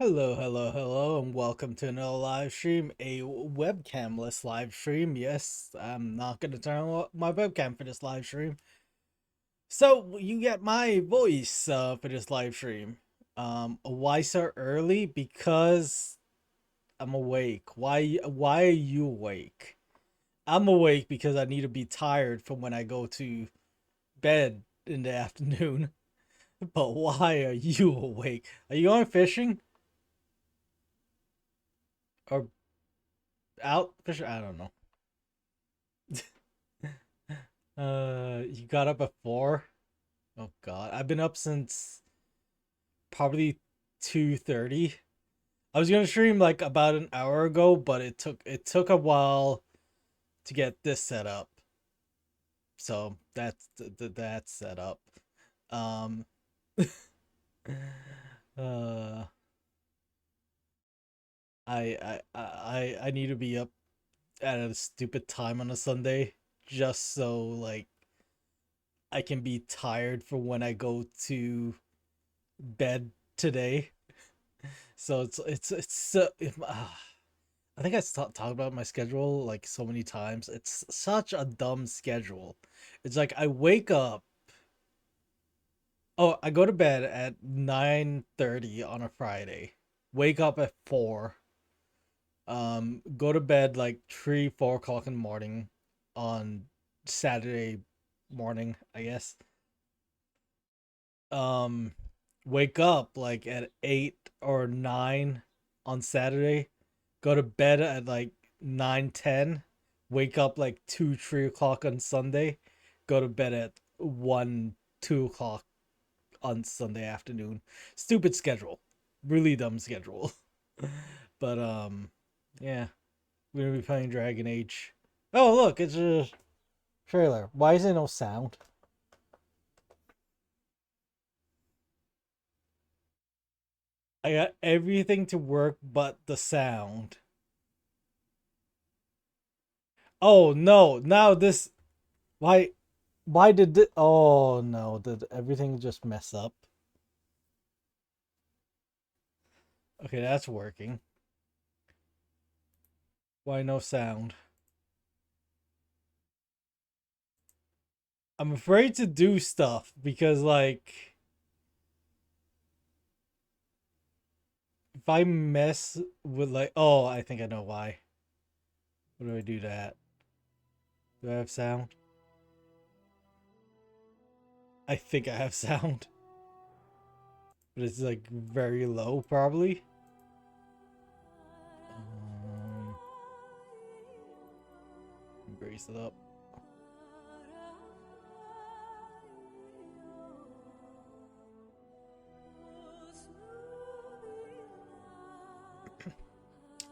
Hello, hello, hello, and welcome to another live stream, a webcamless live stream. Yes, I'm not going to turn on my webcam for this live stream. So, you get my voice for this live stream. Why so early? Because I'm awake. Why are you awake? I'm awake because I need to be tired from when I go to bed in the afternoon. But why are you awake? Are you going fishing? Or out fishing? I don't know. You got up at 4? Oh god. I've been up since probably 2:30. I was gonna stream like about an hour ago, but it took a while to get this set up. So that's set up. Um uh I need to be up at a stupid time on a Sunday just so like I can be tired for when I go to bed today. So I think talked about my schedule like so many times. It's such a dumb schedule. It's like I wake up. Oh, I go to bed at 9:30 on a Friday. Wake up at 4. Go to bed like 3, 4 o'clock in the morning on Saturday morning, I guess. Um, Wake up like at 8 or 9 on Saturday, go to bed at like 9, 10, wake up like 2, 3 o'clock on Sunday, go to bed at 1, 2 o'clock on Sunday afternoon. Stupid schedule. Really dumb schedule. But yeah. We're gonna be playing Dragon Age. Oh look, it's a trailer. Why is there no sound? I got everything to work but the sound. Oh no, now this why why did this, oh no, did everything just mess up? Okay, that's working. Why no sound? I'm afraid to do stuff because like if I mess with like oh, I think I know why. What do I do that? Do I have sound? I think I have sound. But it's like very low probably. Um Raise it up.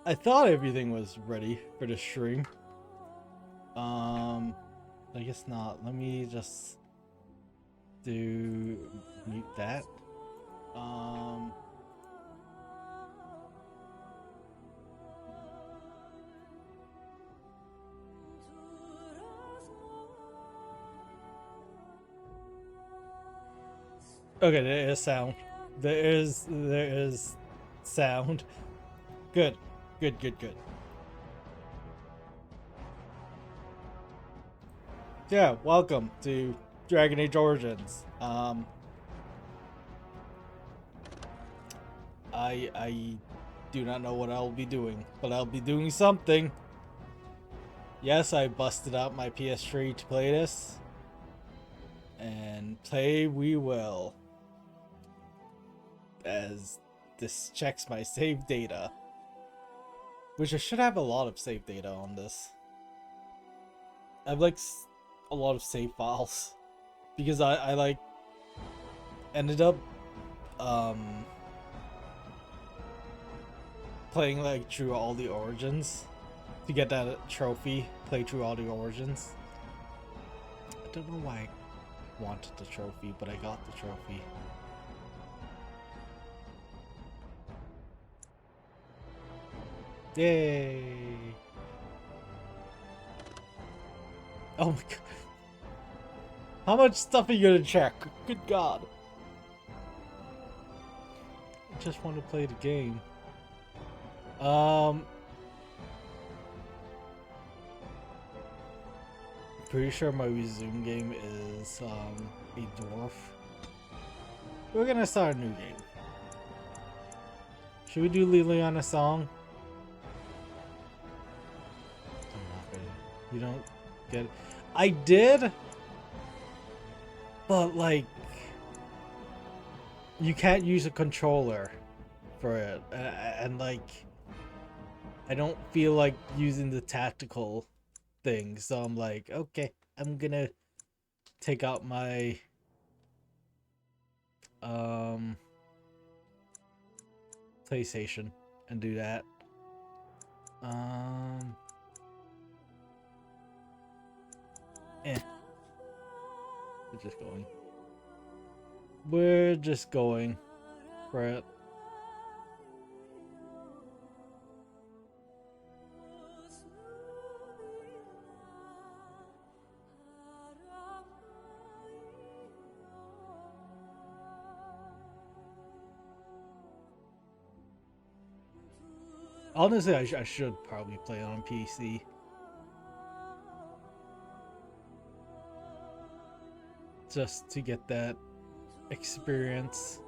I thought everything was ready for the stream. Um, I guess not. Let me just do mute that. Um, okay, there is sound. There is sound. Good, good, good, good. Yeah, welcome to Dragon Age Origins. I do not know what I'll be doing, but I'll be doing something. Yes, I busted out my PS3 to play this, and play we will. As this checks my save data, which I should have a lot of save data on this. I have like a lot of save files because I like ended up um playing like through all the origins to get that trophy, play through all the origins. I don't know why I wanted the trophy, but I got the trophy. Yay! Oh my god. How much stuff are you gonna check? Good god. just want to play the game. Pretty sure my resume game is a dwarf. We're gonna start a new game. Should we do Liliana song? I'm not gonna. You don't get it. I did, but like, you can't use a controller for it, and like, I don't feel like using the tactical thing, so I'm like, okay, I'm gonna take out my PlayStation and do that. We're just going. We're just going for it. Honestly, I should probably play it on PC. Just to get that experience.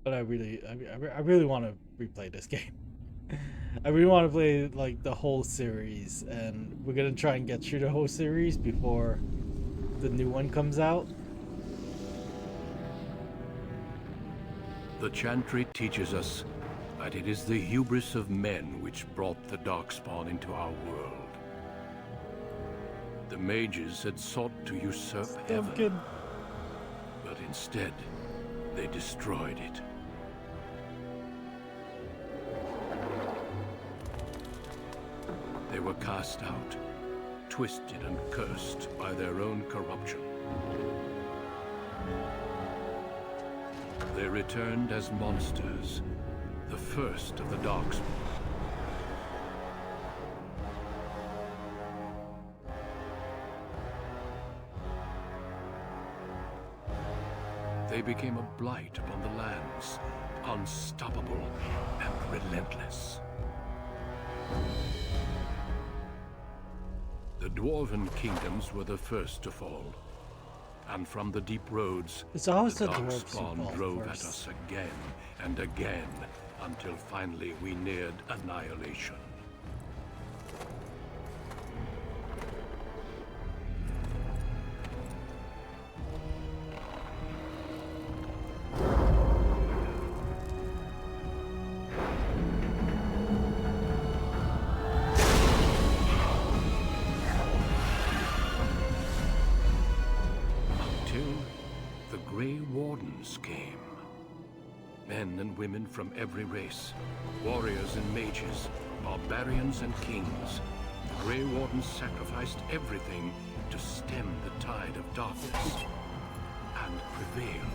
But I really want to replay this game. I really want to play like the whole series, and we're gonna try and get through the whole series before the new one comes out. The Chantry teaches us that it is the hubris of men which brought the Darkspawn into our world. The mages had sought to usurp heaven, but instead they destroyed it. They were cast out, twisted and cursed by their own corruption. They returned as monsters, the first of the Darkspawn. They became a blight upon the lands, unstoppable and relentless. The Dwarven kingdoms were the first to fall, and from the deep roads, It's always the the dwarves who Darkspawn fall drove first. at us again and again, until finally we neared annihilation. Came. Men and women from every race, warriors and mages, barbarians and kings. The Grey Wardens sacrificed everything to stem the tide of darkness and prevail.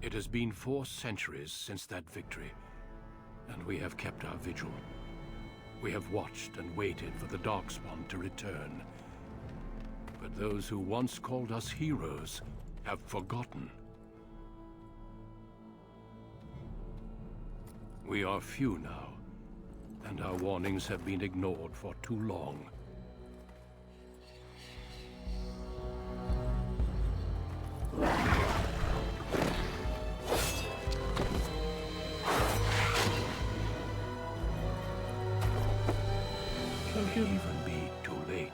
It has been 4 centuries since that victory, and we have kept our vigil. We have watched and waited for the Darkspawn to return. But those who once called us heroes have forgotten. We are few now, and our warnings have been ignored for too long. Could even be too late.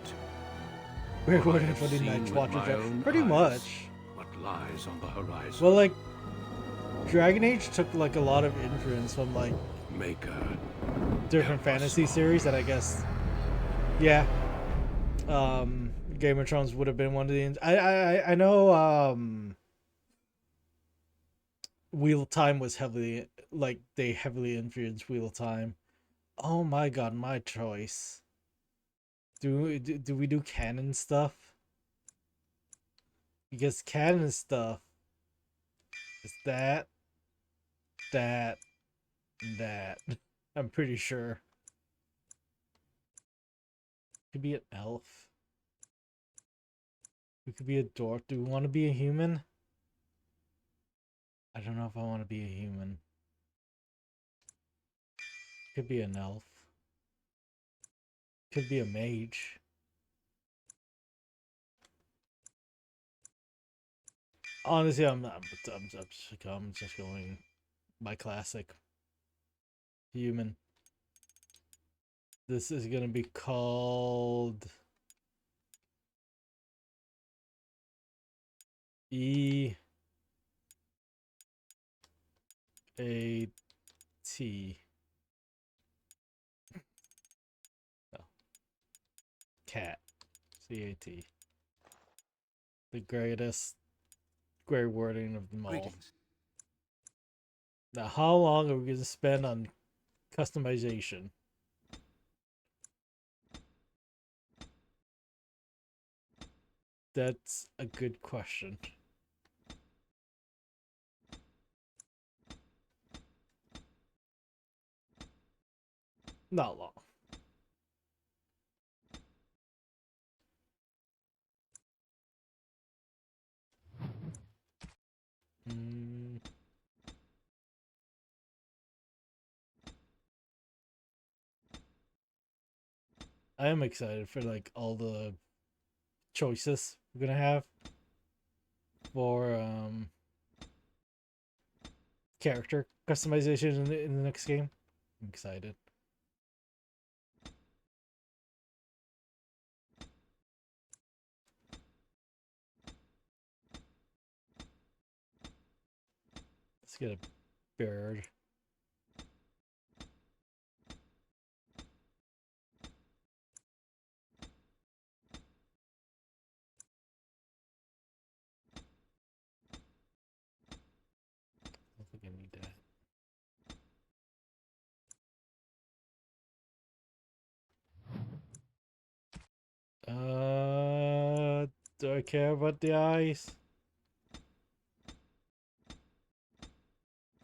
We're For I waiting have for the seen Night with Watcher my job. own Pretty eyes much. what lies on the horizon. Well, like, Dragon Age took like a lot of influence from like Maker, different help us fantasy all. series that I guess, yeah, Game of Thrones would have been one of the. I know. Wheel of Time was heavily like they heavily influenced Wheel of Time. Oh my god, my choice. Do we do canon stuff? Because canon stuff is that, that, and that. I'm pretty sure. Could be an elf. We could be a dwarf. Do we want to be a human? I don't know if I want to be a human. Could be an elf. Could be a mage. Honestly, I'm just going my classic human. This is gonna be called E-A-T. No. Cat. C-A-T. The greatest Grey Wording of them all. Greetings. Now, how long are we going to spend on customization? That's a good question. Not long. I am excited for like all the choices we're gonna have for character customization in the next game. I'm excited. Let's get a bird. I don't think I need that. Do I care about the eyes?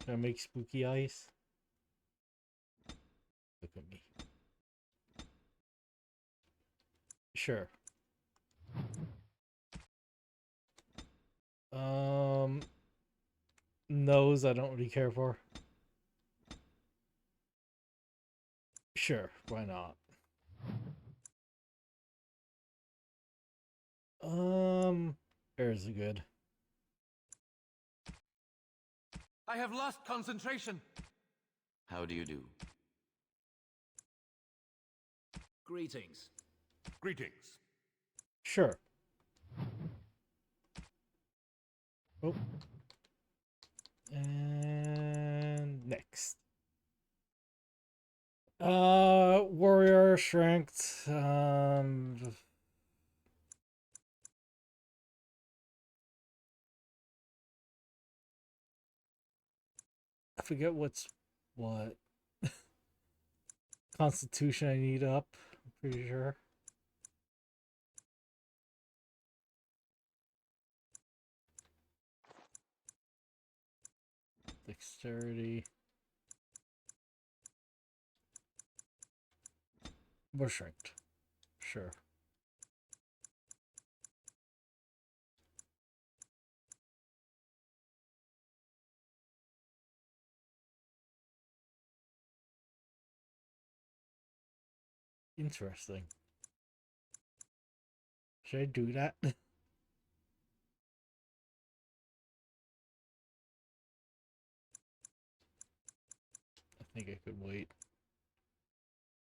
Can I make spooky eyes? Look at me. Sure. Nose I don't really care for. Sure, why not? Ears are good. I have lost concentration. How do you do? Greetings. Greetings. Sure. Oh. And next. Warrior strength. I forget what's what. Constitution I need up. I'm pretty sure. Dexterity. More strength. Sure. Interesting. Should I do that? I think I could wait.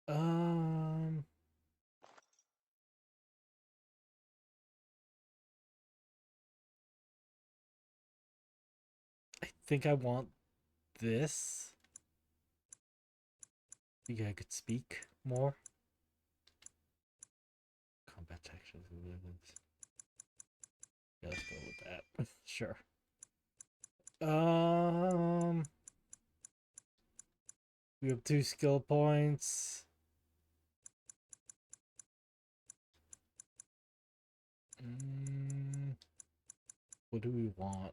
I think I want this. I think I could speak more. Combat Protection. Yeah, let's go with that. Sure. We have 2 skill points. What do we want?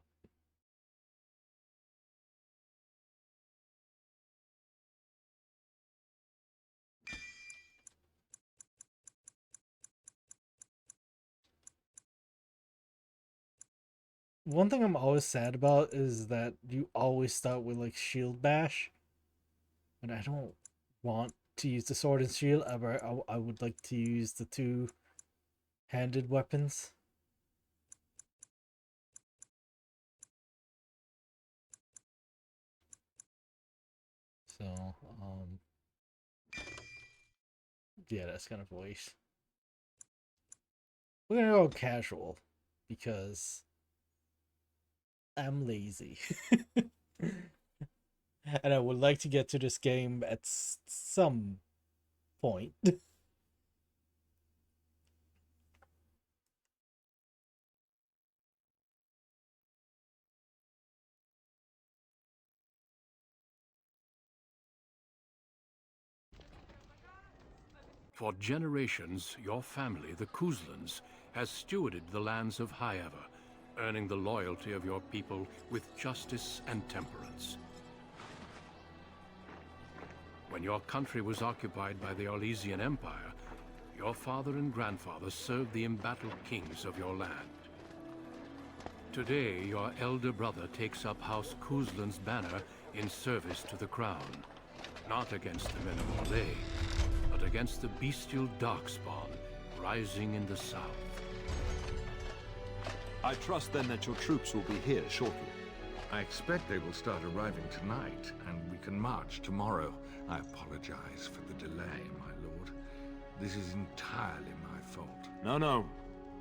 One thing I'm always sad about is that you always start with like shield bash, and I don't want to use the sword and shield ever. I would like to use the 2-handed weapons. So, yeah, that's kind of a waste. We're gonna go casual because I'm lazy. And I would like to get to this game at some point. For generations, your family, the Kuzlans, has stewarded the lands of Highever, earning the loyalty of your people with justice and temperance. When your country was occupied by the Orlesian Empire, your father and grandfather served the embattled kings of your land. Today, your elder brother takes up House Kuzlan's banner in service to the crown, not against the men of Orlais, but against the bestial Darkspawn rising in the south. I trust then that your troops will be here shortly. I expect they will start arriving tonight, and we can march tomorrow. I apologize for the delay, my lord. This is entirely my fault. No.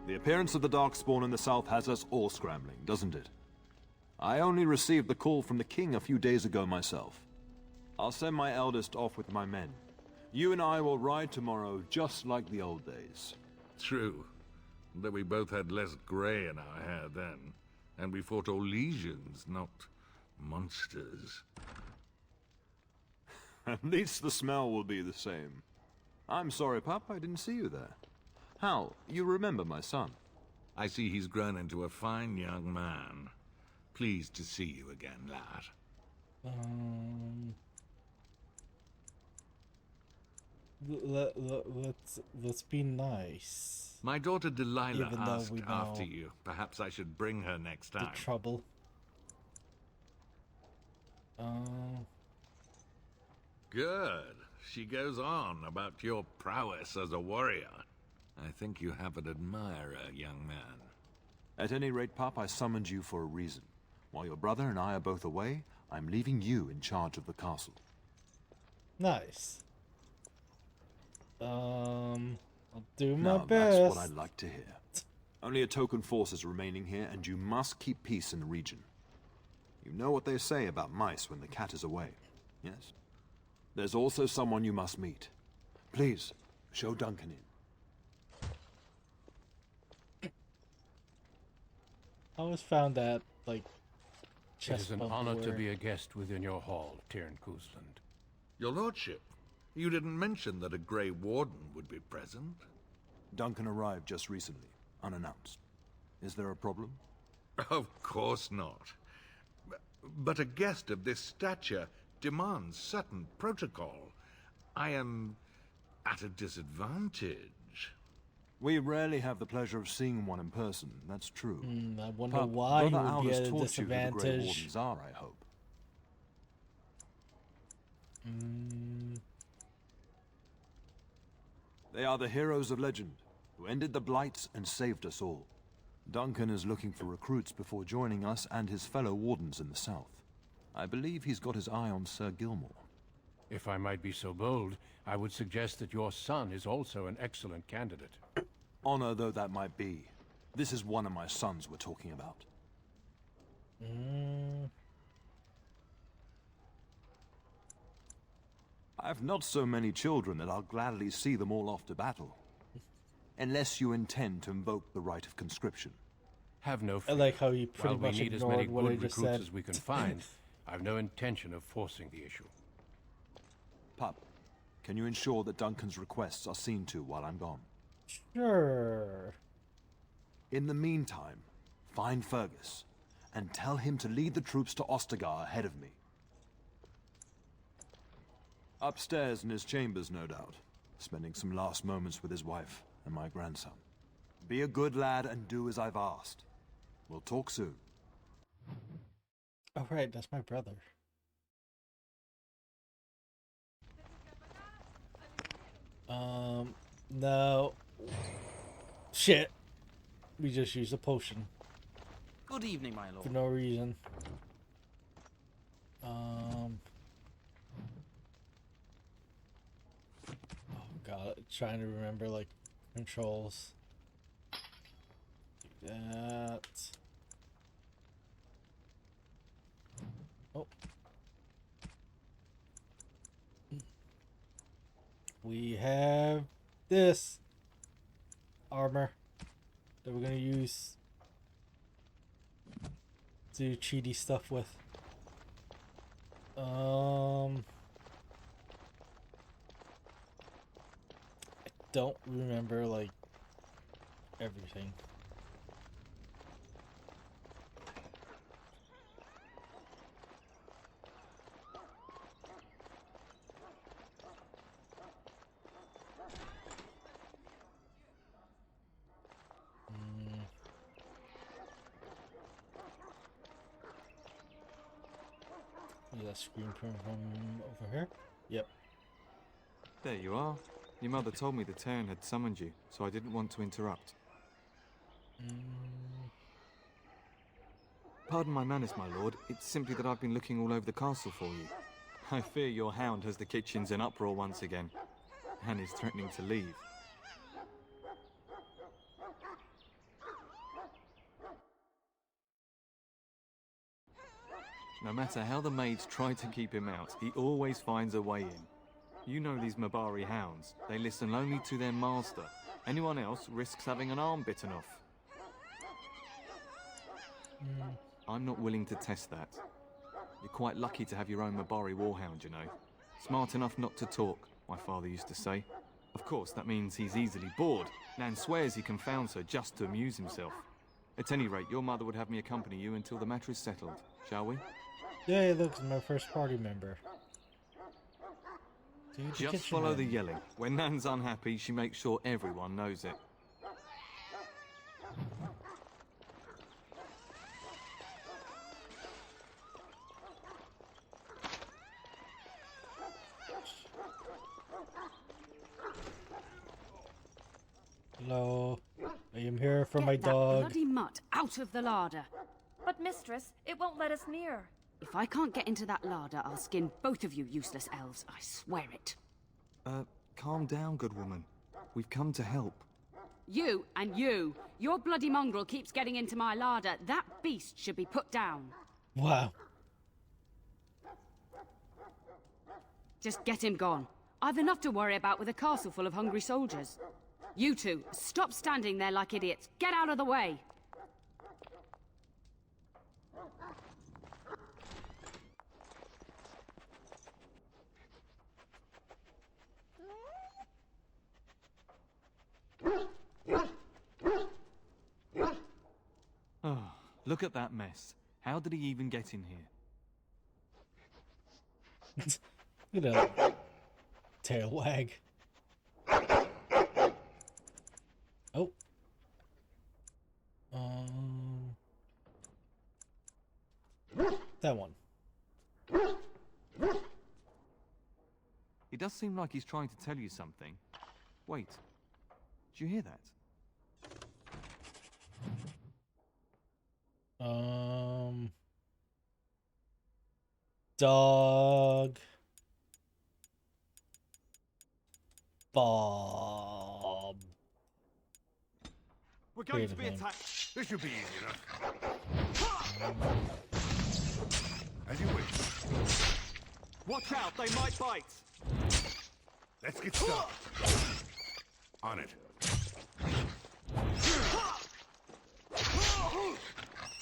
The appearance of the Darkspawn in the south has us all scrambling, doesn't it? I only received the call from the king a few days ago myself. I'll send my eldest off with my men. You and I will ride tomorrow just like the old days. True. Though we both had less grey in our hair then. And we fought Orlesians, not monsters. At least the smell will be the same. I'm sorry, Pup, I didn't see you there. Hal, you remember my son? I see he's grown into a fine young man. Pleased to see you again, lad. Let's be nice. My daughter Delilah Even though asked we after know you. Perhaps I should bring her next The time. trouble. Good. She goes on about your prowess as a warrior. I think you have an admirer, young man. At any rate, Pup, I summoned you for a reason. While your brother and I are both away, I'm leaving you in charge of the castle. Nice. I'll do my Now, best. that's what I'd like to hear. Only a token force is remaining here, and you must keep peace in the region. You know what they say about mice when the cat is away, yes? There's also someone you must meet. Please, show Duncan in. I always found that, like, It is an honor to bubbler. be a guest within your hall, Tyrn Kuzland. Your lordship, you didn't mention that a Grey Warden would be present. Duncan arrived just recently, unannounced. Is there a problem? Of course not. But a guest of this stature demands certain protocol. I am at a disadvantage. We rarely have the pleasure of seeing one in person, that's true. I wonder Pup, why you Brother would be Aldous at a taught you who the Grey disadvantage. Wardens are, I hope. They are the heroes of legend, who ended the Blights and saved us all. Duncan is looking for recruits before joining us and his fellow Wardens in the south. I believe he's got his eye on Sir Gilmore. If I might be so bold, I would suggest that your son is also an excellent candidate. Honor though that might be, this is one of my sons we're talking about. I've not so many children that I'll gladly see them all off to battle. unless you intend to invoke the right of conscription. Have no I fear. like how you pretty While we much need as many ignored what I good just recruits said. as we can find, I've no intention of forcing the issue. Pup, can you ensure that Duncan's requests are seen to while I'm gone? Sure. In the meantime, find Fergus and tell him to lead the troops to Ostagar ahead of me. Upstairs in his chambers, no doubt, spending some last moments with his wife and my grandson. Be a good lad and do as I've asked. We'll talk soon. Oh, right, that's my brother. No. Shit. We just used a potion Good evening, my for lord. no reason. Oh god, trying to remember like controls. Do that. Oh. We have this armor that we're gonna use to do cheaty stuff with. I don't remember like everything. Is that screen print from over here? Yep. There you are. Your mother told me the Terran had summoned you, so I didn't want to interrupt. Pardon my manners, my lord. It's simply that I've been looking all over the castle for you. I fear your hound has the kitchens in uproar once again, and is threatening to leave. No matter how the maids try to keep him out, he always finds a way in. You know these Mabari hounds. They listen only to their master. Anyone else risks having an arm bitten off. I'm not willing to test that. You're quite lucky to have your own Mabari warhound, you know. Smart enough not to talk, my father used to say. Of course, that means he's easily bored. Nan swears he confounds her just to amuse himself. At any rate, your mother would have me accompany you until the matter is settled, shall we? Yeah, look, it's my first party member. Dude, the Just kitchen follow the man. yelling. When Nan's unhappy, she makes sure everyone knows it. Hello. I am here for Get my that dog. bloody mutt out of the larder. But mistress, it won't let us near. If I can't get into that larder, I'll skin both of you useless elves. I swear it. Calm down, good woman. We've come to help. You and you. Your bloody mongrel keeps getting into my larder. That beast should be put down. Wow. Just get him gone. I've enough to worry about with a castle full of hungry soldiers. You two, stop standing there like idiots. Get out of the way. Oh, look at that mess. How did he even get in here? Look at that tail wag. Oh. That one. It does seem like he's trying to tell you something. Wait. Did you hear that? Dog. Bob. We're going Wait to a be minute. attacked. This should be easy enough. As you wish. Watch out, they might bite. Let's get started. On it.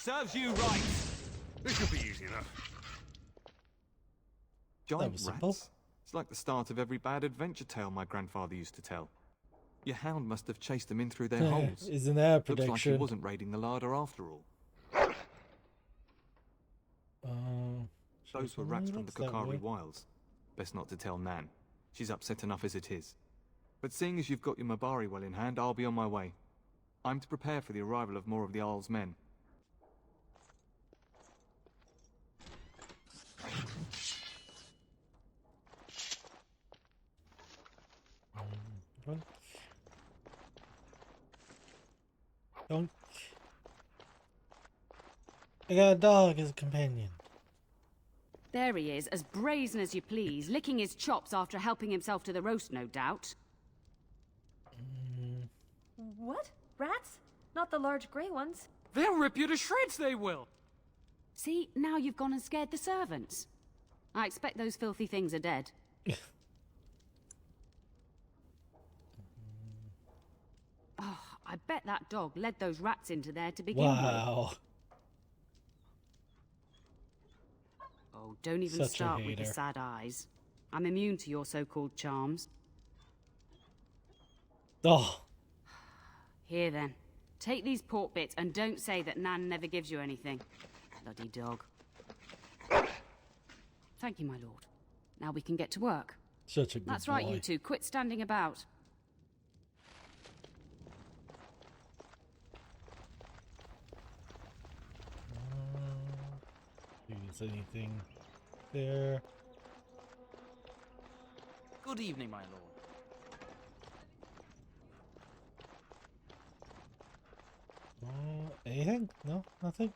Serves you right. This should be easy enough. Giant was rats. simple. It's like the start of every bad adventure tale my grandfather used to tell. Your hound must have chased them in through their holes. Isn't that a Looks like he prediction? wasn't raiding the larder after all. Those were rats from the looks that way. Kokari Wilds. Best not to tell Nan. She's upset enough as it is. But seeing as you've got your Mabari well in hand, I'll be on my way. I'm to prepare for the arrival of more of the Isle's men. Don't. Don't. I got a dog as a companion. There he is, as brazen as you please, licking his chops after helping himself to the roast, no doubt. What? Rats? Not the large grey ones. They'll rip you to shreds, they will. See, now you've gone and scared the servants. I expect those filthy things are dead. Oh, I bet that dog led those rats into there to begin with. Wow. Oh, don't even Such a start with the hater. sad eyes. I'm immune to your so-called charms. Oh, Here then, take these pork bits and don't say that Nan never gives you anything. Bloody dog. Thank you, my lord. Now we can get to work. such a good That's boy. right, you two. Quit standing about. Is anything there? Good evening, my lord. Anything? No, nothing.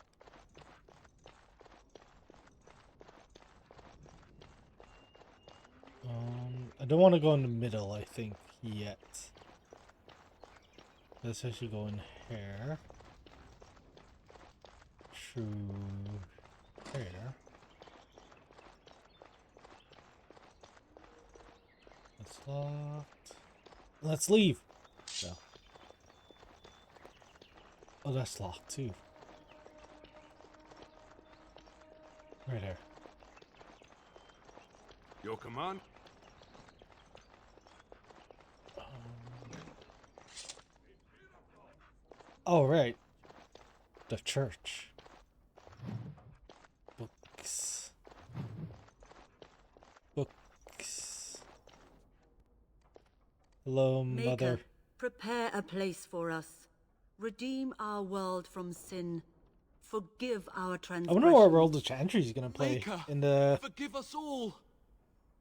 I don't want to go in the middle, I think, yet. Let's actually go in here. Through here. That's locked. Let's leave. No. Oh, that's locked too. Right there. Your command? Oh, right. The church. Books. Books. Hello, Maker, mother. prepare a place for us. Redeem our world from sin. Forgive our I transgressions. wonder what role the Chantry is gonna play Maker, in the forgive us all.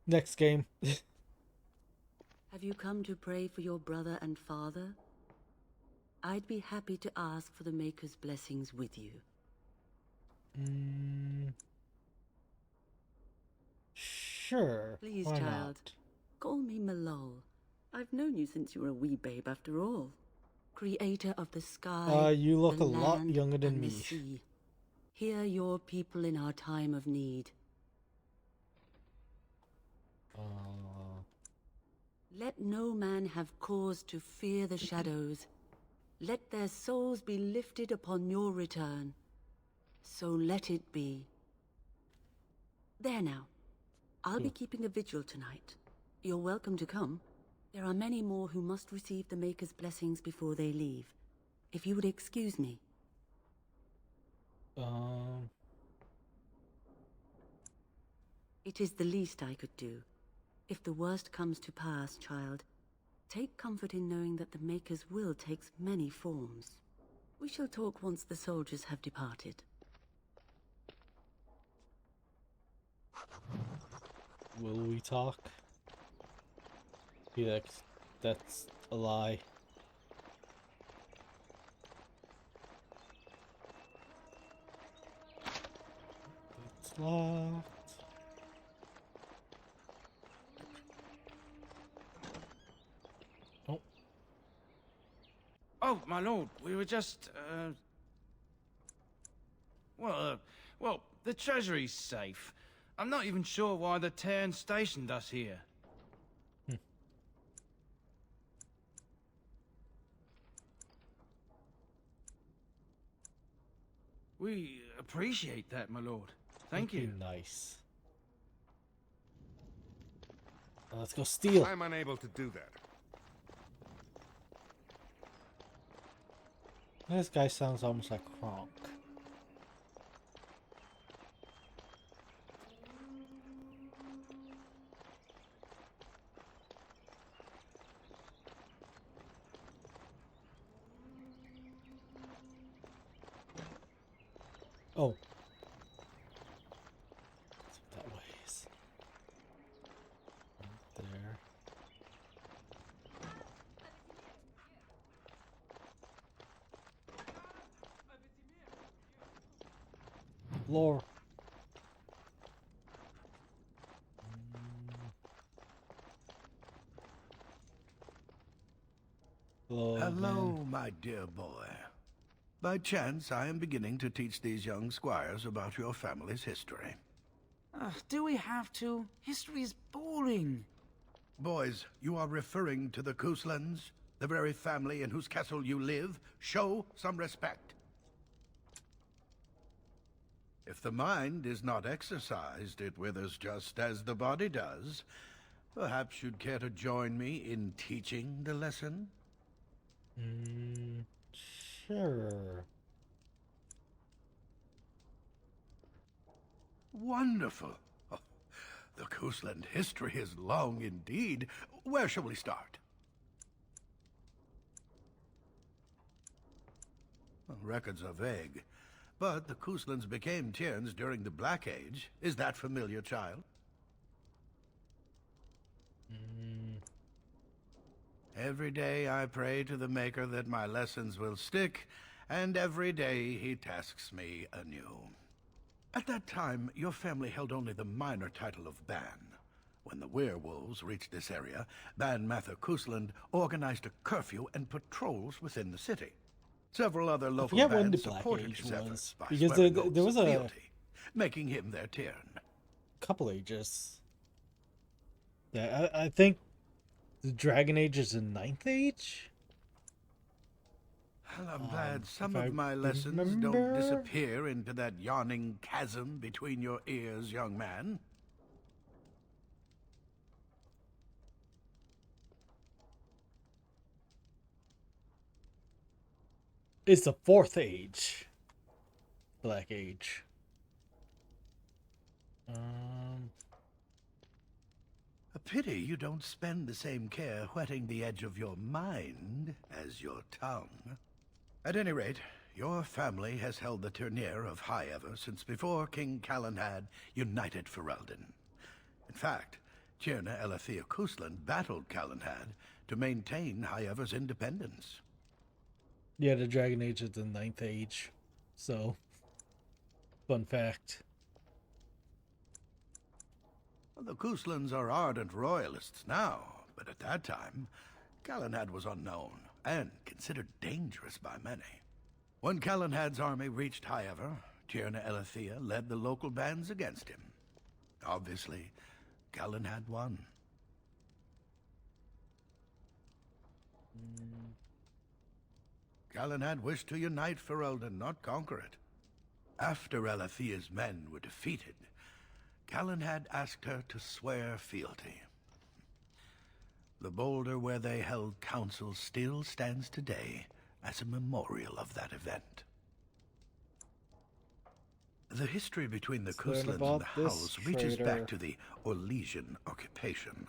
next game. Have you come to pray for your brother and father? I'd be happy to ask for the Maker's blessings with you. Sure. Please, why child. not? Call me Malol. I've known you since you were a wee babe after all. Creator of the sky, You look the a lot land, younger than and me. the sea. Hear your people in our time of need. Let no man have cause to fear the shadows. Let their souls be lifted upon your return. So let it be. There now. I'll be keeping a vigil tonight. You're welcome to come. There are many more who must receive the Maker's blessings before they leave. If you would excuse me. It is the least I could do. If the worst comes to pass, child, take comfort in knowing that the Maker's will takes many forms. We shall talk once the soldiers have departed. Will we talk? Felix, that's a lie. It's locked. Oh, Oh, my lord, we were just, well, the treasury's safe. I'm not even sure why the Terran stationed us here. We appreciate that, my lord. Thank you. Nice. Let's go steal. I'm unable to do that. This guy sounds almost like Kronk. Oh. That's what that way is. Right there. Lore. Hello, my dear boy. By chance, I am beginning to teach these young squires about your family's history. Do we have to? History is boring. Boys, you are referring to the Couslands, the very family in whose castle you live. Show some respect. If the mind is not exercised, it withers just as the body does. Perhaps you'd care to join me in teaching the lesson? Sure. Wonderful. Oh, the Cousland history is long indeed. Where shall we start? Records are vague, but the Couslands became Tierns during the Black Age. Is that familiar, child? Every day I pray to the Maker that my lessons will stick, and every day he tasks me anew. At that time, your family held only the minor title of Ban. When the werewolves reached this area, Ban Mather Cousland organized a curfew and patrols within the city. Several other local when the bands Black supported Age his efforts by because swearing there oaths was of a fealty, making him their Tiern. couple ages. Yeah, I think the Dragon Age is the 9th age. Well, I'm glad some if I of my lessons remember. don't disappear into that yawning chasm between your ears, young man. It's the 4th age. Black Age. A pity you don't spend the same care whetting the edge of your mind as your tongue. At any rate, your family has held the Tournere of High Ever since before King Calenhad united Ferelden. In fact, Tierna Elethea Cousland battled Calenhad to maintain High Ever's independence. Yeah, the Dragon Age is the 9th age. So, fun fact. Well, the Couslands are ardent royalists now, but at that time, Calenhad was unknown and considered dangerous by many. When Calenhad's army reached High Ever, Tierna Elethea led the local bands against him. Obviously, Calenhad won. Calenhad wished to unite Ferelden, not conquer it. After Elethea's men were defeated, Calenhad asked her to swear fealty. The boulder where they held council still stands today as a memorial of that event. The history between the Couslands and the Howls reaches back to the Orlesian occupation.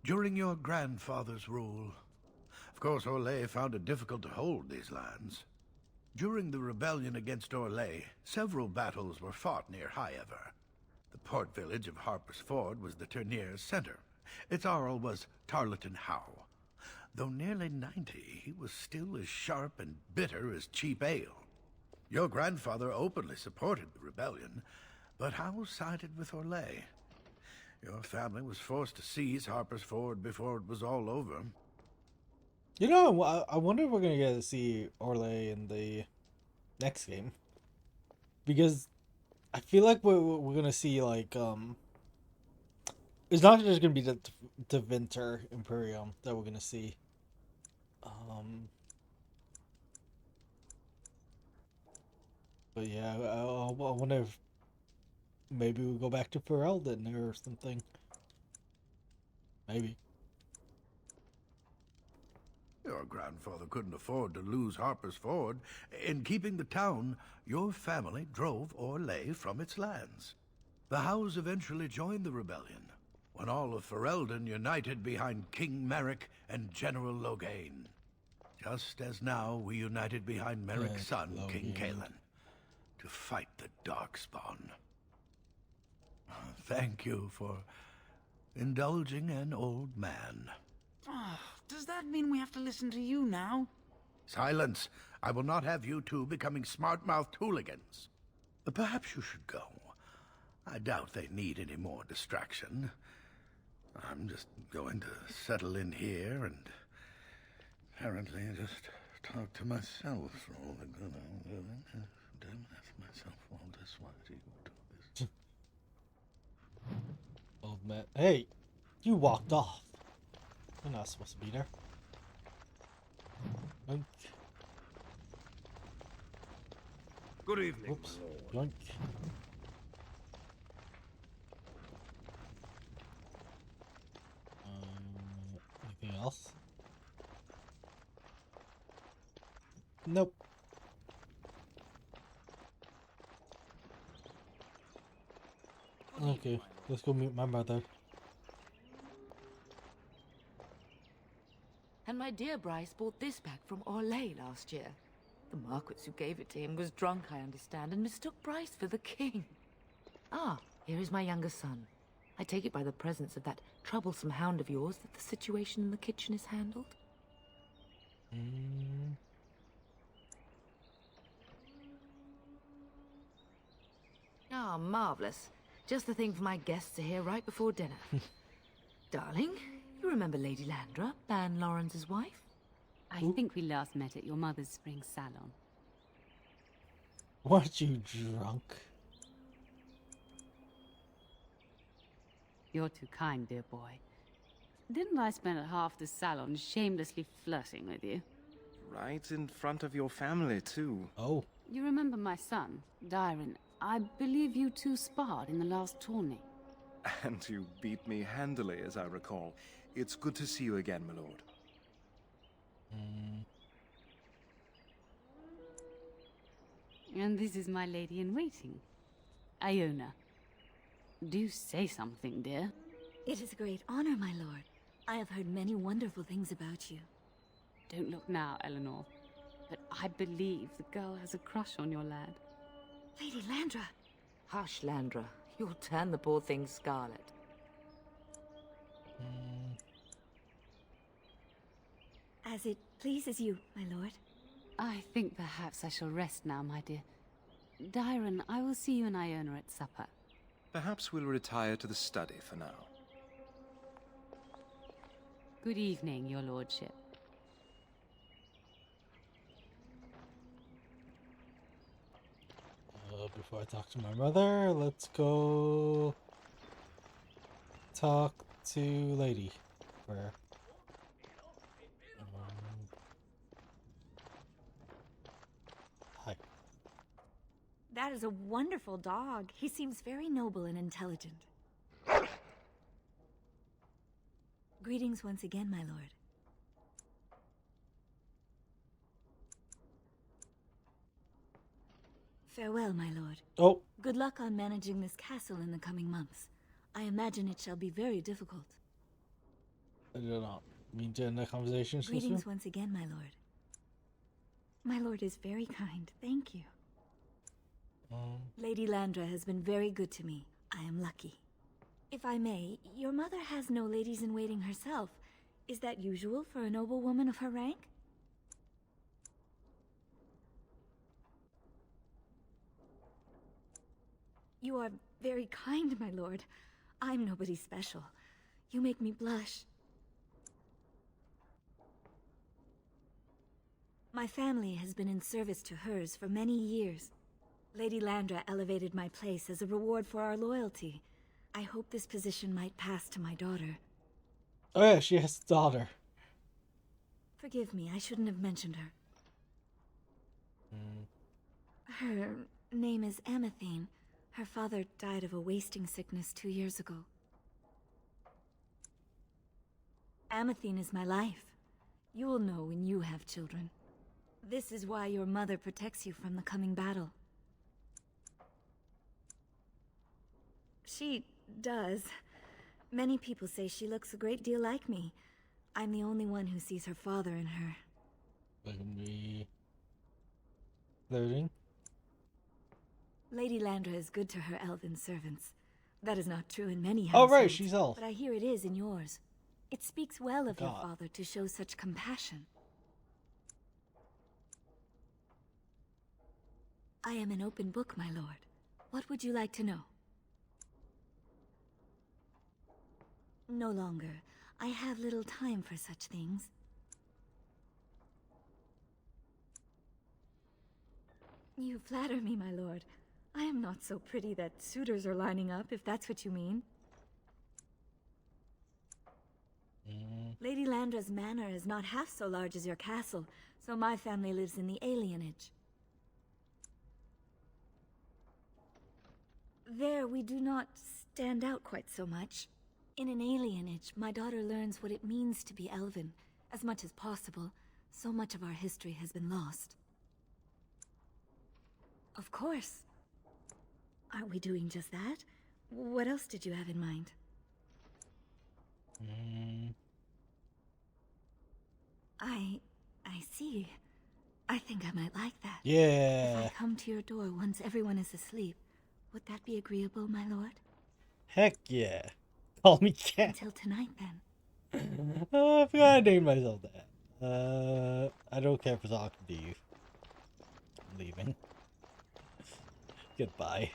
During your grandfather's rule, of course, Orlais found it difficult to hold these lands. During the rebellion against Orlais, several battles were fought near High Ever. The port village of Harper's Ford was the Tournere's center. Its Arl was Tarleton Howe. Though nearly 90, he was still as sharp and bitter as cheap ale. Your grandfather openly supported the rebellion, but Howe sided with Orlais. Your family was forced to seize Harper's Ford before it was all over. You know, I wonder if we're gonna get to see Orlais in the next game, because I feel like we're gonna see like It's not just gonna be the Winter Imperium that we're gonna see. But yeah, I wonder if maybe we go back to Ferelden or something. Maybe. Your grandfather couldn't afford to lose Harper's Ford. In keeping the town, your family drove Orlais from its lands. The House eventually joined the rebellion, when all of Ferelden united behind King Merrick and General Loghain. Just as now we united behind Merrick's son, King Cailan, to fight the Darkspawn. Thank you for indulging an old man. Oh, does that mean we have to listen to you now? Silence! I will not have you two becoming smart-mouthed hooligans. Perhaps you should go. I doubt they need any more distraction. I'm just going to settle in here and apparently just talk to myself for all the good I'm doing. Myself all this while you do this. Old man. Hey, you walked off. You're not supposed to be there. Yoink. Good evening. Oops. Yoink. Anything else? Nope. Okay, let's go meet my mother. And my dear Bryce bought this back from Orlais last year. The Marquis who gave it to him was drunk, I understand, and mistook Bryce for the king. Ah, here is my younger son. I take it by the presence of that troublesome hound of yours that the situation in the kitchen is handled? Ah, marvelous. Just the thing for my guests to hear right before dinner. Darling, you remember Lady Landra, Ban Lawrence's wife? I think we last met at your mother's spring salon. Weren't you drunk? You're too kind, dear boy. Didn't I spend half the salon shamelessly flirting with you? Right in front of your family, too. Oh. You remember my son, Dyron? I believe you two sparred in the last tourney. And you beat me handily, as I recall. It's good to see you again, my lord. And this is my lady-in-waiting, Iona. Do say something, dear. It is a great honor, my lord. I have heard many wonderful things about you. Don't look now, Eleanor. But I believe the girl has a crush on your lad. Lady Landra! Hush, Landra. You'll turn the poor thing scarlet. As it pleases you, my lord. I think perhaps I shall rest now, my dear. Dyron, I will see you and Iona at supper. Perhaps we'll retire to the study for now. Good evening, your lordship. Before I talk to my mother, let's go talk to Lady. Where? Hi. That is a wonderful dog. He seems very noble and intelligent. Greetings once again, my lord. Farewell, my lord. Oh. Good luck on managing this castle in the coming months. I imagine it shall be very difficult. I did not mean to end the conversation. Greetings once again, my lord. My lord is very kind. Thank you. Lady Landra has been very good to me. I am lucky. If I may, your mother has no ladies-in-waiting herself. Is that usual for a noble woman of her rank? You are very kind, my lord. I'm nobody special. You make me blush. My family has been in service to hers for many years. Lady Landra elevated my place as a reward for our loyalty. I hope this position might pass to my daughter. Oh yeah, she has a daughter. Forgive me, I shouldn't have mentioned her. Her name is Amathine. Her father died of a wasting sickness 2 years ago. Amathine is my life. You will know when you have children. This is why your mother protects you from the coming battle. She does. Many people say she looks a great deal like me. I'm the only one who sees her father in her. Look at me. Loading. Lady Landra is good to her elven servants. That is not true in many Oh households. right, she's elf. But I hear it is in yours. It speaks well of your God. father to show such compassion. I am an open book, my lord. What would you like to know? No longer. I have little time for such things. You flatter me, my lord. I am not so pretty that suitors are lining up, if that's what you mean. Lady Landra's manor is not half so large as your castle, so my family lives in the alienage. There, we do not stand out quite so much. In an alienage, my daughter learns what it means to be elven. As much as possible, so much of our history has been lost. Of course. Aren't we doing just that? What else did you have in mind? I see. I think I might like that. Yeah. If I come to your door once everyone is asleep, would that be agreeable, my lord? Heck yeah. Call me Cat. Until tonight, then. I forgot I named myself that. I don't care for talking to you. I'm leaving. Goodbye.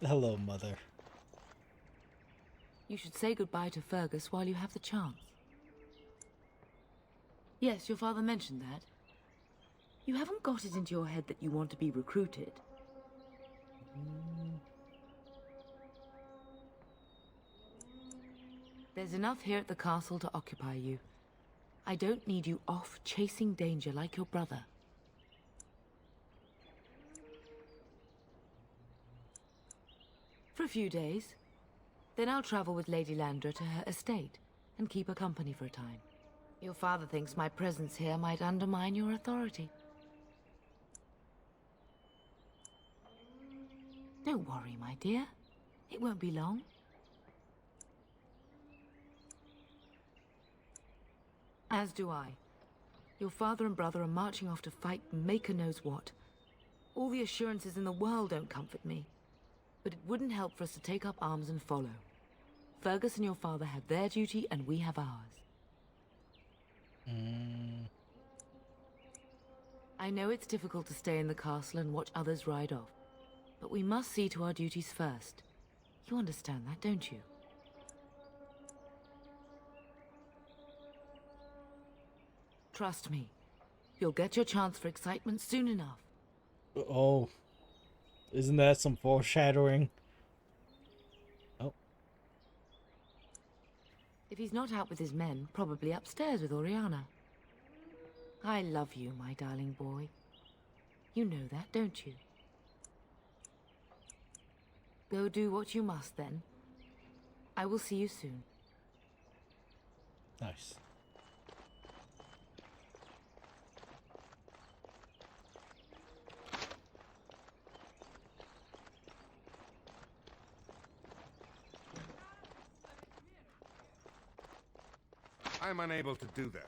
Hello, mother. You should say goodbye to Fergus while you have the chance. Yes, your father mentioned that. You haven't got it into your head that you want to be recruited. There's enough here at the castle to occupy you. I don't need you off chasing danger like your brother. For a few days. Then I'll travel with Lady Landra to her estate and keep her company for a time. Your father thinks my presence here might undermine your authority. Don't worry, my dear. It won't be long. As do I. Your father and brother are marching off to fight Maker knows what. All the assurances in the world don't comfort me. But it wouldn't help for us to take up arms and follow. Fergus and your father have their duty, and we have ours. I know it's difficult to stay in the castle and watch others ride off, but we must see to our duties first. You understand that, don't you? Trust me. You'll get your chance for excitement soon enough. Oh. Isn't that some foreshadowing? Oh. If he's not out with his men, probably upstairs with Oriana. I love you, my darling boy. You know that, don't you? Go do what you must, then. I will see you soon. Nice. I'm unable to do that.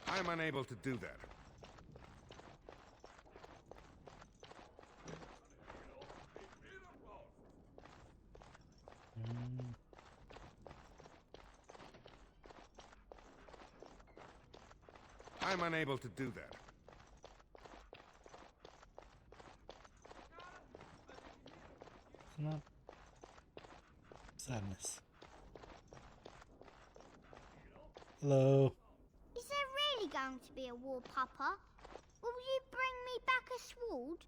I'm unable to do that. I'm unable to do that. Not sadness. Hello. really going to be a war, Papa? Will you bring me back a sword?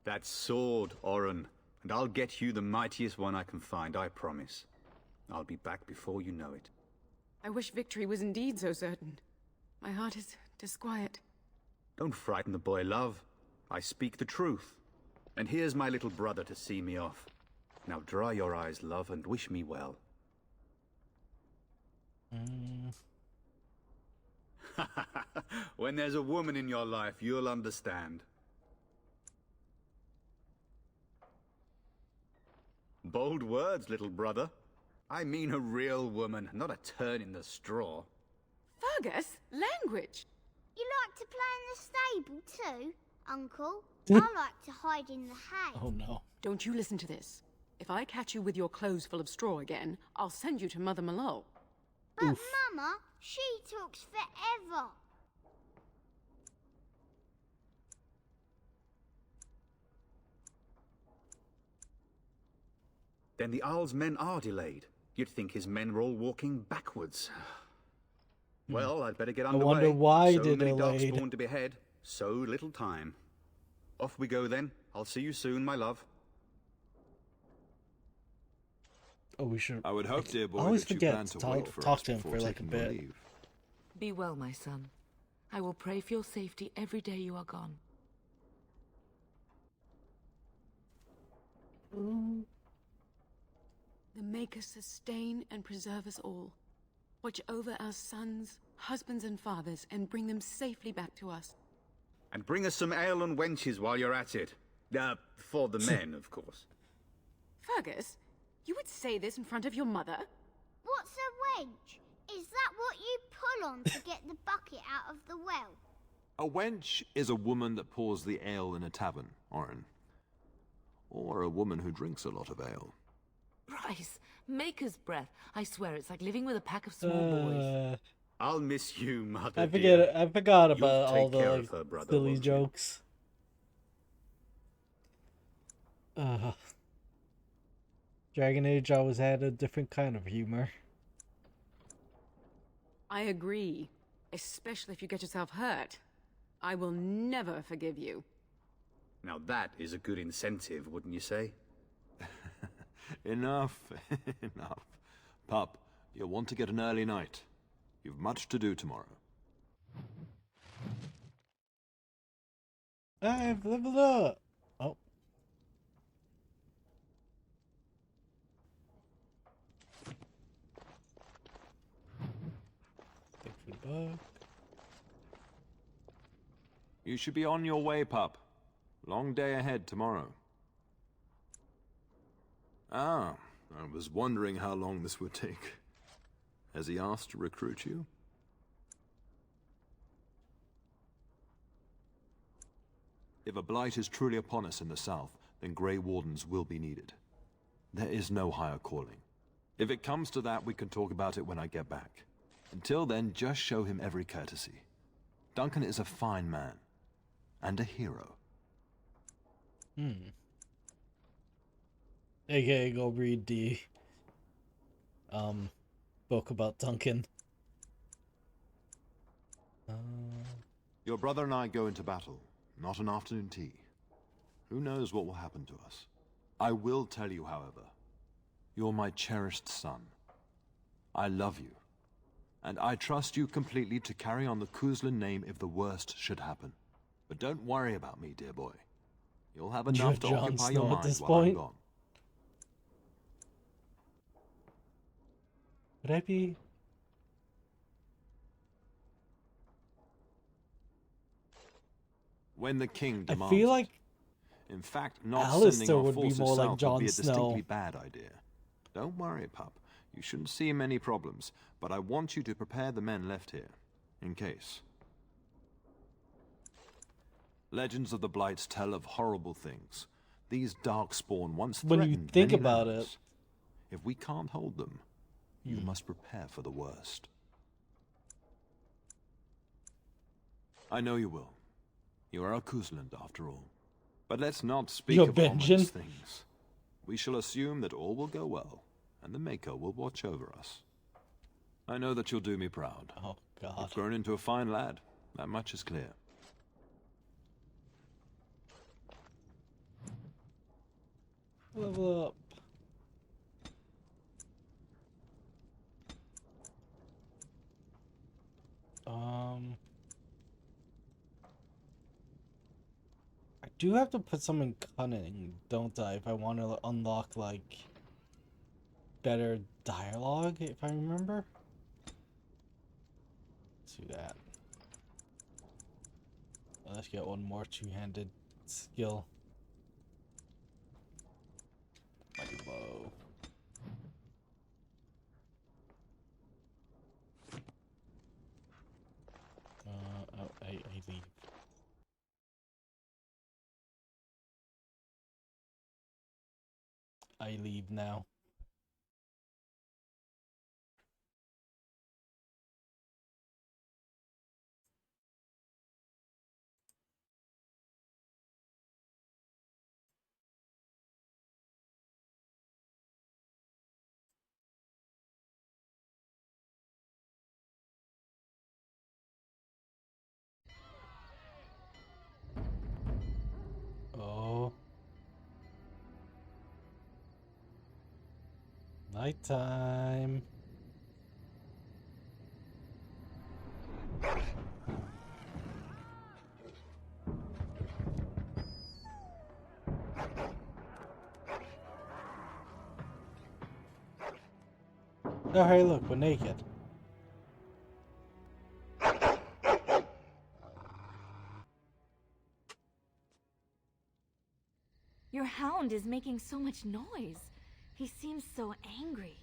That sword, Oren. And I'll get you the mightiest one I can find, I promise. I'll be back before you know it. I wish victory was indeed so certain. My heart is disquiet. Don't frighten the boy, love. I speak the truth. And here's my little brother to see me off. Now dry your eyes, love, and wish me well. When there's a woman in your life, you'll understand. Bold words, little brother. I mean a real woman, not a turn in the straw. Fergus, language! You like to play in the stable too, Uncle? I like to hide in the hay. Oh no. Don't you listen to this. If I catch you with your clothes full of straw again, I'll send you to Mother Malone. But Mama, she talks forever. Then the Arl's men are delayed. You'd think his men were all walking backwards. Well, I'd better get underway. I wonder why so they're many delayed. darkspawn to behead, so little time. Off we go then. I'll see you soon, my love. Oh, we should. I would hope, dear boy, I always that you forget plan to to wait for talk us to him before for like a taking your bit. leave. Be well, my son. I will pray for your safety every day you are gone. The Maker sustain and preserve us all. Watch over our sons, husbands and fathers, and bring them safely back to us. And bring us some ale and wenches while you're at it. For the men, of course. Fergus, you would say this in front of your mother? What's a wench? Is that what you pull on to get the bucket out of the well? A wench is a woman that pours the ale in a tavern, Oren. Or a woman who drinks a lot of ale. Bryce, Maker's breath. I swear it's like living with a pack of small boys. I'll miss you, mother. I dear. forget. I forgot You'll about all take care the of her, brother, silly won't you? jokes. Dragon Age always had a different kind of humor. I agree. Especially if you get yourself hurt. I will never forgive you. Now that is a good incentive, wouldn't you say? Enough, enough. Pup, you'll want to get an early night. You've much to do tomorrow. I've leveled up. Oh. Thanks for the bug. You should be on your way, pup. Long day ahead tomorrow. Ah, I was wondering how long this would take. Has he asked to recruit you? If a blight is truly upon us in the south, then Grey Wardens will be needed. There is no higher calling. If it comes to that, we can talk about it when I get back. Until then, just show him every courtesy. Duncan is a fine man. And a hero. AKA go read the book about Duncan. Your brother and I go into battle, not an afternoon tea. Who knows what will happen to us? I will tell you, however, you're my cherished son. I love you, and I trust you completely to carry on the Kuzlin name if the worst should happen. But don't worry about me, dear boy. You'll have enough to Jon occupy Snow your at mind this while I'm point? gone. Would I be? When the king I demands feel like it. In fact, not Alistair sending our would be forces more like south Jon would be a Snow. distinctly bad idea. Don't worry, pup. You shouldn't see many problems, but I want you to prepare the men left here, in case. Legends of the Blights tell of horrible things. These Darkspawn once When you threatened think many about lands. If we can't hold them, you must prepare for the worst. I know you will. You are a Kuzland, after all. But let's not speak You're of ominous Benjen. things. We shall assume that all will go well, and the Maker will watch over us. I know that you'll do me proud. Oh, God. You've grown into a fine lad, That much is clear. Level up. I do have to put some in cunning, don't I, if I want to unlock, like, better dialogue, if I remember? Let's do that. Let's get one more two-handed skill. Mighty blow. I leave. I leave now. Oh. Nighttime. Oh, hey, look, we're naked. Your hound is making so much noise. He seems so angry.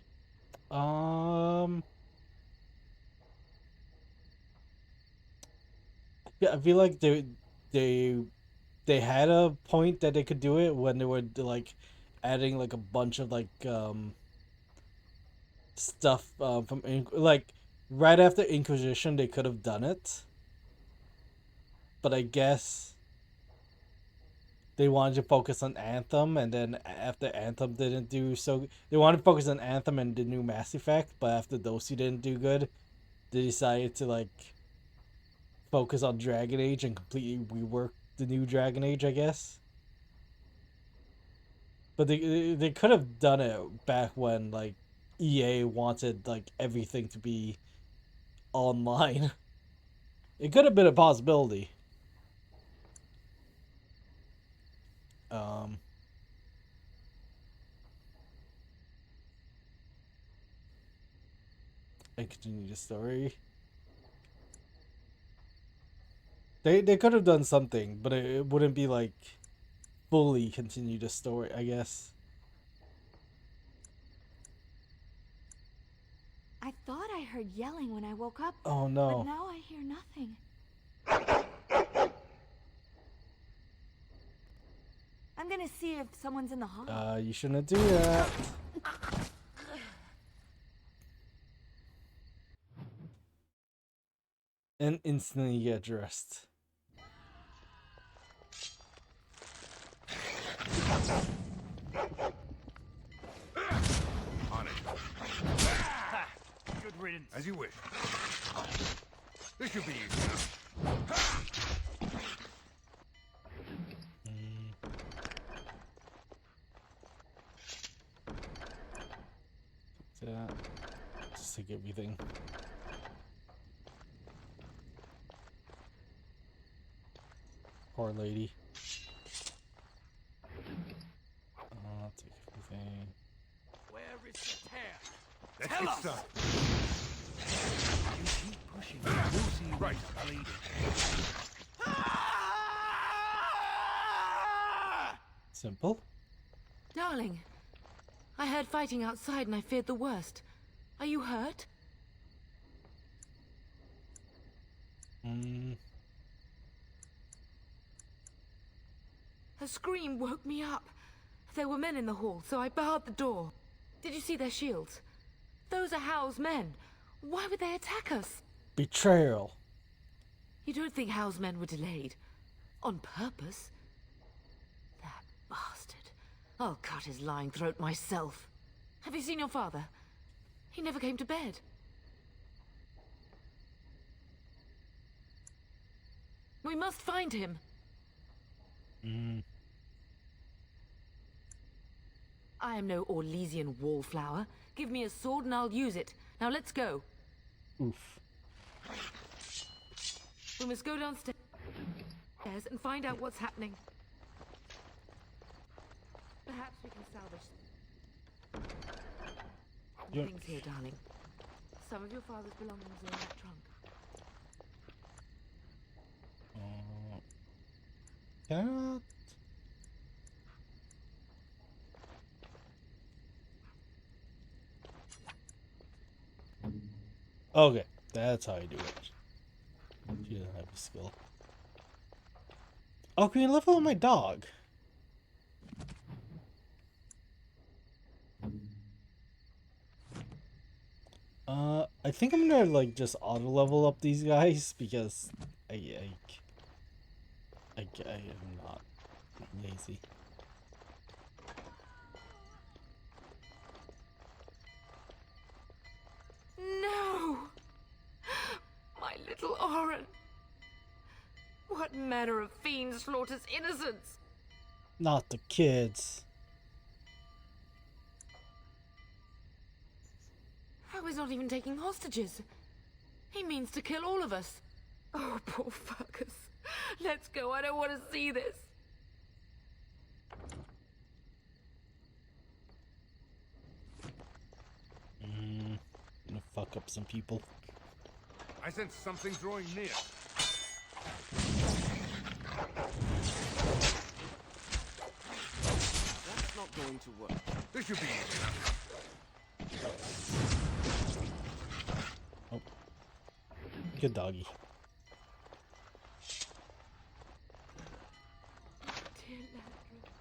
Yeah, I feel like they had a point that they could do it when they were like adding like a bunch of like stuff from like right after Inquisition they could have done it, but I guess they wanted to focus on Anthem, and then after Anthem didn't do so, they wanted to focus on Anthem and the new Mass Effect, but after those two didn't do good, they decided to like focus on Dragon Age and completely rework the new Dragon Age, I guess. But they could have done it back when like EA wanted like everything to be online. It could have been a possibility. I continue the story. They could have done something, but it wouldn't be like fully continue the story, I guess. I thought I heard yelling when I woke up. Oh no. But now I hear nothing. I'm gonna see if someone's in the hall. You shouldn't do that. And instantly get dressed. On it. Good riddance. As you wish. This should be easy enough. That. Just take everything. Poor lady. I'll take everything. Where is the tear? Let's Tell get us! started. You keep pushing, we'll see Right. bleeding. Simple. Darling, I heard fighting outside and I feared the worst. Are you hurt? A scream woke me up. There were men in the hall, so I barred the door. Did you see their shields? Those are Hal's men. Why would they attack us? Betrayal. You don't think Hal's men were delayed? On purpose? That bastard. I'll cut his lying throat myself. Have you seen your father? He never came to bed. We must find him. I am no Orlesian wallflower. Give me a sword and I'll use it. Now let's go. Oof. We must go downstairs and find out what's happening. Perhaps we can salvage things here, darling. Some of your father's belongings are in that trunk. Can I not? Okay, that's how you do it. She doesn't have a skill. Oh, can you level up my dog? I think I'm gonna like just auto level up these guys because I am not lazy. No! My little Oren! What manner of fiend slaughters innocents? Not the kids. Oh, he's not even taking hostages. He means to kill all of us. Oh, poor Fergus. Let's go. I don't want to see this. Gonna fuck up some people. I sense something drawing near. That's not going to work. This should be easy enough. Oh. Good doggy. Dear Landra.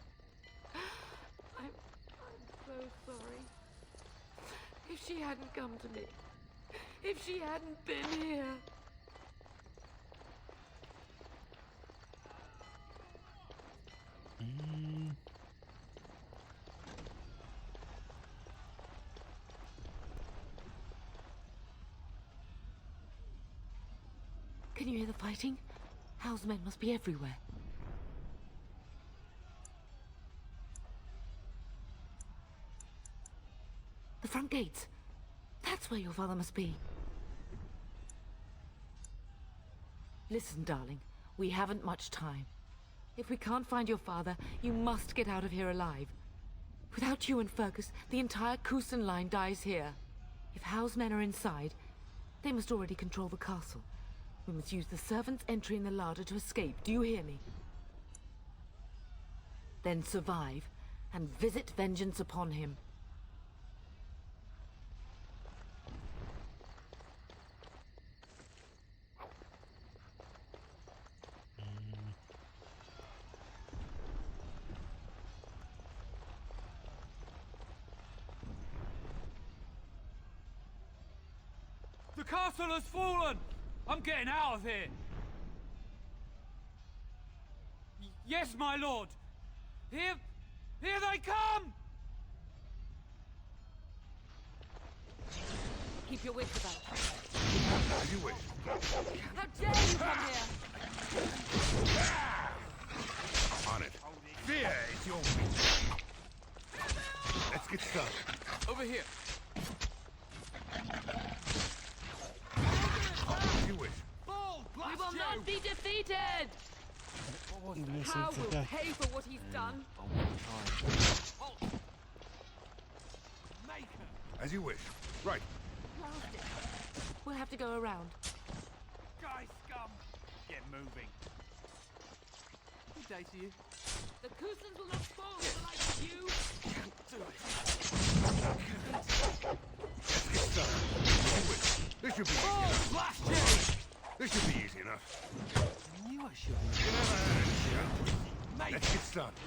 I'm so sorry. If she hadn't come to me. If she hadn't been here. Can you hear the fighting? Hal's men must be everywhere. The front gates. That's where your father must be. Listen, darling. We haven't much time. If we can't find your father, you must get out of here alive. Without you and Fergus, the entire Kusen line dies here. If Hal's men are inside, they must already control the castle. We must use the servants' entry in the larder to escape. Do you hear me? Then survive, and visit vengeance upon him. The castle has fallen! I'm getting out of here! Yes, my lord! Here they come! Keep your wits about. As you wish. How dare you come here! On it. Fear is your weakness. Let's get started. Over here. As you wish. We will not be defeated! Hal will pay for what he's done. As you wish. Right. Blast it. We'll have to go around. Guy scum! Get moving. Good day to you. The Kusans will not fall for the likes of you. Do it. Let's get started. As you wish. This should be easy enough. Blast you! This should be easy enough. I knew I should be. You never had a chance. Mate. Let's get started.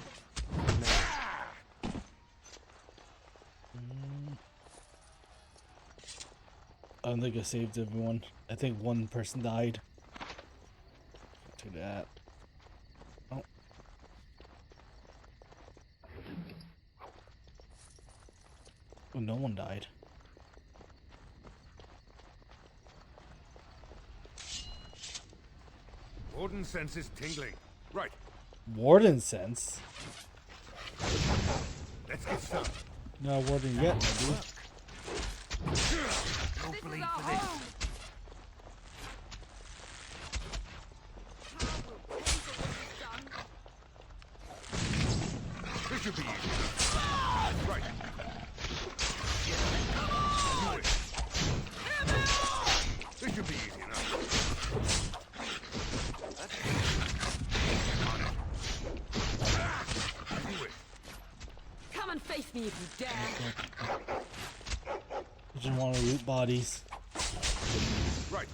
I don't think I saved everyone. I think one person died. Do that. Oh. Oh, no one died. All Warden senses tingling. Right. Warden sense? Let's get started. No warden yet, my dude. Don't bleed for this. This should be easy. Right. This should be easy enough. On it. As you wish. Come and face me if you dare. I just want to loot bodies. Right.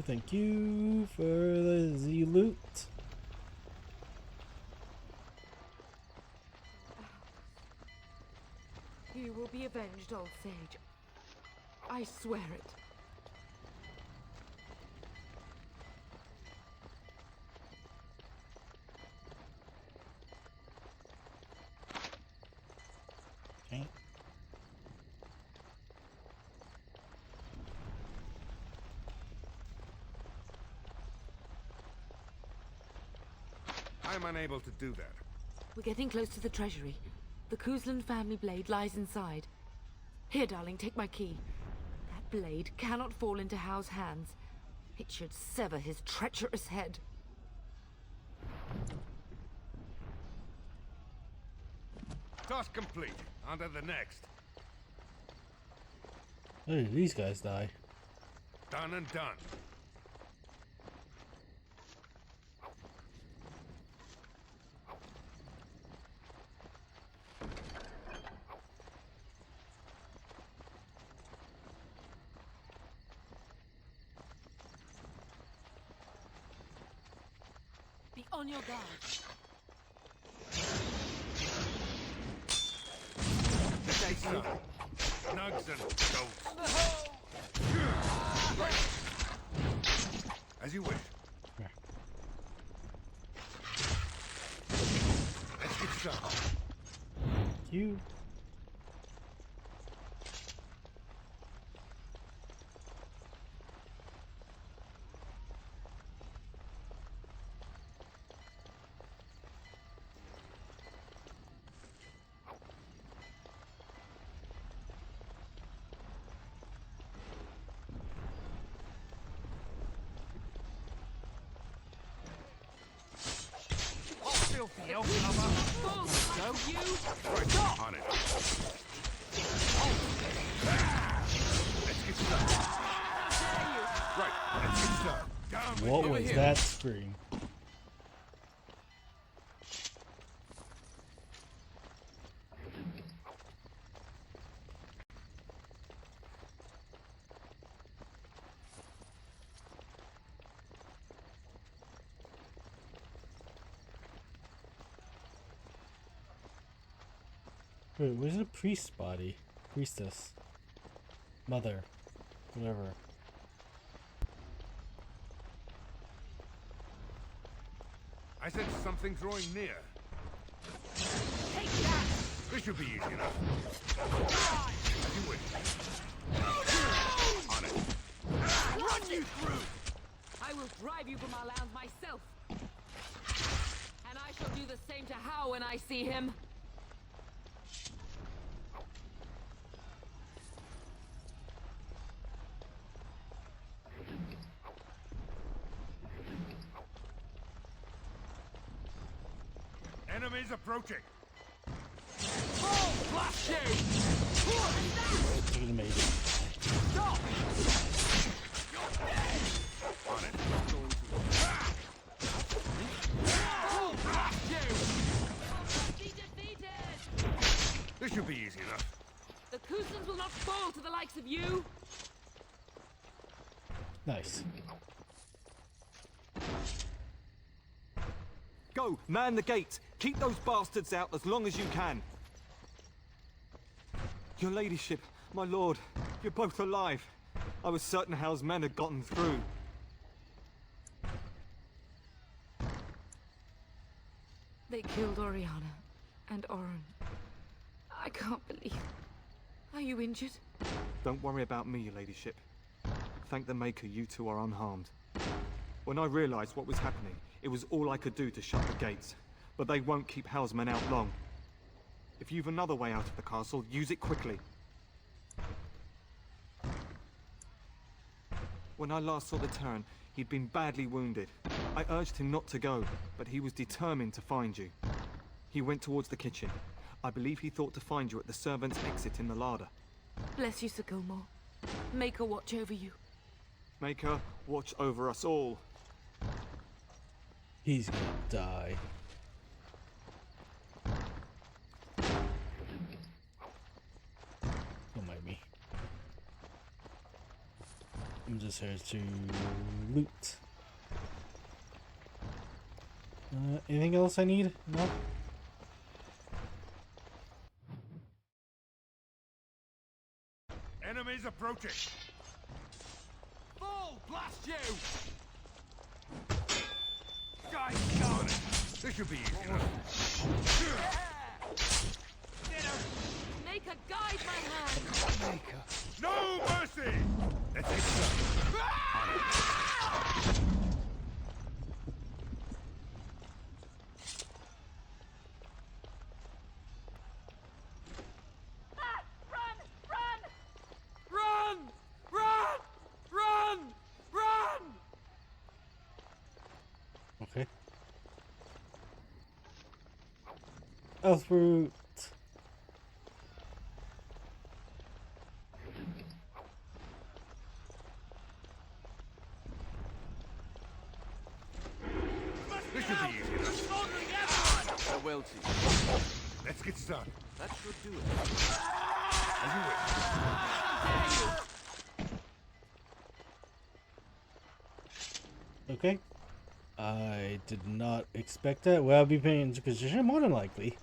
Thank you for the loot. You will be avenged, old sage. I swear it. Okay. I'm unable to do that. We're getting close to the treasury. The Kuzlan family blade lies inside. Here, darling, take my key. That blade cannot fall into Hao's hands. It should sever his treacherous head. Task complete. On to the next. How did these guys die? Done and done. Be on your guard. Stay so. Nugs and goats. Right. As you wish. Let's get started. Thank you. Filthy elf lover. Go. You. Right, on it. Let's get started. Right, let's get started. Down with What you. was that scream? Wait, where's the priest's body? Priestess. Mother. Whatever. I sense something drawing near. Take that. This should be easy enough. As you wish. On it. Run you through. I will drive you from our lands myself. And I shall do the same to Hao when I see him. Enemies approaching. Oh, blast you! Should have made it. Stop! On it. Oh, blast you! Be defeated. This should be easy enough. The Kuzlans will not fall to the likes of you. Nice. Go, man the gate. Keep those bastards out as long as you can. Your ladyship, My lord, you're both alive. I was certain Hal's men had gotten through. They killed Oriana and Oren. I can't believe... Are you injured? Don't worry about me, your ladyship. Thank the Maker you two are unharmed. When I realized what was happening, it was all I could do to shut the gates. But they won't keep Hal's men out long. If you've another way out of the castle, use it quickly. When I last saw the Terran, he'd been badly wounded. I urged him not to go, but he was determined to find you. He went towards the kitchen. I believe he thought to find you at the servants' exit in the larder. Bless you, Sir Gilmore. Maker watch over you. Maker watch over us all. He's gonna die. Don't mind me. I'm just here to loot. Anything else I need? No? Enemies approaching. Fall, blast you! Guys, got it. This should be easy enough. Maker, guide my hand! Maker. No mercy! Let's get started. Okay. Elfroot. This should be easy enough. Farewell to you. Let's get started. That should do it. As you wish. Okay. I did not expect that. Will I be paying Inquisition? More than likely.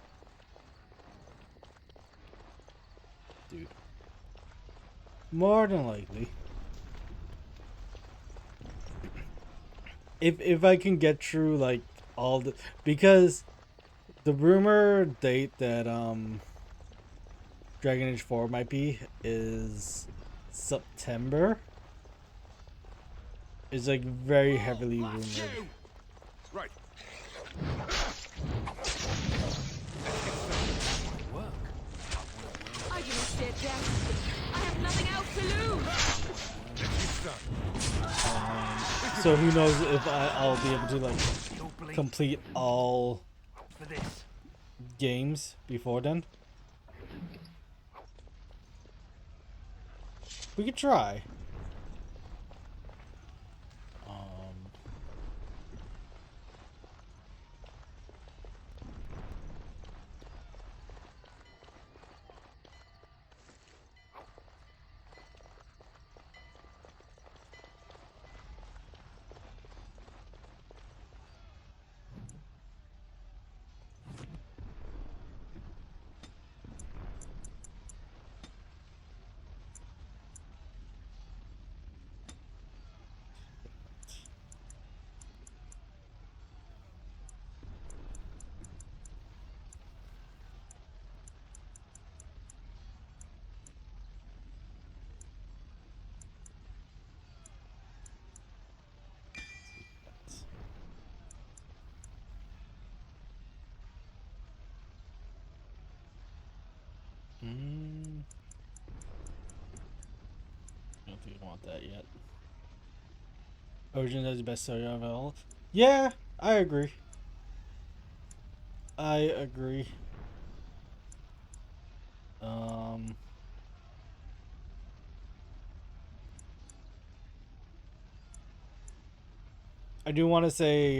Dude. More than likely. If I can get through like all the, because the rumor date that Dragon Age 4 might be is September. Is like very heavily rumored. Right. I do not fear death. I have nothing else to lose. So who knows if I'll be able to like complete all games before then. We could try. I don't think I want that yet. Origin is the best story of all. Yeah, I agree. I agree. I do want to say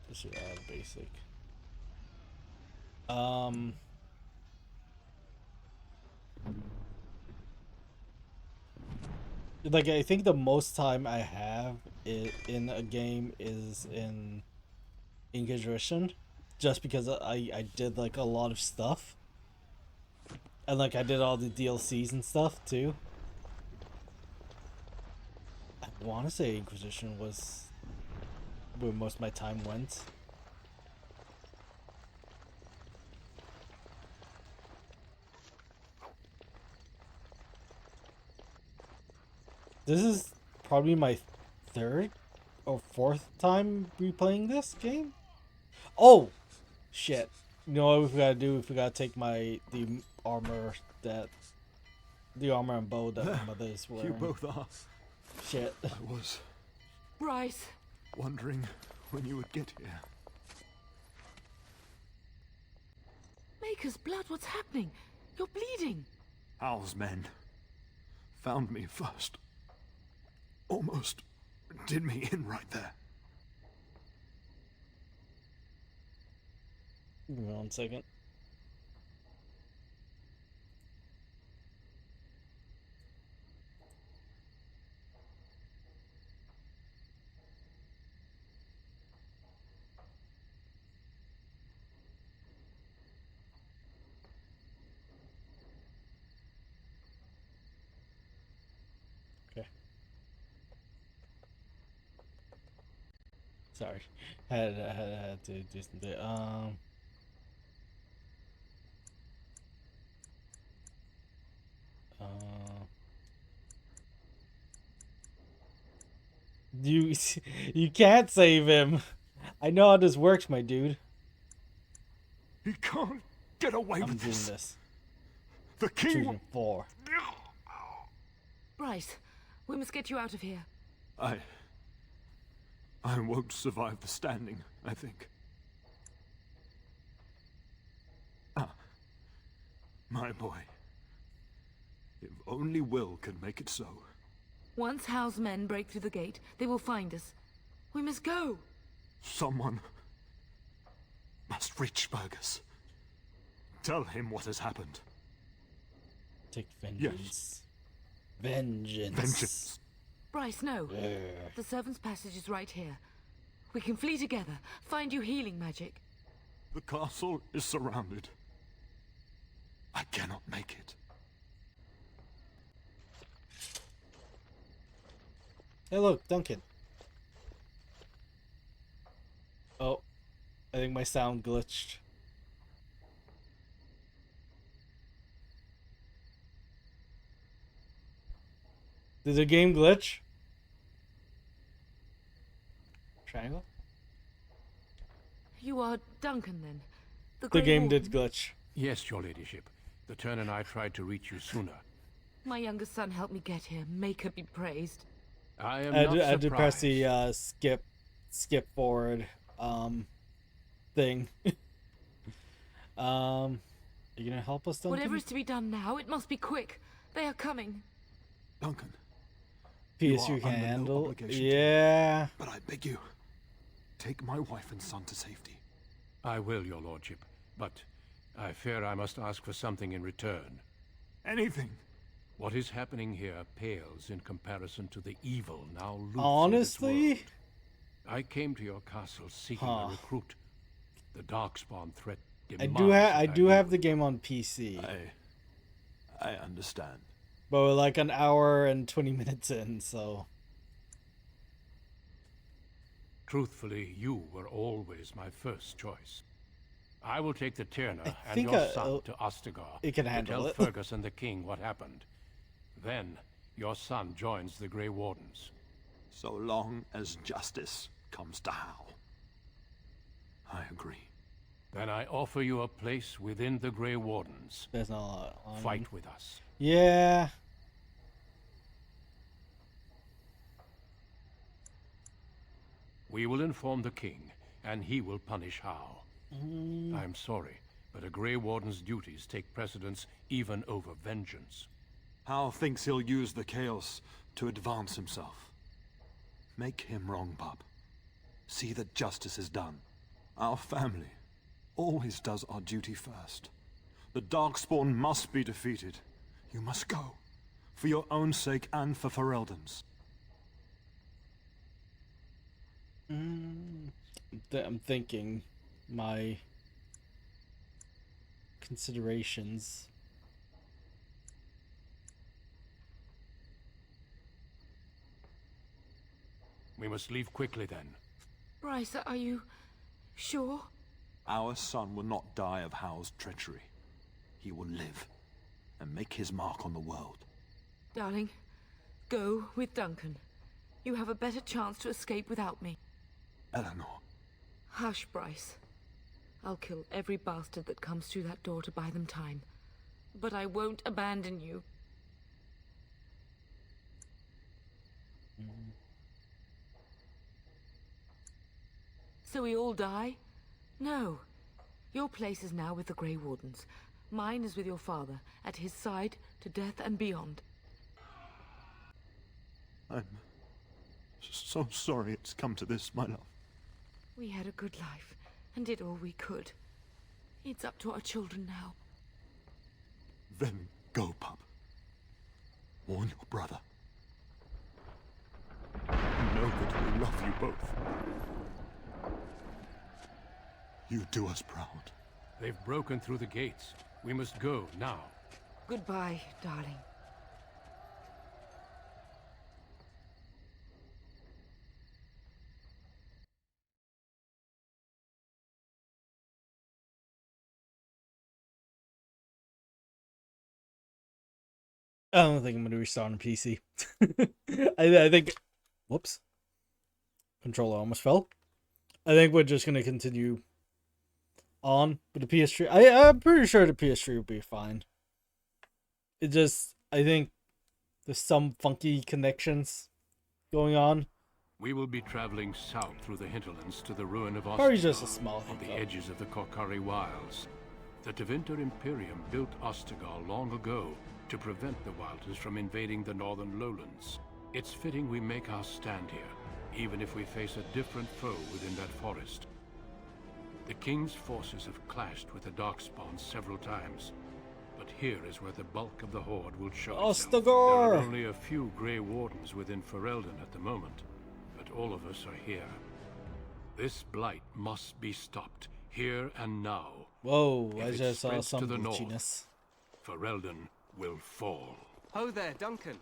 this should add basic. Like I think the most time I have in a game is in Inquisition, just because I did like a lot of stuff. And like I did all the DLCs and stuff too. I want to say Inquisition was where most of my time went. This is probably my third or fourth time replaying this game. Oh, shit! You know what we gotta do? We gotta take the armor and bow that my mother is wearing. You both are. Shit. I was Bryce. wondering when you would get here. Maker's blood, what's happening? You're bleeding. Hal's men found me first. Almost did me in right there. Give me 1 second. Sorry, had to do something. You can't save him. I know how this works, my dude. He can't get away I'm with doing this. this. The king. Choosing 4. Bryce, we must get you out of here. I won't survive the standing, I think. My boy. If only Will could make it so. Once Hal's men break through the gate, they will find us. We must go. Someone must reach Fergus. Tell him what has happened. Take vengeance. Vengeance. Vengeance. Bryce, no. The servant's passage is right here. We can flee together, find you healing magic. The castle is surrounded. I cannot make it. Hey, look, Duncan. Oh, I think my sound glitched. Did the game glitch? Triangle? You are Duncan, then? The Grey game Warden? did glitch. Yes, your ladyship. The Turn and I tried to reach you sooner. My younger son helped me get here. Maker be praised. I am I not did press surprised. the skip forward thing. Are you gonna help us, Duncan? Whatever is to be done now, it must be quick. They are coming. Duncan. Piece you you are can under no handle. obligation to Yeah. me, but I beg you, take my wife and son to safety. I will, your lordship, but I fear I must ask for something in return. Anything. What is happening here pales in comparison to the evil now loose in this Honestly? world. I came to your castle seeking a recruit. The Darkspawn threat I demands do have that I do meet have with the game on PC. I understand. But we're like an hour and 20 minutes in, so Truthfully, you were always my first choice. I will take the Tyrna and think your son to Ostagar it can to handle tell it. Fergus and the king what happened. Then, your son joins the Grey Wardens. So long as justice comes to Hal. I agree. Then I offer you a place within the Grey Wardens. there's not a lot on. Fight with us. Yeah. We will inform the king, and he will punish Hal. I'm sorry, but a Grey Warden's duties take precedence even over vengeance. Hal thinks he'll use the chaos to advance himself. Make him wrong, bub. See that justice is done. Our family always does our duty first. The Darkspawn must be defeated. You must go. For your own sake and for Ferelden's. I'm thinking my considerations. We must leave quickly then. Bryce, are you sure? Our son will not die of Hal's treachery. He will live and make his mark on the world. Darling, go with Duncan. You have a better chance to escape without me. Eleanor. Hush, Bryce. I'll kill every bastard that comes through that door to buy them time. But I won't abandon you. So we all die? No. Your place is now with the Grey Wardens. Mine is with your father, at his side, to death and beyond. I'm so sorry it's come to this, my love. We had a good life, and did all we could. It's up to our children now. Then go, pup. Warn your brother. Know that we love you both. You do us proud. They've broken through the gates. We must go now. Goodbye, darling. I don't think I'm going to restart on PC. I think... Whoops. Controller almost fell. I think we're just going to continue on with the PS3. I'm pretty sure the PS3 will be fine. It just... I think there's some funky connections going on. We will be traveling south through the hinterlands to the ruin of Probably just a Ostagal, small on the hiccup. edges of the Korkari Wilds. The Tevinter Imperium built Ostagal long ago to prevent the Wilders from invading the northern lowlands. It's fitting we make our stand here, even if we face a different foe within that forest. The King's forces have clashed with the Darkspawn several times, but here is where the bulk of the Horde will show itself. There are only a few Grey Wardens within Ferelden at the moment, but all of us are here. This blight must be stopped, here and now. Whoa, If I it just saw spreads some to the north, glitchiness. Ferelden will fall. Ho there, Duncan.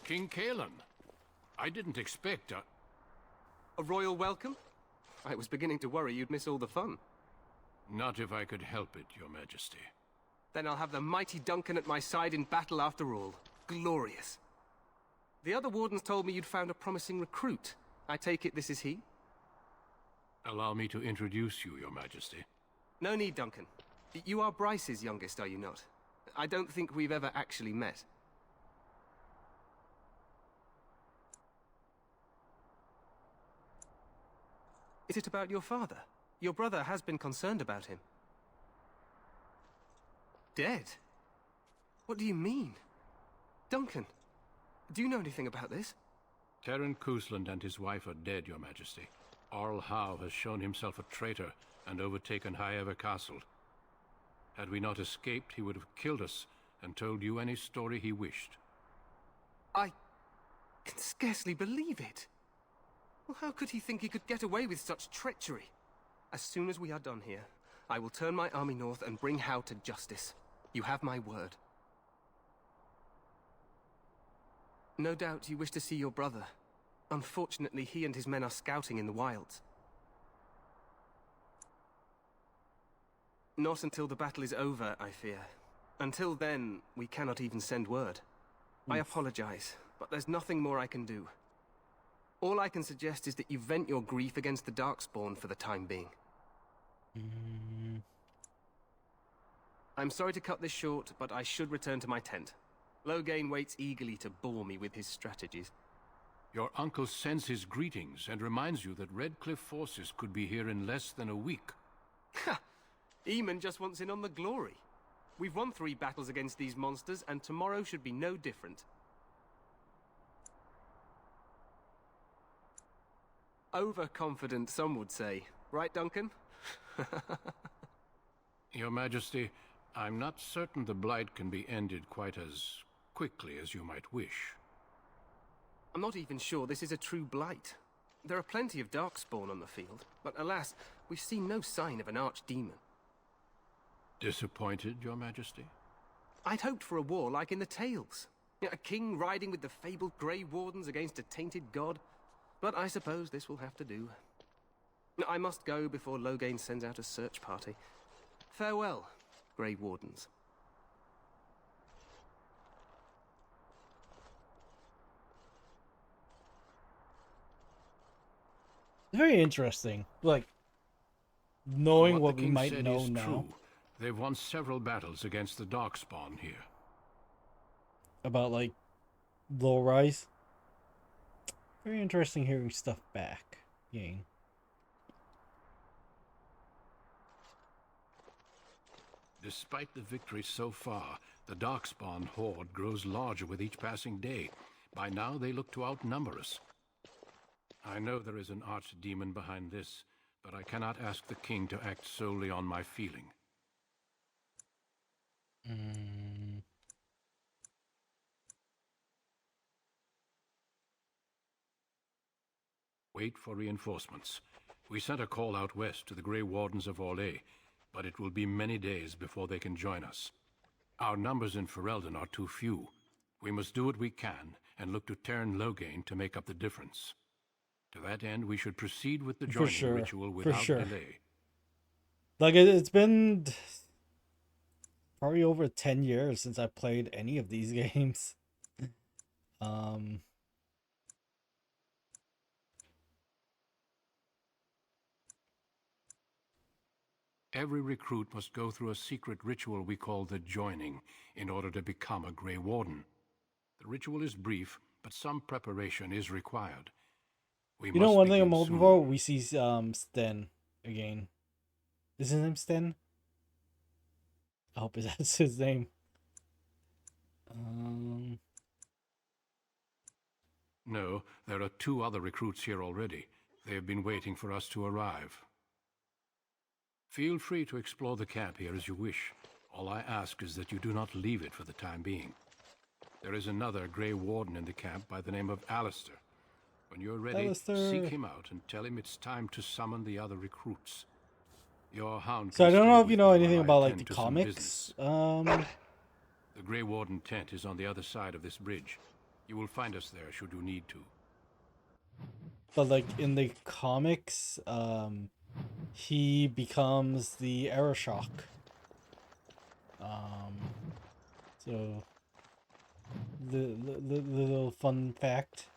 King Cailan. I didn't expect a royal welcome? I was beginning to worry you'd miss all the fun. Not if I could help it, Your Majesty. Then I'll have the mighty Duncan at my side in battle after all. Glorious. The other wardens told me you'd found a promising recruit. I take it this is he? Allow me to introduce you, Your Majesty. No need, Duncan. You are Bryce's youngest, are you not? I don't think we've ever actually met. Is it about your father? Your brother has been concerned about him. Dead? What do you mean? Duncan, do you know anything about this? Terran Cousland and his wife are dead, Your Majesty. Arl Howe has shown himself a traitor and overtaken High Ever Castle. Had we not escaped, he would have killed us and told you any story he wished. I can scarcely believe it. Well, how could he think he could get away with such treachery? As soon as we are done here, I will turn my army north and bring Howe to justice. You have my word. No doubt you wish to see your brother. Unfortunately, he and his men are scouting in the wilds. Not until the battle is over, I fear. Until then, we cannot even send word. I apologize, but there's nothing more I can do. All I can suggest is that you vent your grief against the Darkspawn for the time being. I'm sorry to cut this short, but I should return to my tent. Loghain waits eagerly to bore me with his strategies. Your uncle sends his greetings and reminds you that Redcliffe forces could be here in less than a week. Ha! Eamon just wants in on the glory. We've won 3 battles against these monsters, and tomorrow should be no different. Overconfident, some would say. Right, Duncan? Your Majesty, I'm not certain the Blight can be ended quite as quickly as you might wish. I'm not even sure this is a true blight. There are plenty of Darkspawn on the field, but alas, we've seen no sign of an archdemon. Disappointed, Your Majesty? I'd hoped for a war like in the tales. A king riding with the fabled Grey Wardens against a tainted god. But I suppose this will have to do. I must go before Loghain sends out a search party. Farewell, Grey Wardens. Very interesting. Like, knowing what the we king might said know is now. true. They've won several battles against the Darkspawn here. About, like, low rise. Very interesting hearing stuff back. Game. Despite the victory so far, the Darkspawn horde grows larger with each passing day. By now, they look to outnumber us. I know there is an archdemon behind this, but I cannot ask the king to act solely on my feeling. Wait for reinforcements. We sent a call out west to the Grey Wardens of Orlais, but it will be many days before they can join us. Our numbers in Ferelden are too few. We must do what we can and look to Teyrn Loghain to make up the difference. To that end, we should proceed with the joining ritual without delay. Like, it's been probably over 10 years since I played any of these games. Every recruit must go through a secret ritual we call the Joining in order to become a Grey Warden. The ritual is brief, but some preparation is required. You know, one thing I'm hoping for, we see Sten again. Is his name Sten? I hope that's his name. No, there are 2 other recruits here already. They have been waiting for us to arrive. Feel free to explore the camp here as you wish. All I ask is that you do not leave it for the time being. There is another Grey Warden in the camp by the name of Alistair. When you're ready, seek him out and tell him it's time to summon the other recruits. Your hound. So I don't know if you know anything about, like, the comics. The Grey Warden tent is on the other side of this bridge. You will find us there should you need to. But, like, in the comics, he becomes the Arashock. So the little fun fact.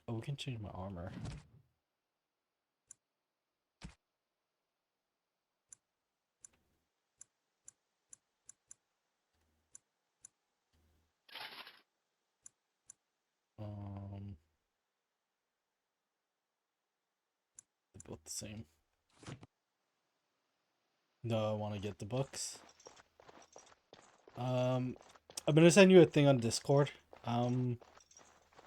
Oh, we can change my armor. They're both the same. No, I want to get the books. I'm gonna send you a thing on Discord.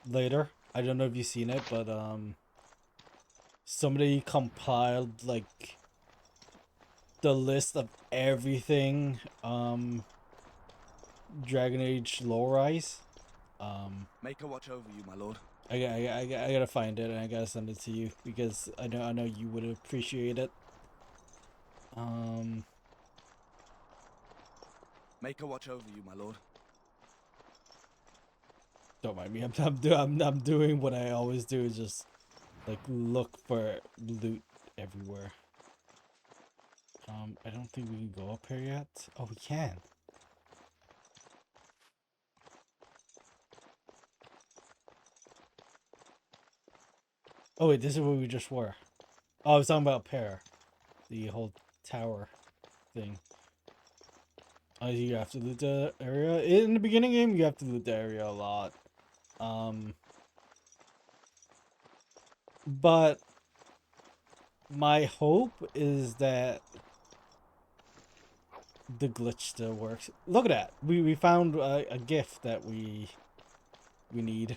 Later. I don't know if you've seen it, but somebody compiled, like, the list of everything Dragon Age low-rise. Make her watch over you, my lord. I gotta find it and I gotta send it to you because I know you would appreciate it. Make her watch over you, my lord. Don't mind me. I'm doing what I always do, is just, like, look for loot everywhere. I don't think we can go up here yet. Oh, we can. Oh wait, this is where we just were. Oh, I was talking about Pear, the whole tower thing. Oh, you have to loot the area in the beginning game. You have to loot the area a lot. But my hope is that the glitch still works. Look at that. We found a gift that we need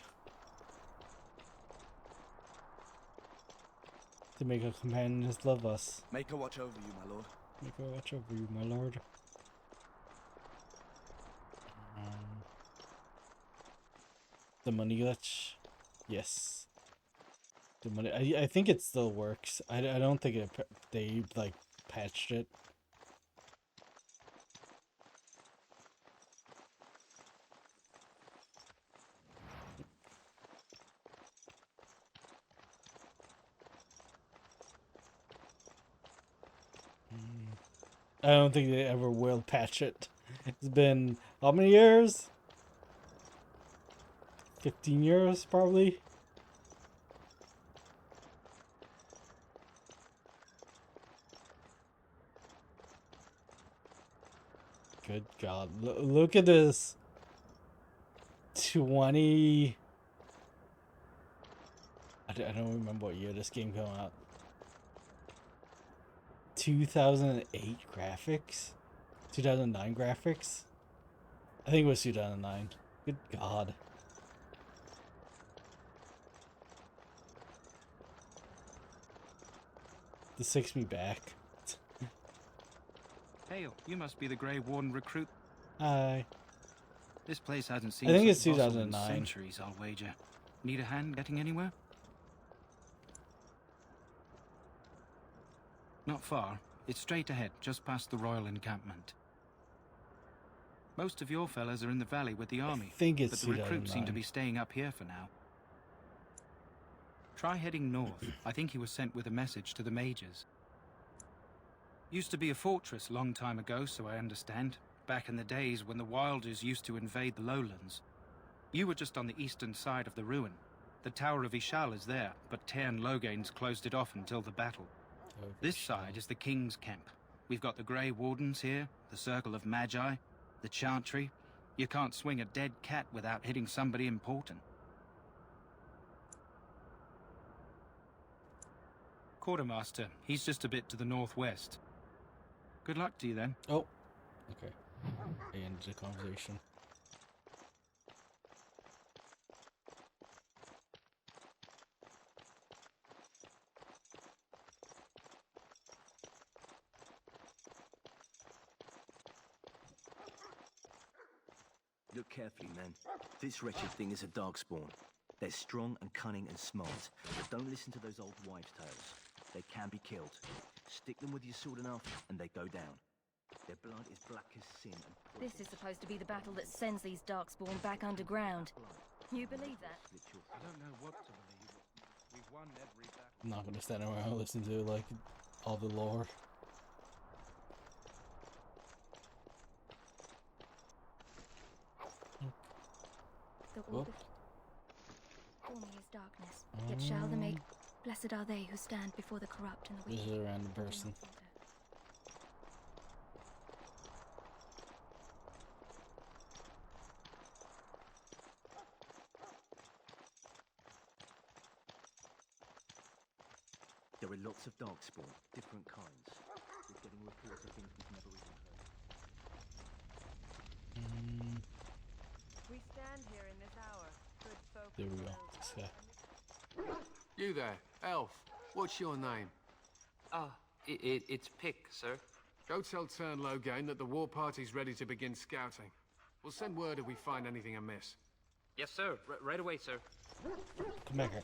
to make our companions love us. Make her watch over you, my lord. Make her watch over you, my lord. The money glitch. Yes. the money. I think it still works. I don't think they like patched it. I don't think they ever will patch it. It's been how many years? 15 years, probably. Good God. Look at this. 20... I don't remember what year this game came out. 2008 graphics? 2009 graphics? I think it was 2009. Good God. This takes me back. Hail, you must be the Grey Warden recruit. Hi. This place hasn't seen I think such it's bustle in 2009. centuries, I'll wager. Need a hand getting anywhere? Not far. It's straight ahead, just past the royal encampment. Most of your fellas are in the valley with the army, I think it's but the recruits seem to 2009. be staying up here for now. Try heading north. I think he was sent with a message to the mages. Used to be a fortress long time ago, so I understand. Back in the days when the Wilders used to invade the lowlands. You were just on the eastern side of the ruin. The Tower of Ishal is there, but Tairn Logain's closed it off until the battle. This side is the King's camp. We've got the Grey Wardens here, the Circle of Magi, the Chantry. You can't swing a dead cat without hitting somebody important. Quartermaster, he's just a bit to the northwest. Good luck to you then. Oh, okay. I ended the conversation. Look carefully, men. This wretched thing is a darkspawn. They're strong and cunning and smart, but don't listen to those old wives' tales. They can be killed. Stick them with your sword enough, and they go down. Their blood is black as sin and poison. This is supposed to be the battle that sends these darkspawn back underground. You believe that? I don't know what to believe. We've won every battle. I'm not gonna stand around and listen to like all the lore. The order for me is darkness, yet shall the make. Blessed are they who stand before the corrupt and the This wicked. is a random person. There are lots of darkspawn, different kinds. We're getting reports of things we've never even heard. We stand here in this hour, good folk. There we go. This guy. You there, elf. What's your name? It's Pick, sir. Go tell Tairn Logain that the war party's ready to begin scouting. We'll send word if we find anything amiss. Yes, sir. Right away, sir. Come back here.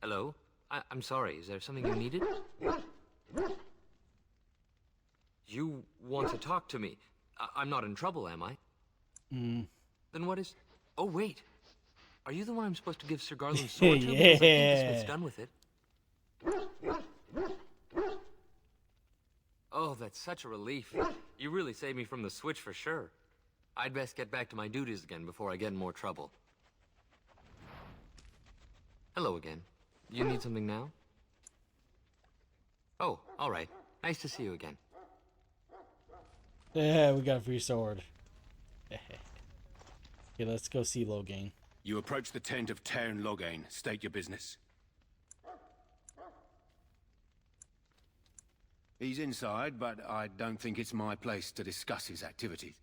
Hello? I'm sorry, is there something you needed? You want to talk to me? I'm not in trouble, am I? Then what is... Oh, wait. Are you the one I'm supposed to give Sir Garland's sword to? Because I think the smith's done with it. Oh, that's such a relief. You really saved me from the switch for sure. I'd best get back to my duties again before I get in more trouble. Hello again. You need something now? Oh, all right. Nice to see you again. Yeah, we got a free sword. Okay, let's go see Logain. You approach the tent of Tairn Logain. State your business. He's inside, but I don't think it's my place to discuss his activities.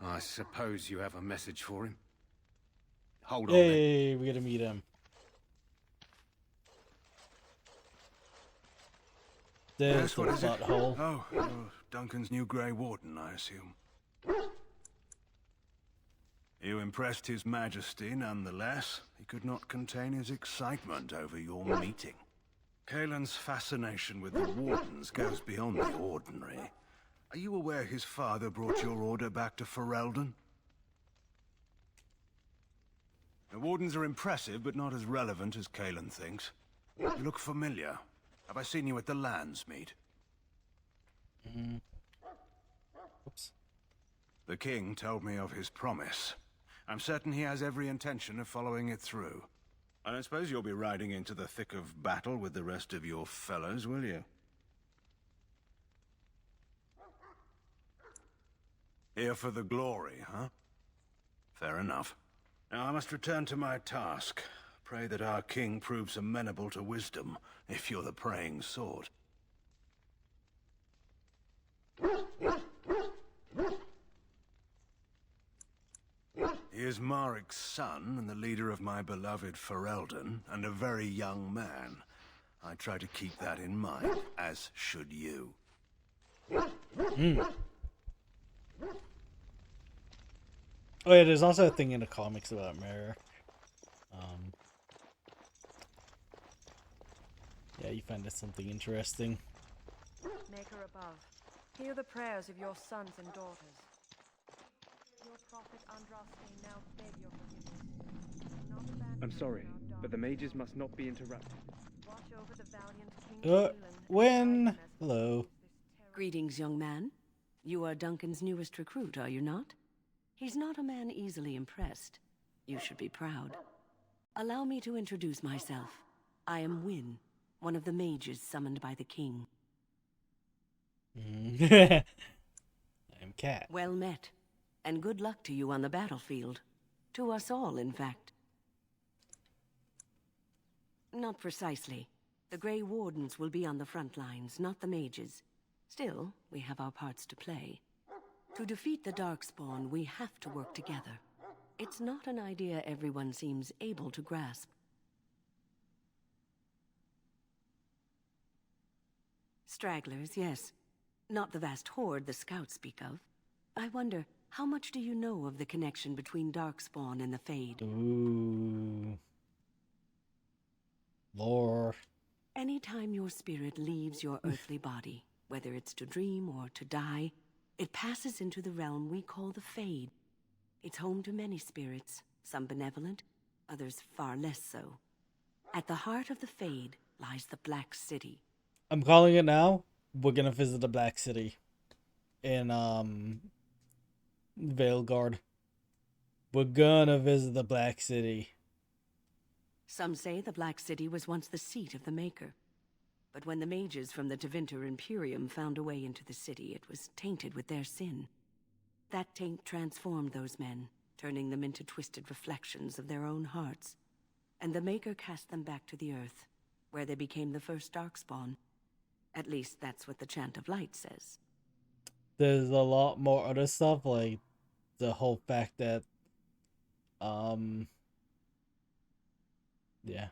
I suppose you have a message for him. Hold on then. Hey, we gotta meet him. There's the what is it? butthole. Oh, Duncan's new Grey Warden, I assume. You impressed His Majesty nonetheless. He could not contain his excitement over your meeting. Kaelin's fascination with the Wardens goes beyond the ordinary. Are you aware his father brought your order back to Ferelden? The Wardens are impressive, but not as relevant as Kaelin thinks. You look familiar. Have I seen you at the Landsmeet? Oops. The King told me of his promise. I'm certain he has every intention of following it through. I don't suppose you'll be riding into the thick of battle with the rest of your fellows, will you? Here for the glory, huh? Fair enough. Now I must return to my task. Pray that our king proves amenable to wisdom, if you're the praying sort. He is Marik's son and the leader of my beloved Ferelden, and a very young man. I try to keep that in mind, as should you. Oh yeah, there's also a thing in the comics about Mirror. Yeah, you find that something interesting. Maker above, hear the prayers of your sons and daughters. Your prophet Andraste now beg your forgiveness. Do not abandon I'm sorry, your dark but the mages must not be interrupted. Watch over the valiant King Win! Hello. Greetings, young man. You are Duncan's newest recruit, are you not? He's not a man easily impressed. You should be proud. Allow me to introduce myself. I am Wynne, one of the mages summoned by the king. I'm Cat. Well met, and good luck to you on the battlefield. To us all, in fact. Not precisely. The Grey Wardens will be on the front lines, not the mages. Still, we have our parts to play. To defeat the Darkspawn, we have to work together. It's not an idea everyone seems able to grasp. Stragglers, yes. Not the vast horde the scouts speak of. I wonder, how much do you know of the connection between Darkspawn and the Fade? Ooh. Lore. Anytime your spirit leaves your earthly body, whether it's to dream or to die, it passes into the realm we call the Fade. It's home to many spirits, some benevolent, others far less so. At the heart of the Fade lies the Black City. I'm calling it now. We're gonna visit the Black City in Veilguard. We're gonna visit the Black City. Some say the Black City was once the seat of the Maker. But when the mages from the Tevinter Imperium found a way into the city, it was tainted with their sin. That taint transformed those men, turning them into twisted reflections of their own hearts. And the Maker cast them back to the Earth, where they became the first Darkspawn. At least that's what the Chant of Light says. There's a lot more other stuff, like the whole fact that, yeah.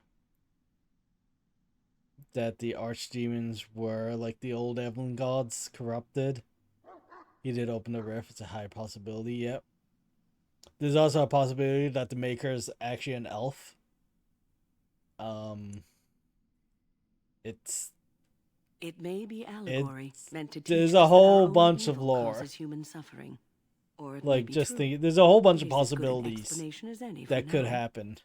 That the archdemons were like the old Evelyn gods, corrupted. He did open the rift, it's a high possibility, yep. There's also a possibility that the Maker is actually an elf. It may be allegory, meant to teach there's us a whole that our bunch own of evil lore. causes human suffering. Or it may Like, be just true. think, there's a whole bunch of It is as good an possibilities explanation as any for that could now. happen.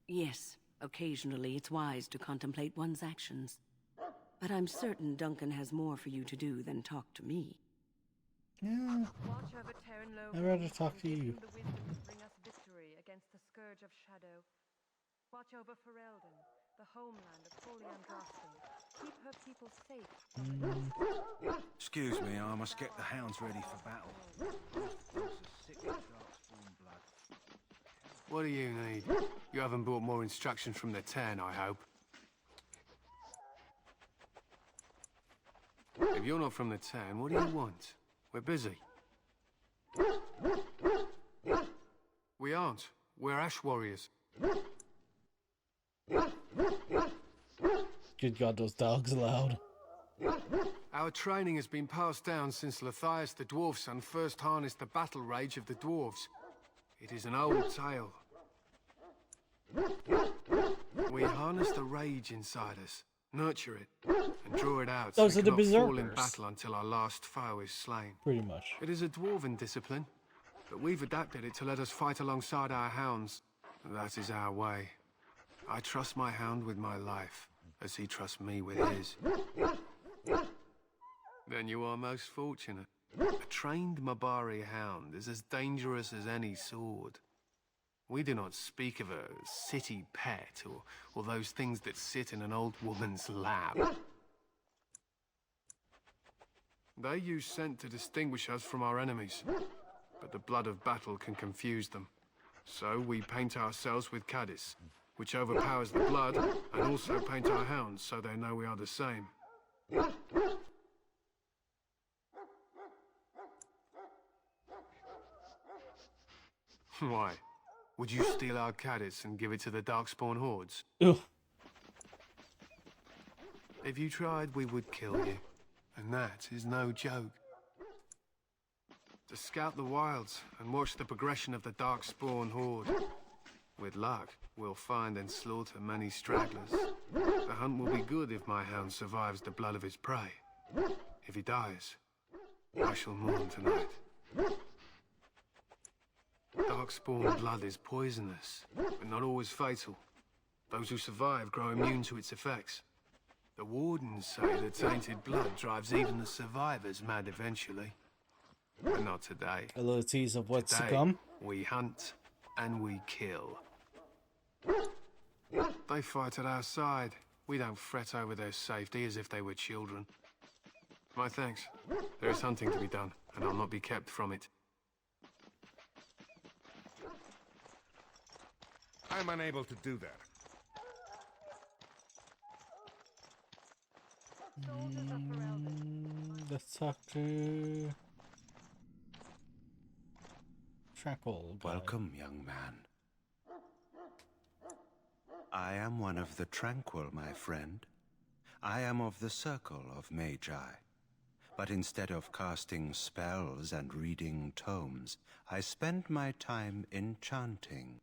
Yes, occasionally it's wise to contemplate one's actions. But I'm certain Duncan has more for you to do than talk to me. Yeah. Watch over Terran Low I'd rather talk to you. the wisdom to bring us victory against the Scourge of Shadow. Watch over Ferelden, the homeland of Holy Andraste. Keep her people safe. Excuse me, I must get the hounds ready for battle. What do you need? You haven't brought more instructions from the Ten, I hope. If you're not from the town, what do you want? We're busy. We aren't. We're Ash Warriors. Good God, those dogs are loud. Our training has been passed down since Lathias the Dwarf Son first harnessed the battle rage of the dwarves. It is an old tale. We harness the rage inside us, nurture it, and draw it out so Those we are the cannot fall in berserkers. battle until our last foe is slain. Pretty much. It is a dwarven discipline, but we've adapted it to let us fight alongside our hounds. That is our way. I trust my hound with my life, as he trusts me with his. Then you are most fortunate. A trained Mabari hound is as dangerous as any sword. We do not speak of a city pet or those things that sit in an old woman's lap. They use scent to distinguish us from our enemies, but the blood of battle can confuse them. So we paint ourselves with Cadiz, which overpowers the blood, and also paint our hounds so they know we are the same. Why? Would you steal our Cadiz and give it to the Darkspawn hordes? Ugh. If you tried, we would kill you. And that is no joke. To scout the wilds and watch the progression of the Darkspawn horde. With luck, we'll find and slaughter many stragglers. The hunt will be good if my hound survives the blood of his prey. If he dies, I shall mourn tonight. Darkspawn blood is poisonous, but not always fatal. Those who survive grow immune to its effects. The wardens say the tainted blood drives even the survivors mad eventually. But not today. A little tease of what's to Today, come. we hunt and we kill. They fight at our side. We don't fret over their safety as if they were children. My thanks. There is hunting to be done, and I'll not be kept from it. I'm unable to do that. Let's talk to Tranquil guy. Welcome, young man. I am one of the Tranquil, my friend. I am of the Circle of Magi. But instead of casting spells and reading tomes, I spend my time enchanting.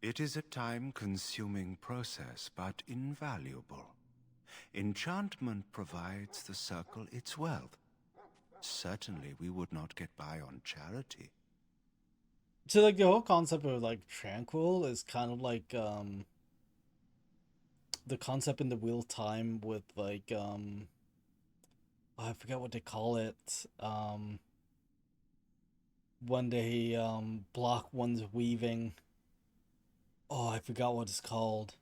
It is a time-consuming process, but invaluable. Enchantment provides the Circle its wealth. Certainly we would not get by on charity. So like the whole concept of like Tranquil is kind of like the concept in the Wheel Time with like I forget what they call it. When they block one's weaving. Oh, I forgot what it's called.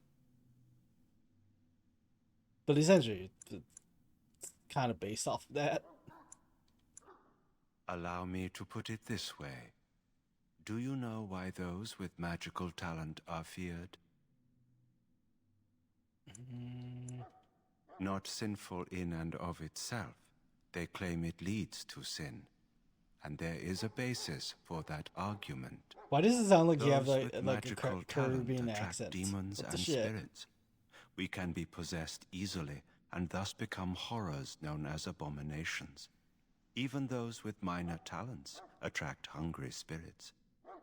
But essentially, it's kind of based off of that. Allow me to put it this way. Do you know why those with magical talent are feared? Not sinful in and of itself. They claim it leads to sin. And there is a basis for that argument. Why does it sound like you have Those like with a magical talent Caribbean attract accent? demons What the and shit? spirits. We can be possessed easily and thus become horrors known as abominations. Even those with minor talents attract hungry spirits.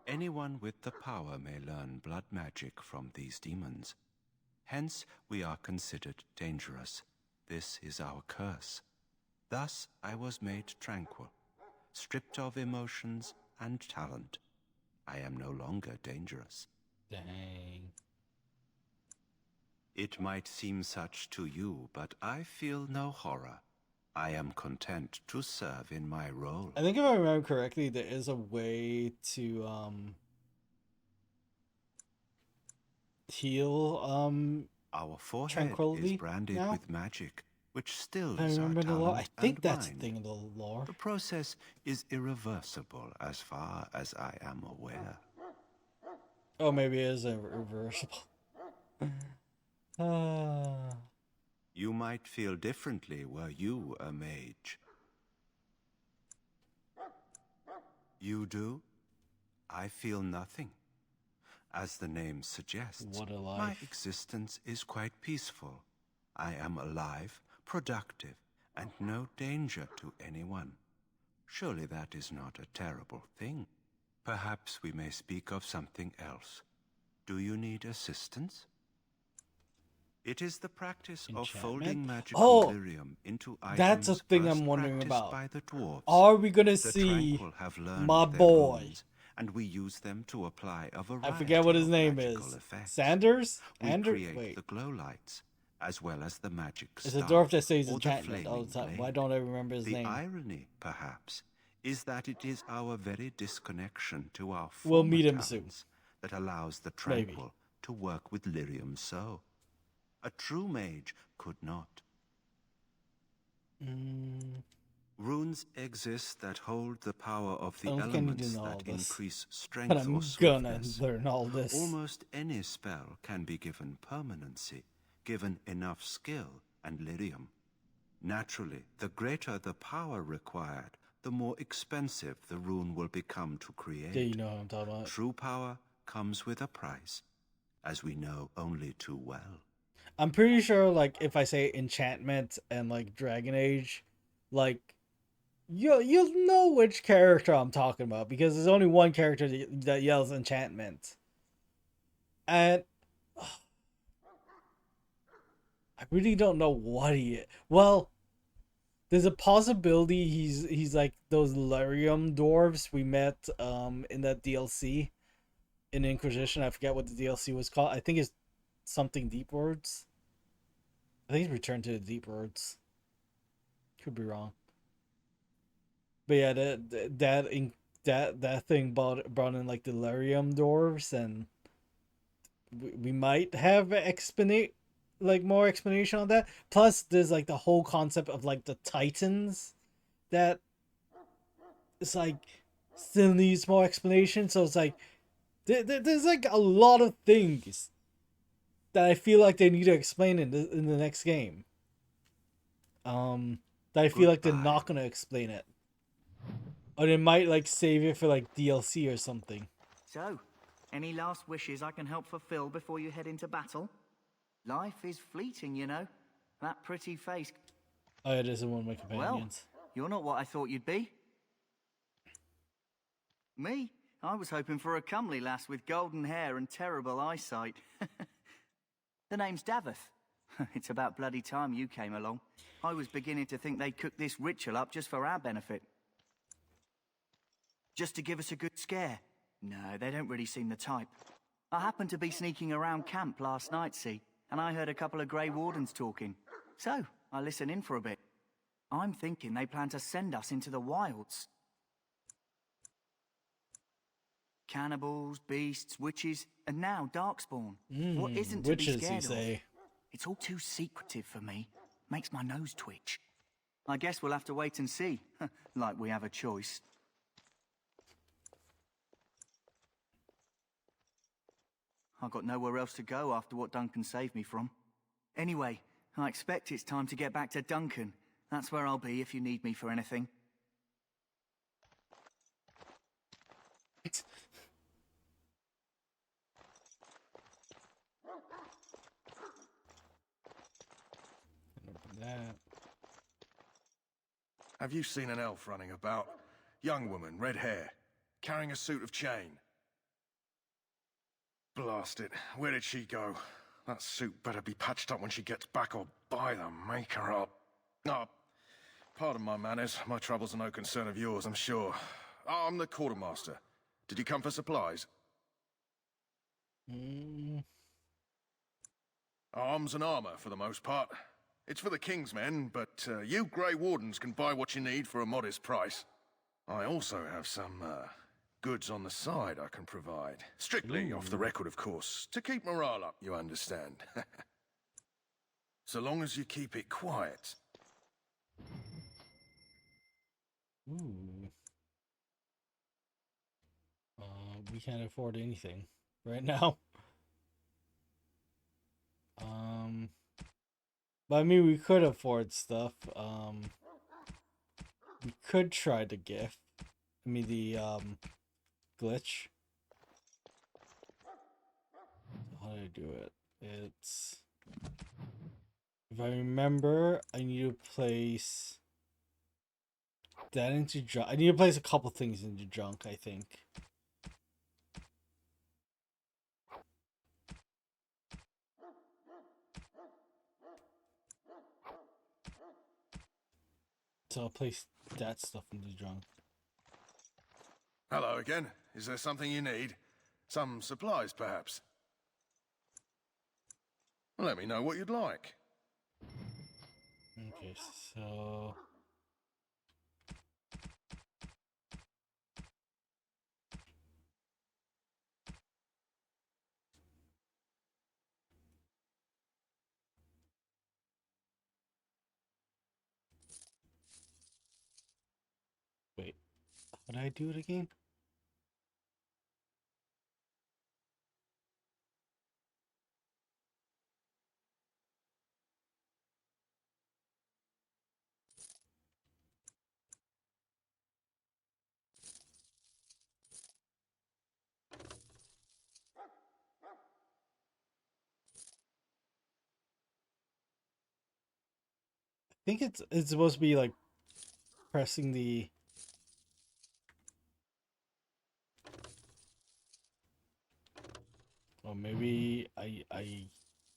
Anyone with the power may learn blood magic from these demons. Hence, we are considered dangerous. This is our curse. Thus, I was made tranquil, stripped of emotions and talent. I am no longer dangerous. Dang. It might seem such to you, but I feel no horror. I am content to serve in my role. I think if I remember correctly, there is a way to heal Our forehead Tranquility is branded now? with magic, which stills I remember our the lore. I talent think and that's the mind. thing in the lore. The process is irreversible as far as I am aware. Oh, maybe it is irreversible. You might feel differently were you a mage. You do? I feel nothing. As the name suggests, What a my life. existence is quite peaceful. I am alive, productive, and no danger to anyone. Surely that is not a terrible thing. Perhaps we may speak of something else. Do you need assistance? It is the practice of folding magical lyrium into items that's a thing first I'm wondering practiced about. by the dwarves. Are we gonna The see Tranquil have learned my their boy? runes, and we use them to apply a variety I forget what his of name magical is. effects. Sanders? We create Wait. the glow lights, as well as the magic It's a staff, dwarf that says or the enchantment all the flaming time. Why blade. don't I remember his The name? irony, perhaps, is that it is our very disconnection to our We'll former meet him talents that allows the Maybe. Tranquil to work with lyrium so. A true mage could not. Runes exist that hold the power of the I don't think I need to elements know all that this. increase strength But I'm or gonna swiftness. learn all this. Almost any spell can be given permanency, given enough skill and lyrium. Naturally, the greater the power required, the more expensive the rune will become to create. Yeah, you know what I'm talking about. True power comes with a price, as we know only too well. I'm pretty sure, like, if I say enchantment and like Dragon Age, like you'll know which character I'm talking about because there's only one character that yells enchantment, and I really don't know what he is. Well, there's a possibility he's like those lyrium dwarves we met in that DLC in Inquisition. I forget what the DLC was called. I think it's something Deep Words. I think it's Return to the Deep Words. Could be wrong. But yeah, that thing brought in like the lyrium dwarves, and we might have more explanation on that. Plus, there's like the whole concept of like the Titans that it's like still needs more explanation. So it's like there's like a lot of things that I feel like they need to explain in the next game. That I feel like they're not gonna explain it, or they might like save it for like DLC or something. So, any last wishes I can help fulfill before you head into battle? Life is fleeting, you know. That pretty face. Oh, yeah, this is one of my companions. Well, you're not what I thought you'd be. Me? I was hoping for a comely lass with golden hair and terrible eyesight. The name's Daveth. It's about bloody time you came along. I was beginning to think they'd cook this ritual up just for our benefit. Just to give us a good scare. No, they don't really seem the type. I happened to be sneaking around camp last night, see, and I heard a couple of Grey Wardens talking. So, I listened in for a bit. I'm thinking they plan to send us into the wilds. Cannibals, beasts, witches, and now Darkspawn. What isn't to be witches, scared you say? of? It's all too secretive for me. Makes my nose twitch. I guess we'll have to wait and see. Like we have a choice. I've got nowhere else to go after what Duncan saved me from. Anyway, I expect it's time to get back to Duncan. That's where I'll be if you need me for anything. Have you seen an elf running about? Young woman, red hair, carrying a suit of chain. Blast it. Where did she go? That suit better be patched up when she gets back, or by the maker up. Oh, pardon my manners. My troubles are no concern of yours, I'm sure. I'm the quartermaster. Did you come for supplies? Arms and armor, for the most part. It's for the King's men, but you Grey Wardens can buy what you need for a modest price. I also have some goods on the side I can provide. Strictly off the record, of course. To keep morale up, you understand. So long as you keep it quiet. Ooh. We can't afford anything right now. But I mean, we could afford stuff. We could try the gift. I mean, the glitch. How do I do it? It's If I remember, I need to place that into junk. I need to place a couple things into junk, I think. So I'll place that stuff into junk. Hello again. Is there something you need? Some supplies, perhaps? Let me know what you'd like. Okay, so... Wait, how did I do it again? I think it's supposed to be like pressing the... Or maybe I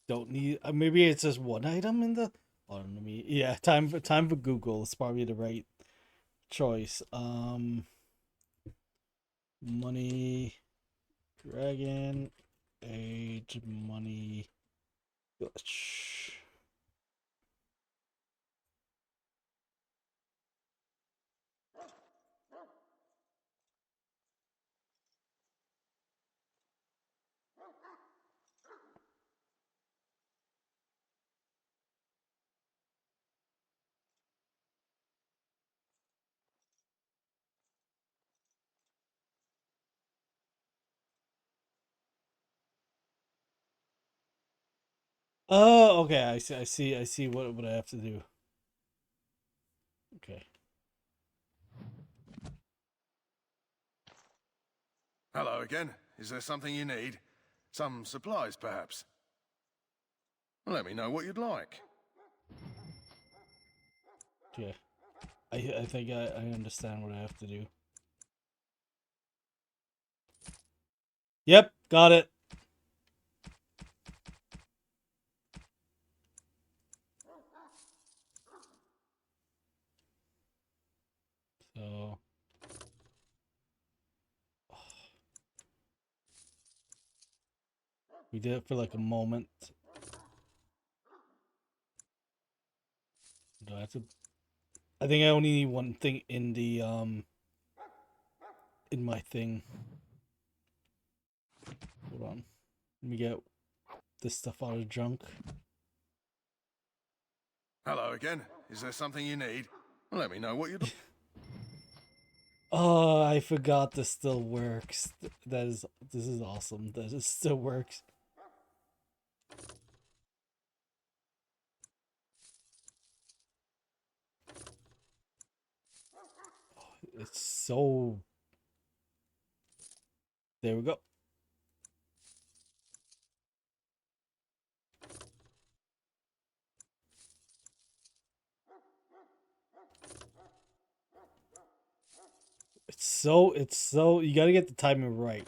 don't need... maybe it's just one item in the... Hold on, let me... Yeah, time for Google. It's probably the right choice. Money... Dragon... Age... Money... Glitch. Oh, okay. I see what I have to do. Okay. Hello again. Is there something you need? Some supplies, perhaps? Let me know what you'd like. Okay. I think I understand what I have to do. Yep, got it. So we did it for like a moment. Do I have to... I think I only need one thing in the in my thing. Hold on. Let me get this stuff out of junk. Hello again. Is there something you need? Let me know what you'd... Oh, I forgot this still works. This is awesome. That it still works. It's so... There we go. It's so you gotta get the timing right.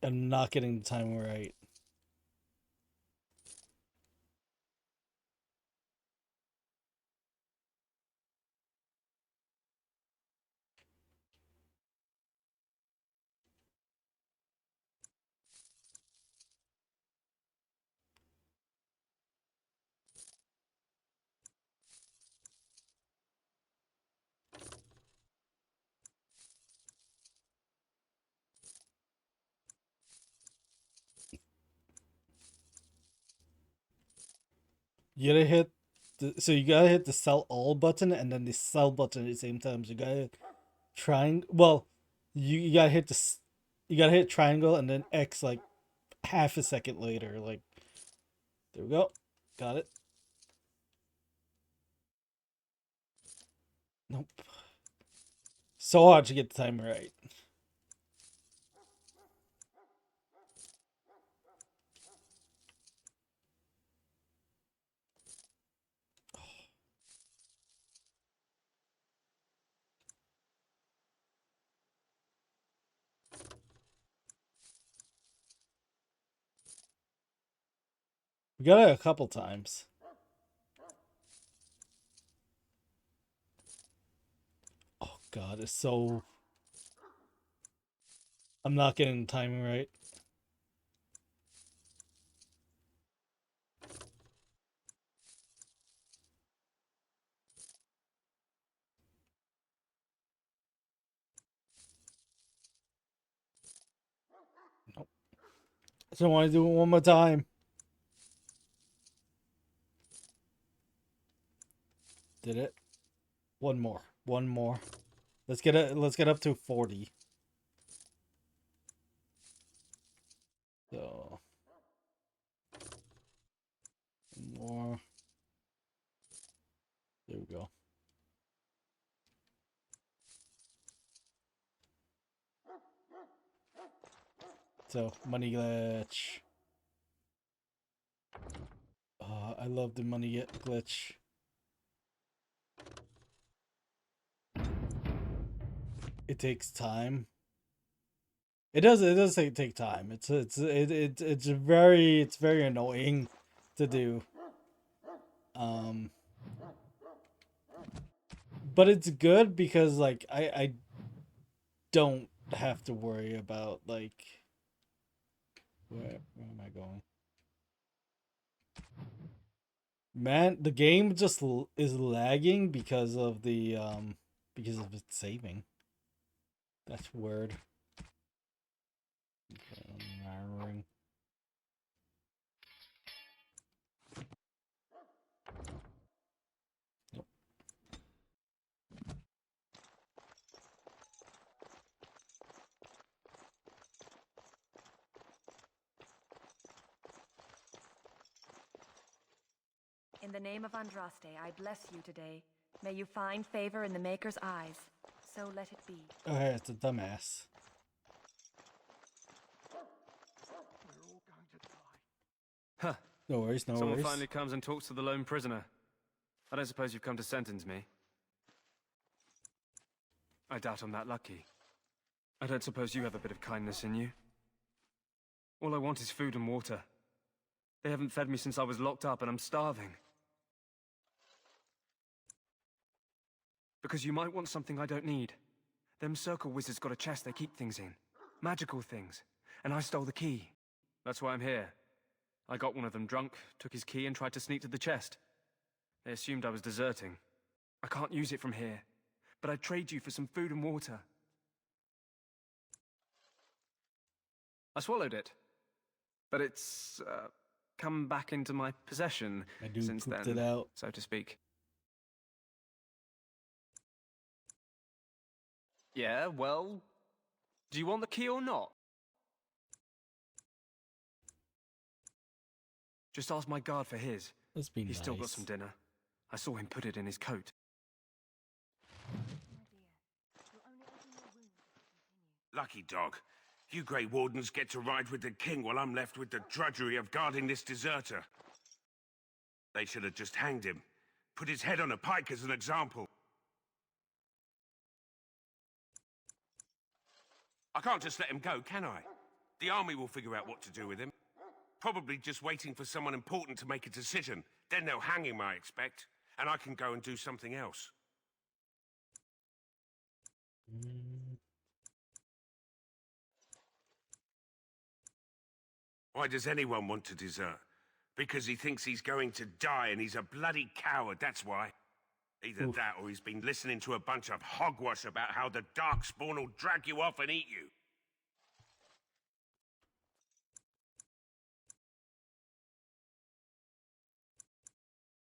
I'm not getting the timing right. You gotta hit so you gotta hit the sell all button and then the sell button at the same time. So you gotta well, you gotta hit you gotta hit triangle and then X like half a second later. Like, there we go, got it. Nope. So hard to get the timer right. We got it a couple times. Oh god, it's so... I'm not getting the timing right. Nope. So I want to do it one more time. Did it? One more. One more. Let's get up to 40. So more. There we go. So money glitch. I love the money glitch. It takes time. It does take time. It's very annoying to do. But it's good because like I don't have to worry about like where am I going? Man, the game just is lagging because of the because of its saving. That's weird. Narrowing. Nope. In the name of Andraste, I bless you today. May you find favor in the Maker's eyes. So let it be. Okay, it's a dumbass. Huh. No worries, no Someone worries. finally comes and talks to the lone prisoner. I don't suppose you've come to sentence me. I doubt I'm that lucky. I don't suppose you have a bit of kindness in you. All I want is food and water. They haven't fed me since I was locked up and I'm starving. Because you might want something I don't need. Them circle wizards got a chest they keep things in. Magical things. And I stole the key. That's why I'm here. I got one of them drunk, took his key and tried to sneak to the chest. They assumed I was deserting. I can't use it from here. But I'd trade you for some food and water. I swallowed it. But it's, come back into my possession since then, it out. so to speak. Yeah, well, do you want the key or not? Just ask my guard for his. Let's be He's still got nice. some dinner. I saw him put it in his coat. Lucky dog. You Grey Wardens get to ride with the king while I'm left with the drudgery of guarding this deserter. They should have just hanged him. Put his head on a pike as an example. I can't just let him go, can I? The army will figure out what to do with him. Probably just waiting for someone important to make a decision. Then they'll hang him, I expect. And I can go and do something else. Why does anyone want to desert? Because he thinks he's going to die and he's a bloody coward, that's why. Either that or he's been listening to a bunch of hogwash about how the Darkspawn will drag you off and eat you.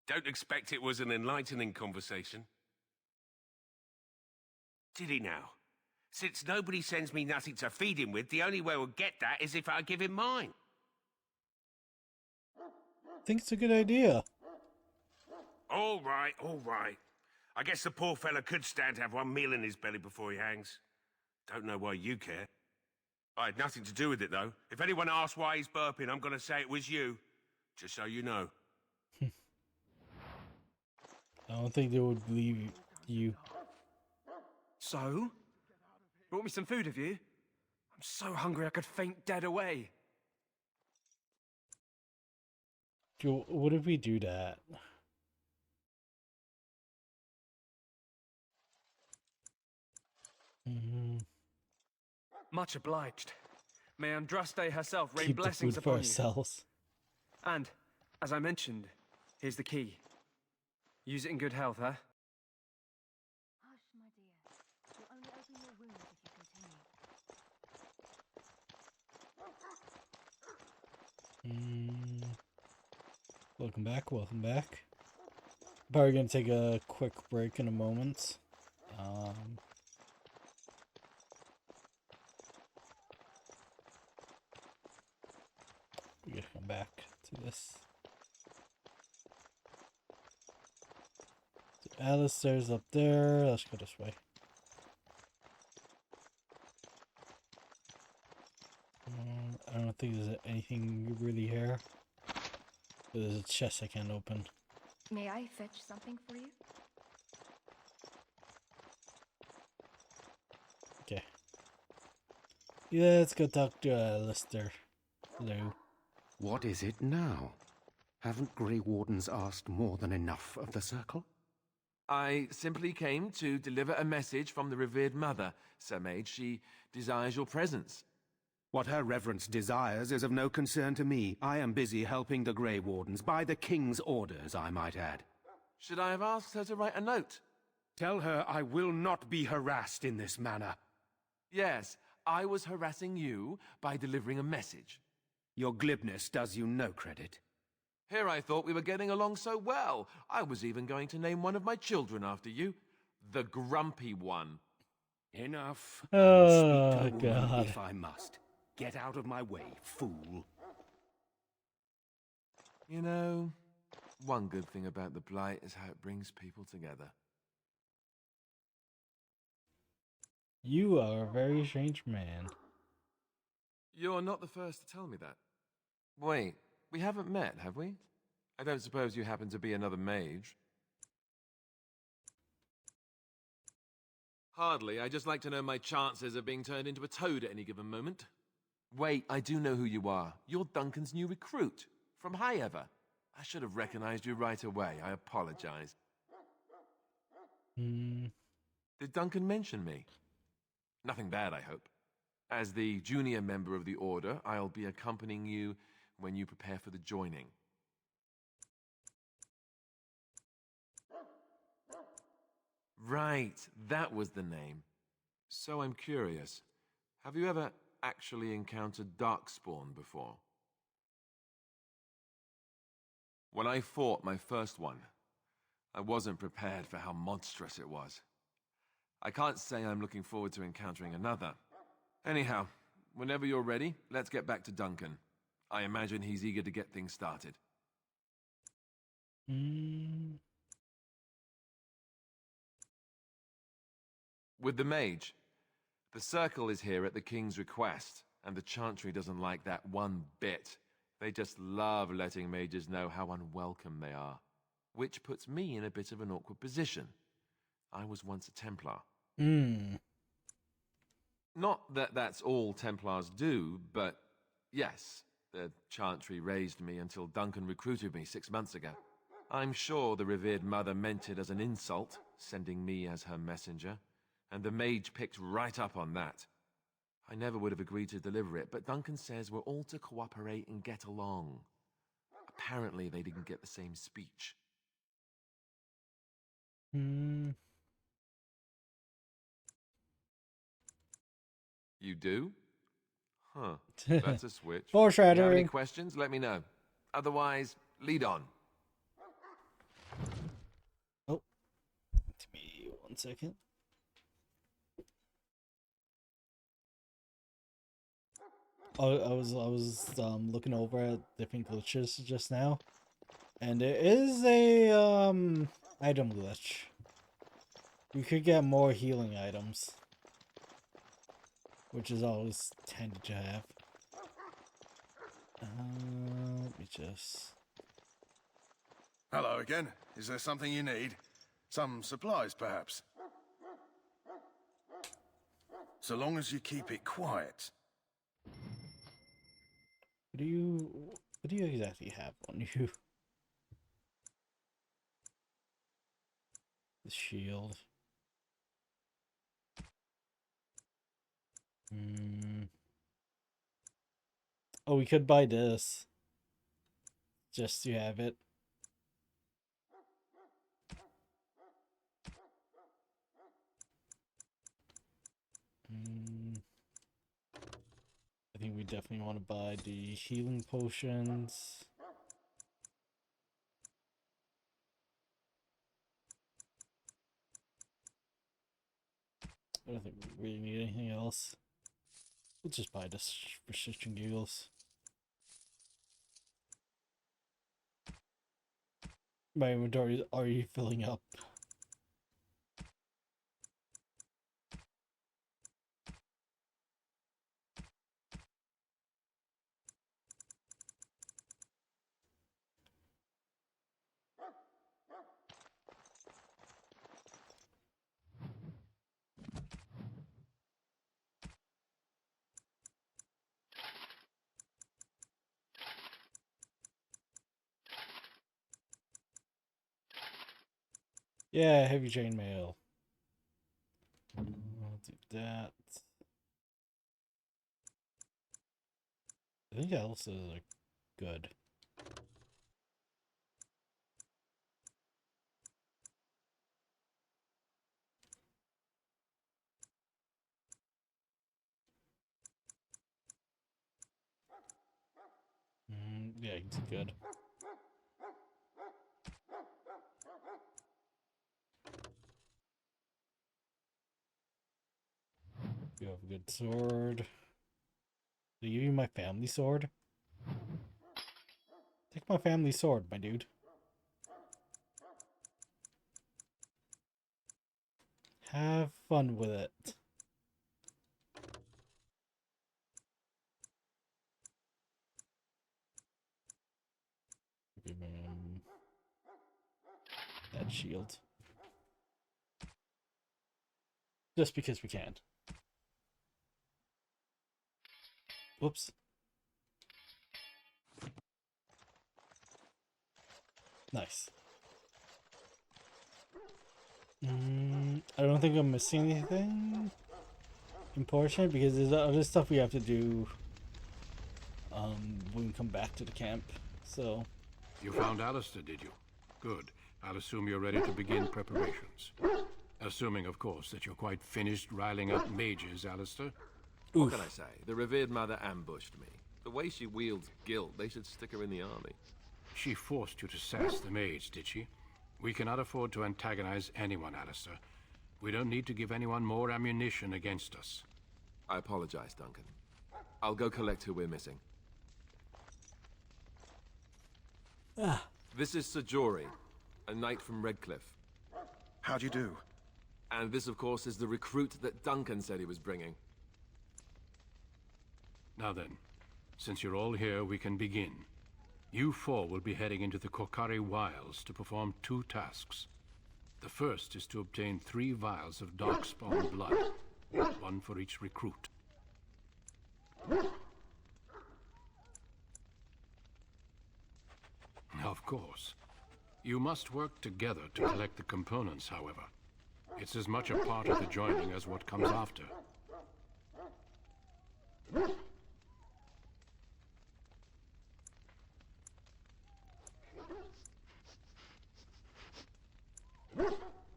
Don't expect it was an enlightening conversation. Did he now? Since nobody sends me nothing to feed him with, the only way we'll get that is if I give him mine. I think it's a good idea. All right, all right. I guess the poor fella could stand to have one meal in his belly before he hangs. Don't know why you care. I had nothing to do with it, though. If anyone asks why he's burping, I'm gonna say it was you. Just so you know. I don't think they would believe you. So? Brought me some food, have you? I'm so hungry I could faint dead away. What if we do that? Much obliged. May Andraste herself rain Keep the blessings food for upon you. ourselves. And, as I mentioned, here's the key. Use it in good health, huh? Hush, my dear. You'll only open your wounds if you continue. Welcome back, welcome back. Probably gonna take a quick break in a moment. We're gonna come back to this. So Alistair's up there. Let's go this way. I don't think there's anything really here. There's a chest I can't open. May I fetch something for you? Okay. Yeah, let's go talk to Alistair. Hello. What is it now? Haven't Grey Wardens asked more than enough of the Circle? I simply came to deliver a message from the revered mother, Sir Mage. She desires your presence. What her reverence desires is of no concern to me. I am busy helping the Grey Wardens, by the King's orders, I might add. Should I have asked her to write a note? Tell her I will not be harassed in this manner. Yes, I was harassing you by delivering a message. Your glibness does you no credit. Here I thought we were getting along so well. I was even going to name one of my children after you. The Grumpy One. Enough. Oh, I will speak to a woman God. if I must. Get out of my way, fool. You know, one good thing about the Blight is how it brings people together. You are a very strange man. You're not the first to tell me that. Wait, we haven't met, have we? I don't suppose you happen to be another mage? Hardly. I just like to know my chances of being turned into a toad at any given moment. Wait, I do know who you are. You're Duncan's new recruit. From High Ever. I should have recognized you right away. I apologize. Did Duncan mention me? Nothing bad, I hope. As the junior member of the Order, I'll be accompanying you when you prepare for the joining. Right, that was the name. So I'm curious. Have you ever actually encountered Darkspawn before? When I fought my first one, I wasn't prepared for how monstrous it was. I can't say I'm looking forward to encountering another. Anyhow, whenever you're ready, let's get back to Duncan. I imagine he's eager to get things started. With the mage, the Circle is here at the King's request, and the Chantry doesn't like that one bit. They just love letting mages know how unwelcome they are, which puts me in a bit of an awkward position. I was once a Templar. Not that that's all Templars do, but yes, the Chantry raised me until Duncan recruited me 6 months ago. I'm sure the revered mother meant it as an insult, sending me as her messenger, and the mage picked right up on that. I never would have agreed to deliver it, but Duncan says we're all to cooperate and get along. Apparently they didn't get the same speech. You do? Huh. That's a switch. If you have any Foreshadowing. questions, let me know. Otherwise, lead on. Oh. Give me 1 second. I was looking over at different glitches just now, and there is a item glitch. You could get more healing items, which is always handy to have. Let me just... Hello again. Is there something you need? Some supplies, perhaps? So long as you keep it quiet. What do you exactly have on you? the shield. Oh, we could buy this. Just to have it. I think we definitely want to buy the healing potions. I don't think we really need anything else. We'll just buy this for shits and giggles. My inventory is already filling up. Yeah, heavy chainmail. I'll do that. I think else is like good. Yeah, it's good. You have a good sword. They give you my family sword? Take my family sword, my dude. Have fun with it. Give him that shield. Just because we can. Whoops. Nice. I don't think I'm missing anything important because there's other stuff we have to do when we come back to the camp. So You found Alistair, did you? Good. I'll assume you're ready to begin preparations. Assuming, of course, that you're quite finished riling up mages, Alistair. What can I say? The revered mother ambushed me. The way she wields guilt, they should stick her in the army. She forced you to sass the mage, did she? We cannot afford to antagonize anyone, Alistair. We don't need to give anyone more ammunition against us. I apologize, Duncan. I'll go collect who we're missing. This is Sir Jory, a knight from Redcliffe. How do you do? And this, of course, is the recruit that Duncan said he was bringing. Now then, since you're all here, we can begin. You four will be heading into the Korcari Wilds to perform 2 tasks. The first is to obtain 3 vials of Darkspawn blood, 1 for each recruit. Of course. You must work together to collect the components, however. It's as much a part of the joining as what comes after.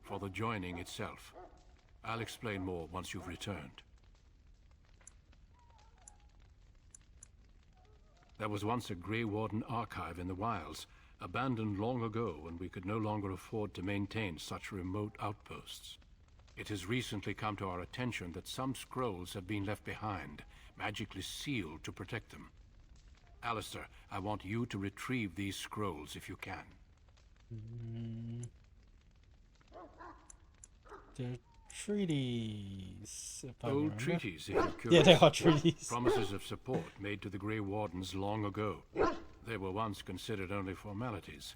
For the joining itself, I'll explain more once you've returned. There was once a Grey Warden archive in the wilds, abandoned long ago when we could no longer afford to maintain such remote outposts. It has recently come to our attention that some scrolls have been left behind, magically sealed to protect them. Alistair, I want you to retrieve these scrolls if you can. They're treaties. Old treaties, if you're curious. Yeah, they are treaties. Promises of support made to the Grey Wardens long ago. They were once considered only formalities.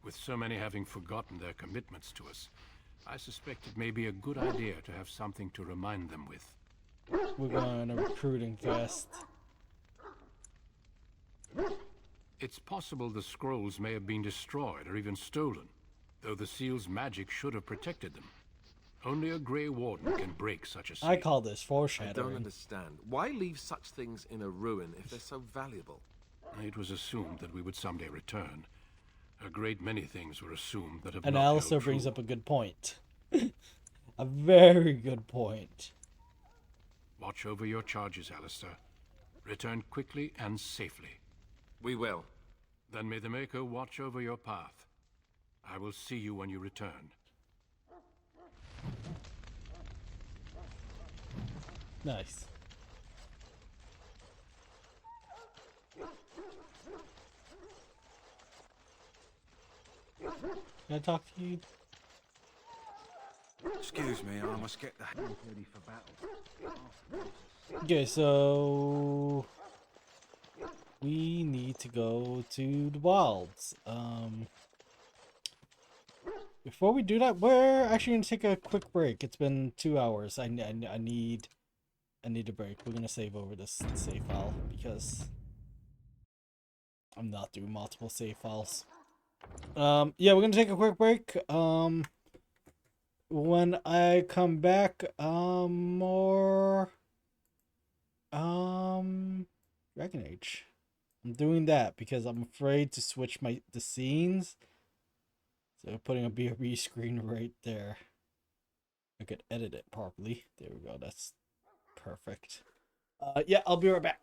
With so many having forgotten their commitments to us, I suspect it may be a good idea to have something to remind them with. We're going on a recruiting quest. It's possible the scrolls may have been destroyed or even stolen. though the seal's magic should have protected them. Only a Grey Warden can break such a seal. I call this I foreshadowing. don't understand. Why leave such things in a ruin if they're so valuable? It was assumed that we would someday return. A great many things were assumed that have And not held Alistair true. brings up a good point. A very good point. Watch over your charges, Alistair. Return quickly and safely. We will. Then may the Maker watch over your path. I will see you when you return. Nice. Can I talk to you? Excuse me, I must get the hound ready for battle. Okay, so we need to go to the wilds. Before we do that, we're actually gonna take a quick break. It's been 2 hours. I need a break. We're gonna save over this save file because I'm not doing multiple save files. Yeah, we're gonna take a quick break. When I come back, more Dragon Age. I'm doing that because I'm afraid to switch the scenes. So putting a BRB screen right there. I could edit it properly. There we go. That's perfect. Yeah, I'll be right back.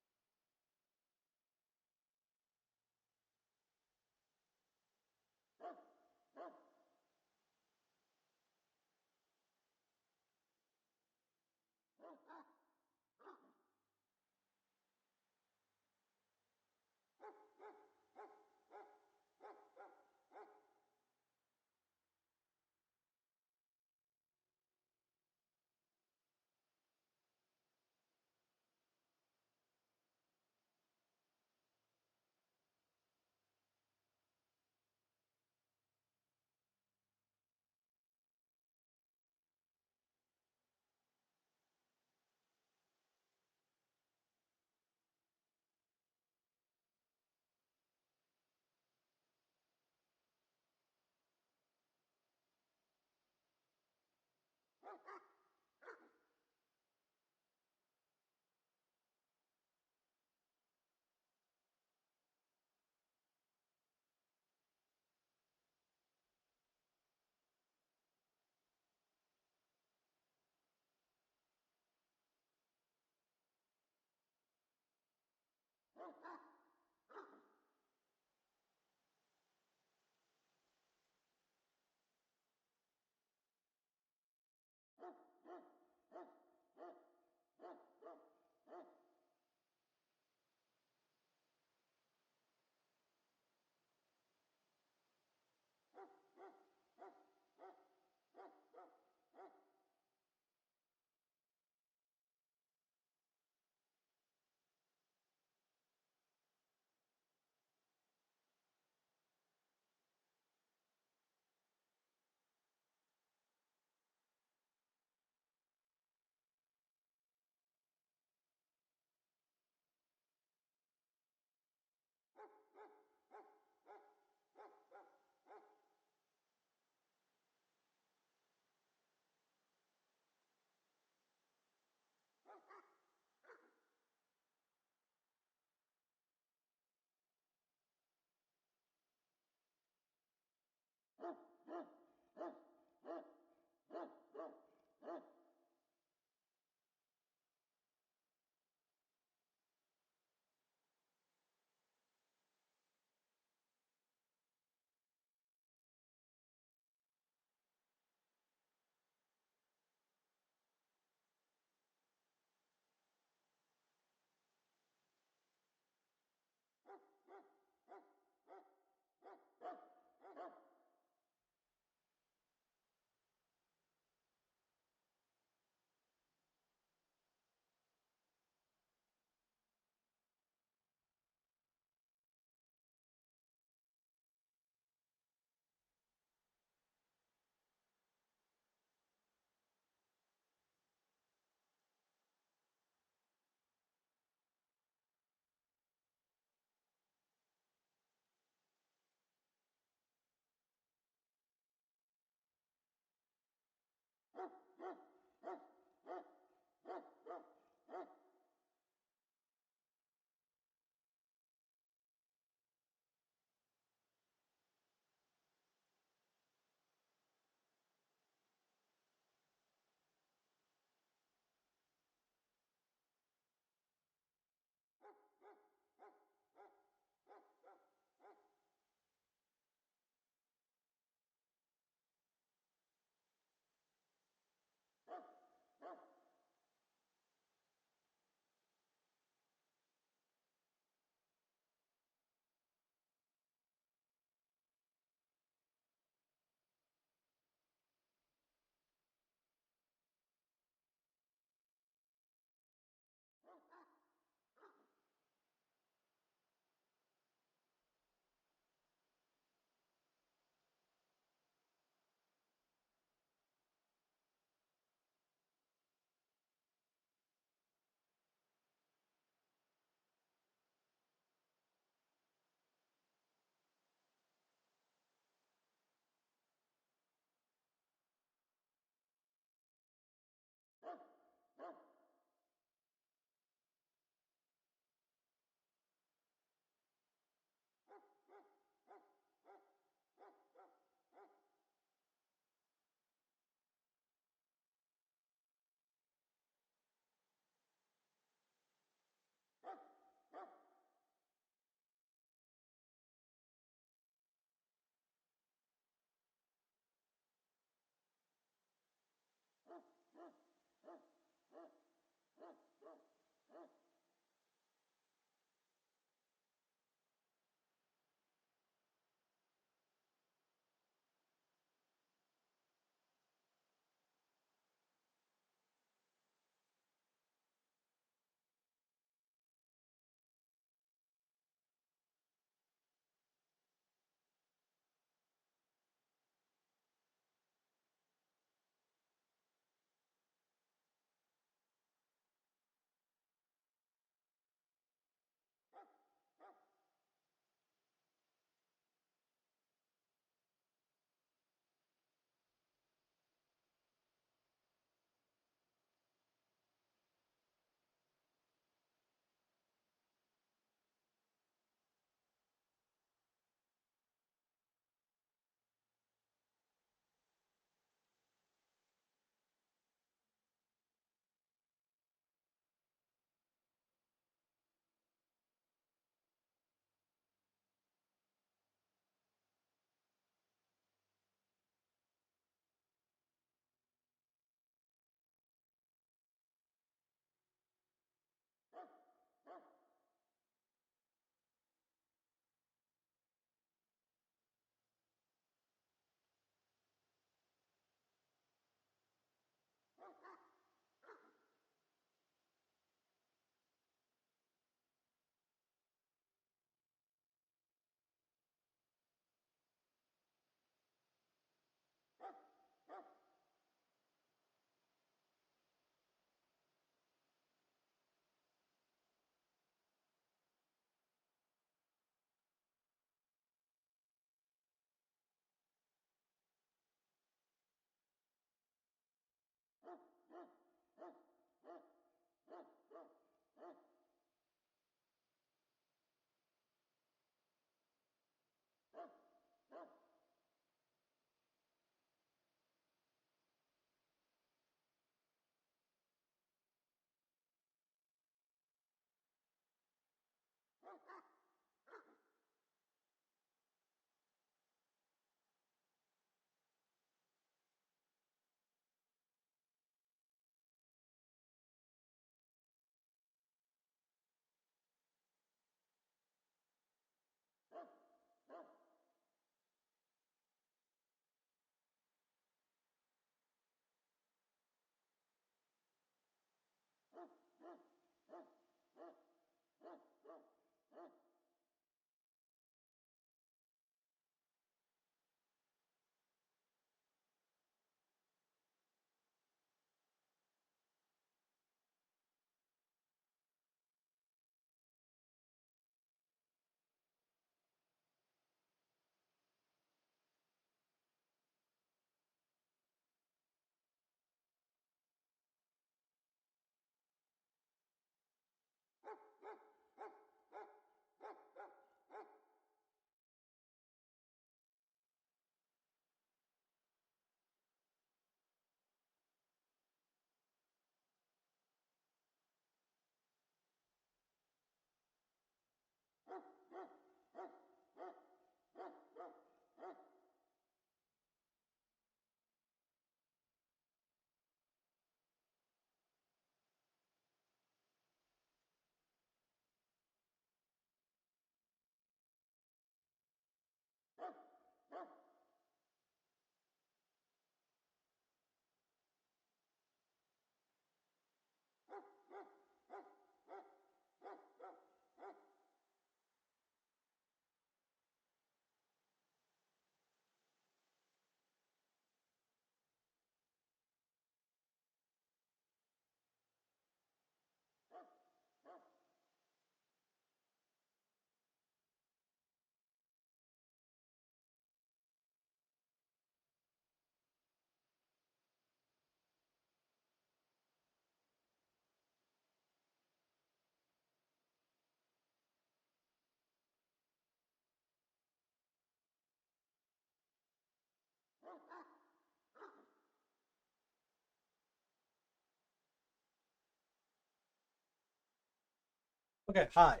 Okay, hi.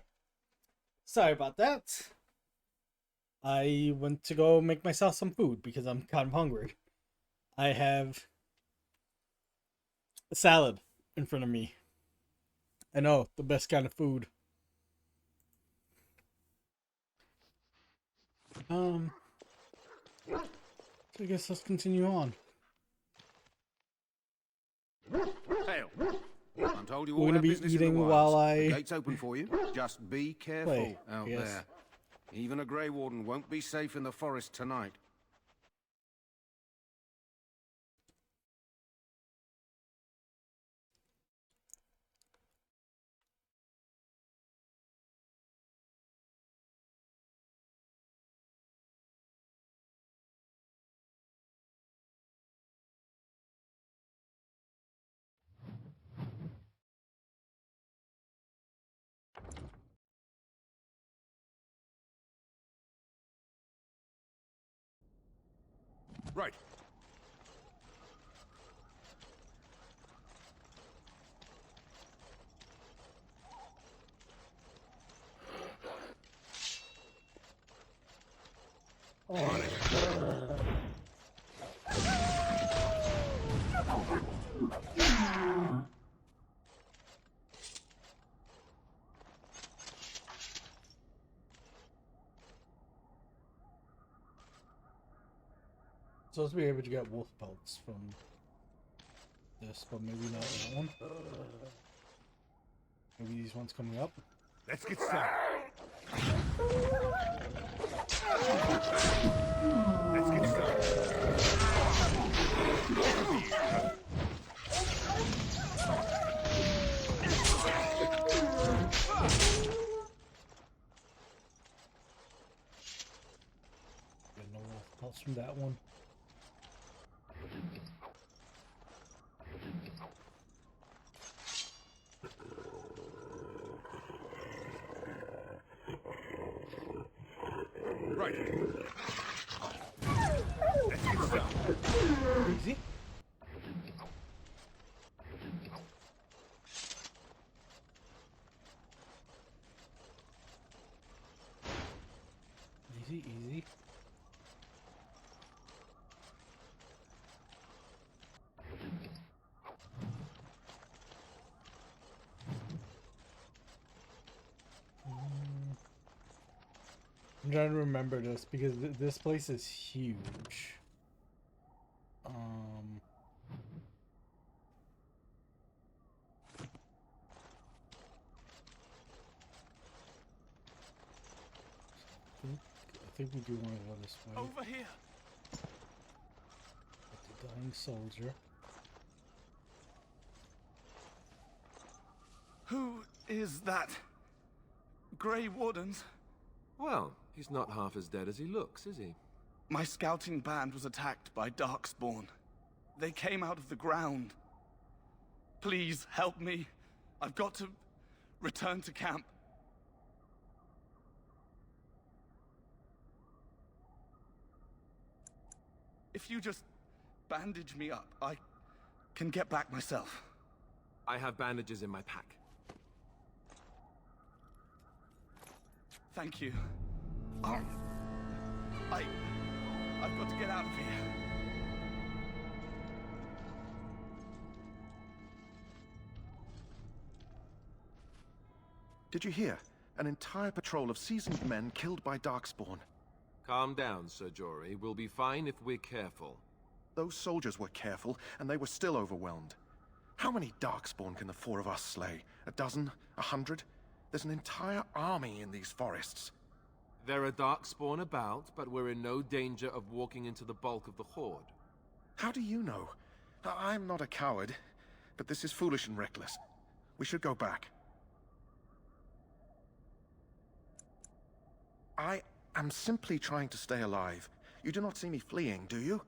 Sorry about that. I went to go make myself some food because I'm kind of hungry. I have a salad in front of me. I know, the best kind of food. So I guess let's continue on. Hail. I'm told you We're all gonna have be business in the eating wilds. while The I gate's open for you. Just be careful play, out yes. there. Even a Grey Warden won't be safe in the forest tonight. Right. Supposed to be able to get wolf pelts from this, but maybe not that one. Maybe these ones coming up. Let's get started. Let's get Get no wolf pelts from that one. Right. Let's get started. Easy. Easy, easy. I'm trying to remember this because this place is huge. I think we do want to go this way. Over here. The dying soldier. Who is that? Grey Wardens? Well, he's not half as dead as he looks, is he? My scouting band was attacked by Darkspawn. They came out of the ground. Please help me. I've got to return to camp. If you just bandage me up, I can get back myself. I have bandages in my pack. Thank you. I've got to get out of here. Did you hear? An entire patrol of seasoned men killed by Darkspawn. Calm down, Sir Jory. We'll be fine if we're careful. Those soldiers were careful, and they were still overwhelmed. How many Darkspawn can the four of us slay? A dozen? 100? There's an entire army in these forests. There are Darkspawn about, but we're in no danger of walking into the bulk of the Horde. How do you know? I'm not a coward, but this is foolish and reckless. We should go back. I am simply trying to stay alive. You do not see me fleeing, do you?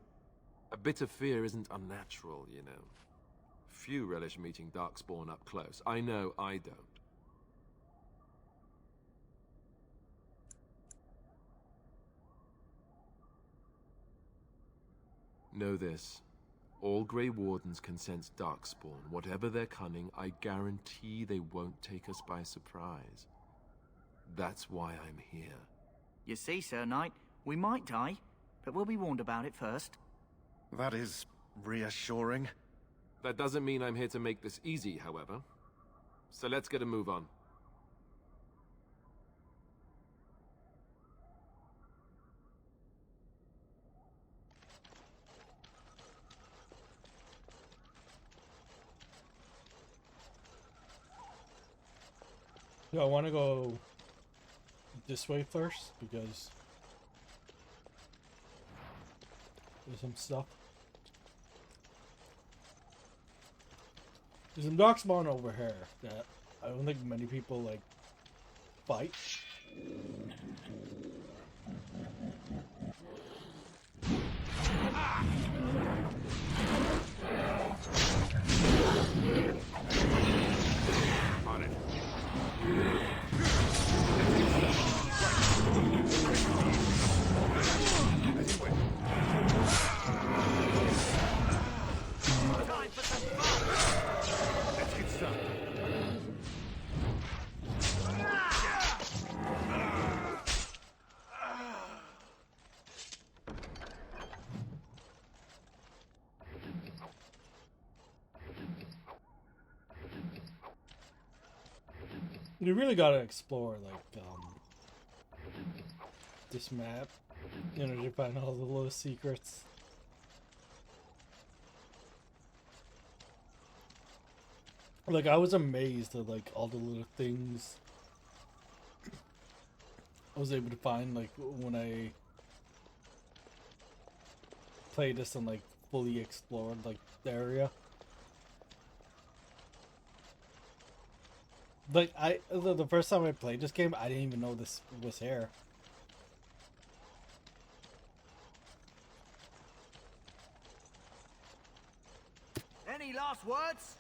A bit of fear isn't unnatural, you know. Few relish meeting Darkspawn up close. I know I don't. Know this. All Grey Wardens can sense Darkspawn. Whatever their cunning, I guarantee they won't take us by surprise. That's why I'm here. You see, Sir Knight, we might die, but we'll be warned about it first. That is reassuring. That doesn't mean I'm here to make this easy, however. So let's get a move on. Yeah, I want to go this way first because there's some stuff. There's some Darkspawn over here that I don't think many people like fight. On it. Let's get started. You really gotta explore like this map, you know, to find all the little secrets. Like I was amazed at like all the little things I was able to find like when I played this and like fully explored like the area. Like the first time I played this game, I didn't even know this was here. Any last words?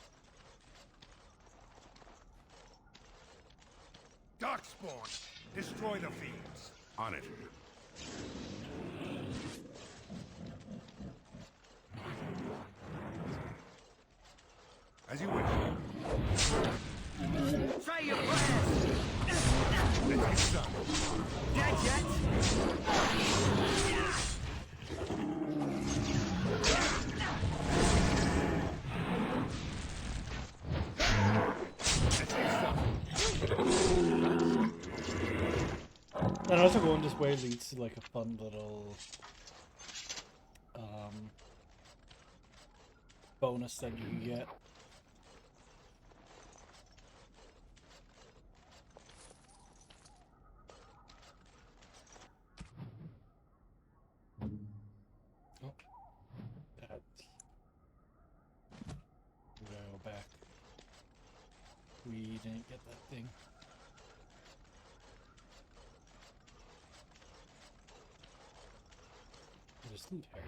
Darkspawn, destroy the fiends. On it. As you wish. Say your prayers! Let's get started. Dead yet? And also going this way leads to like a fun little bonus that you can get. Oh, that. We gotta go back. We didn't get that thing. There's loot here.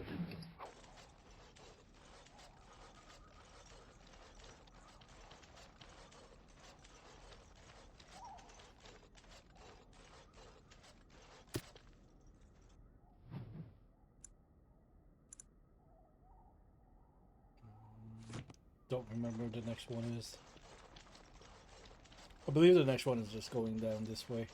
Don't remember what the next one is. I believe the next one is just going down this way.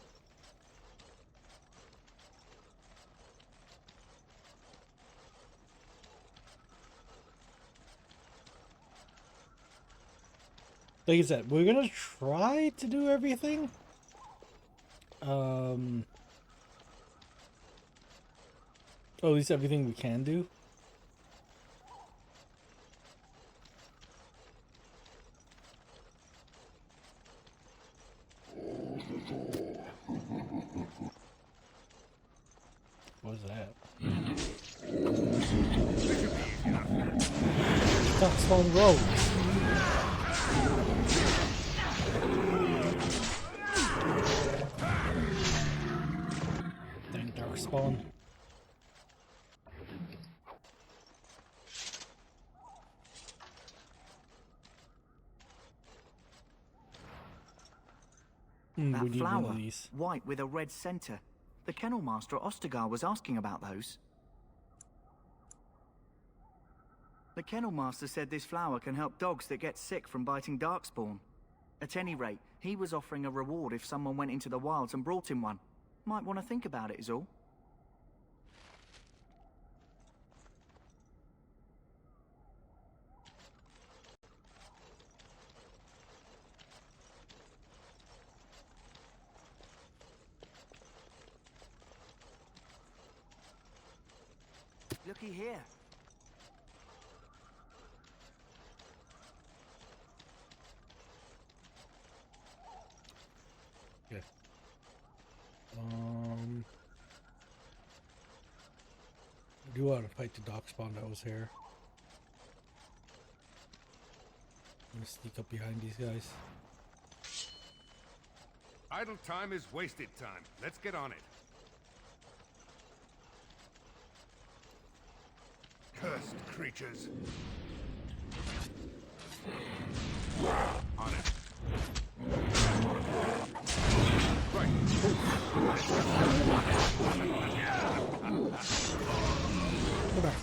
Like I said, we're gonna try to do everything. Or at least everything we can do. What is that? Darkspawn Road. Dang Darkspawn. That we need flower, one of these. white with a red center. The kennel master Ostagar was asking about those. The kennel master said this flower can help dogs that get sick from biting darkspawn. At any rate, he was offering a reward if someone went into the wilds and brought him one. Might want to think about it is all. Looky here. Okay. I do want to fight the darkspawn that was here. I'm gonna sneak up behind these guys. Idle time is wasted time. Let's get on it. Cursed creatures. On it. Right. Go back.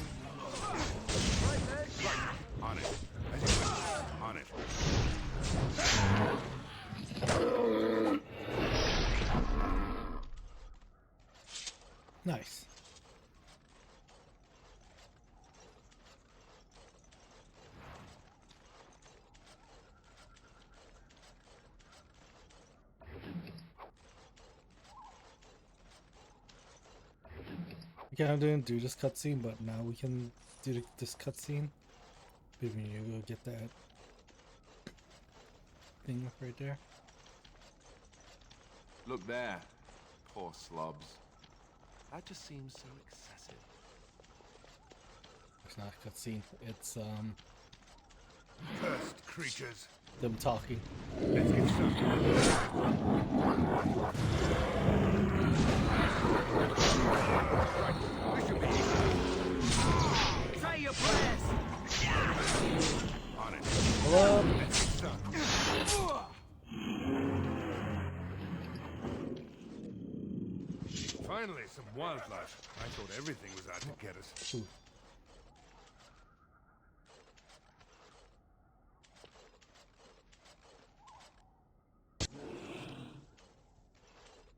On it. As you wish. On it. Nice. We kind of didn't do this cutscene, but now we can do this cutscene. Maybe you go get that thing right there. Look there. Poor slobs. That just seems so excessive. It's not a cutscene. It's Cursed creatures. them talking. Let's get Say your prayers! on it. Hello? Let's get some. Finally, some wildlife. I thought everything was out to get us. Ooh.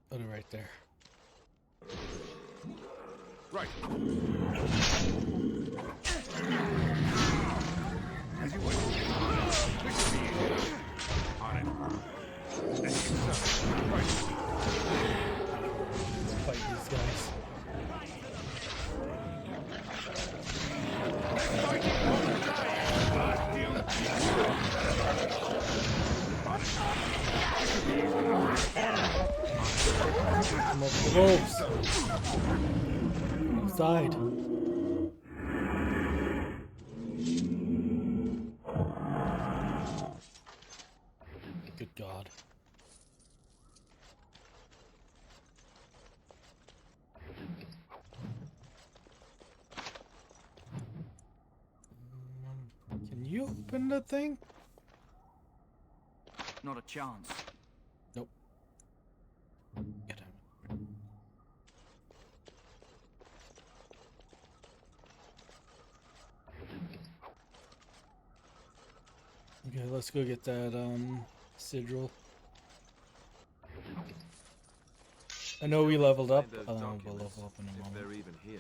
Put it right there. Right. As you wish. This should be easy. On it. Let's get some. Right. Fight these guys. Come up the wolves. Outside. Good God. Can you open the thing? Not a chance. Nope. Get him. Okay, let's go get that sigil. I know we leveled up. Find those We'll documents, level up in a if moment. they're even here.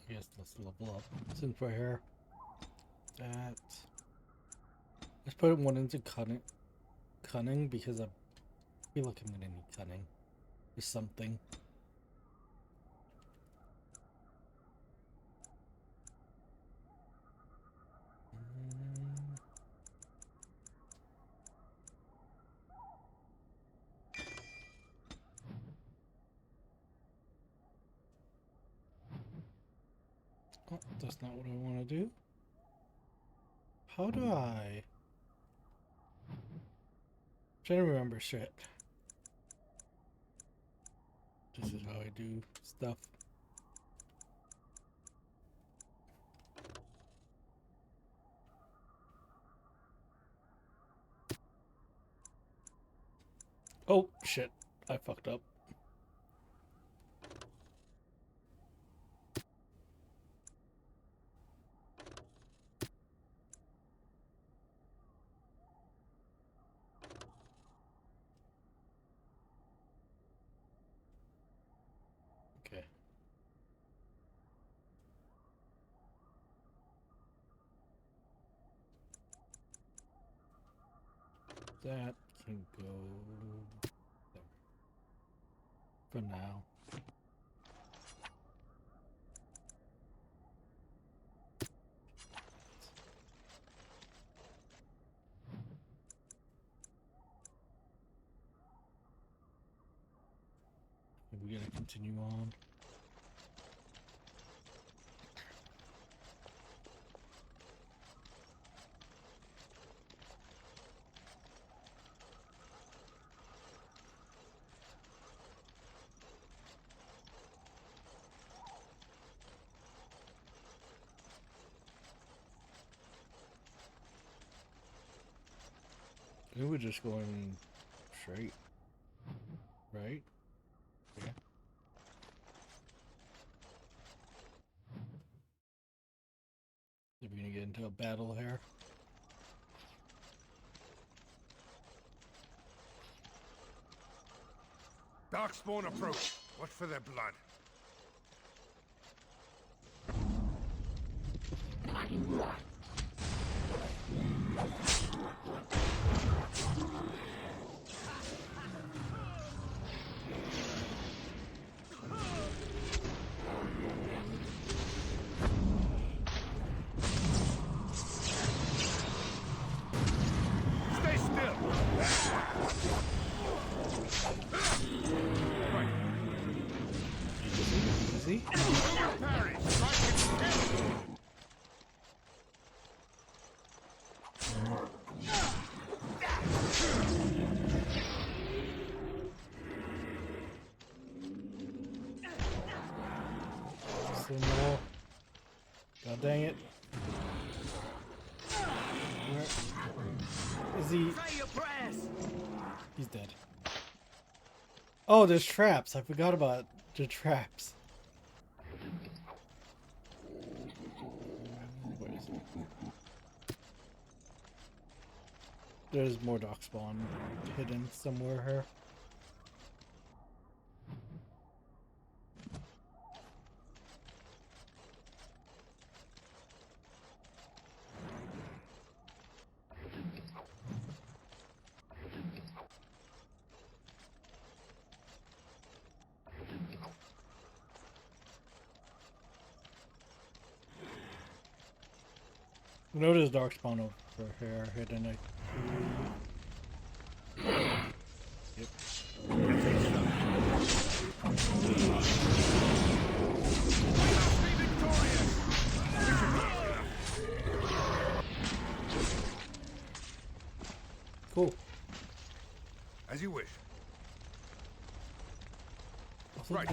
Yes, let's level up. Since we're here. That. Let's put one into cunning. Cunning because I feel like I'm gonna need cunning. Or something. Oh, that's not what I want to do. How do I... trying to remember shit. This is how I do stuff. Oh, shit. I fucked up. Okay. That can go there. For now. We gotta continue on. We were just going straight, right? Yeah. Are we gonna get into a battle here? Darkspawn approach. Watch for their blood. Stay still. Easy. Parry. Strike and kill. Still more. God dang it. Where is he? He's dead. Oh, there's traps. I forgot about the traps. Where is it? There's more Darkspawn hidden somewhere here. Notice Darkspawn over here hidden it. Yep. Cool. As you wish. Right.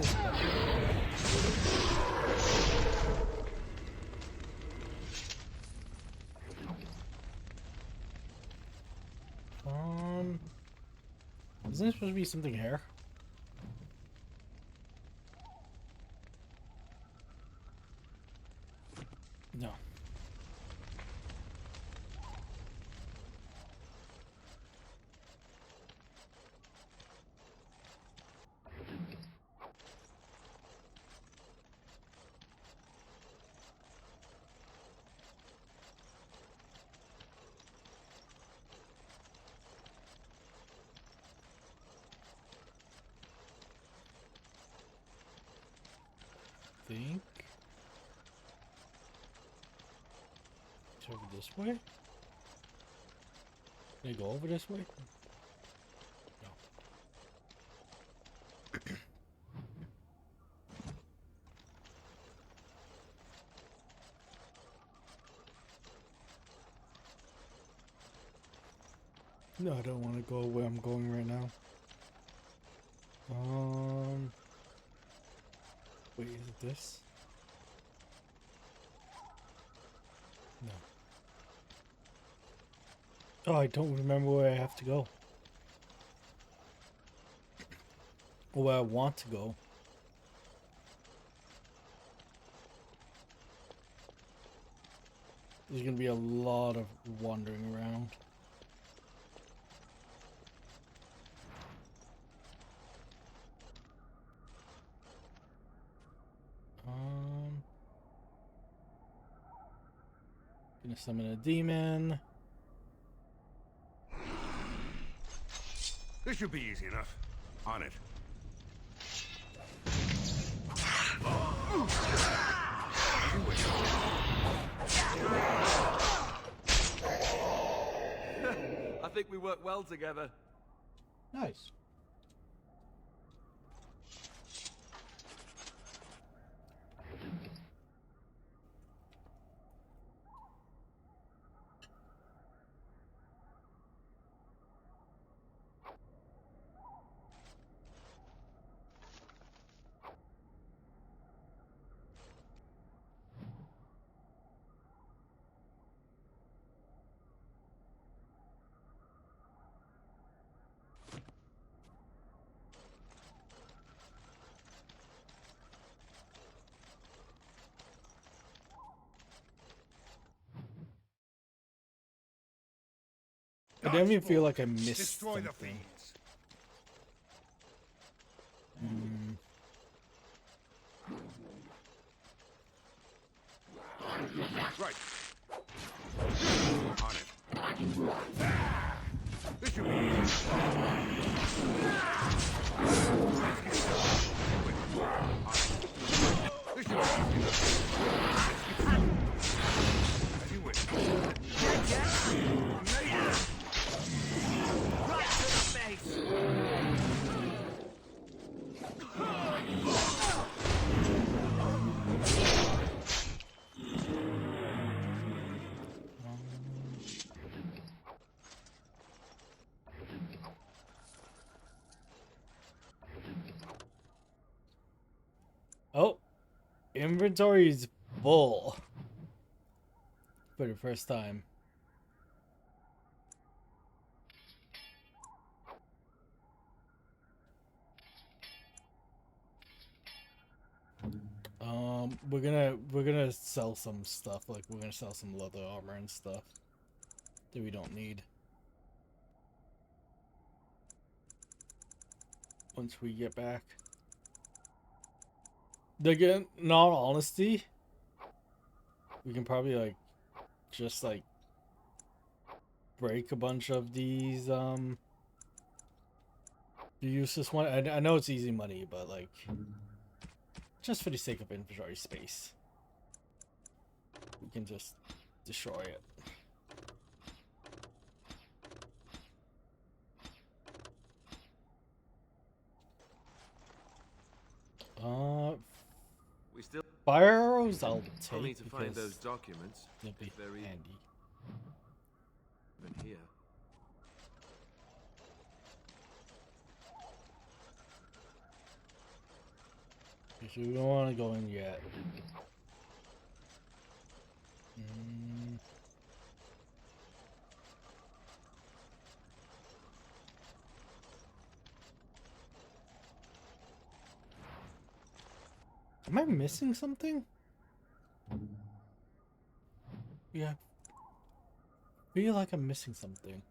Isn't there supposed to be something here? No. Think it's over this way. Can I go over this way? No. No, I don't want to go where I'm going right now. Wait, is it this? No. Oh, I don't remember where I have to go. Or where I want to go. There's gonna be a lot of wandering around. Gonna summon a demon. This should be easy enough. On it. I think we work well together. Nice. I don't even feel like I missed Destroy something. the fiends. Right. On it. This should be easy. This should be easy. As you wish. Right to the face! Oh, inventory's full for the first time. We're gonna sell some stuff. Like we're gonna sell some leather armor and stuff that we don't need. Once we get back. Again, in all honesty, we can probably like just like break a bunch of these the useless one. I know it's easy money, but like just for the sake of inventory space, we can just destroy it. We still Fire arrows I'll take need to find those because documents. they'll be if they're handy. even here. So we don't want to go in yet. Am I missing something? Yeah. I feel like I'm missing something.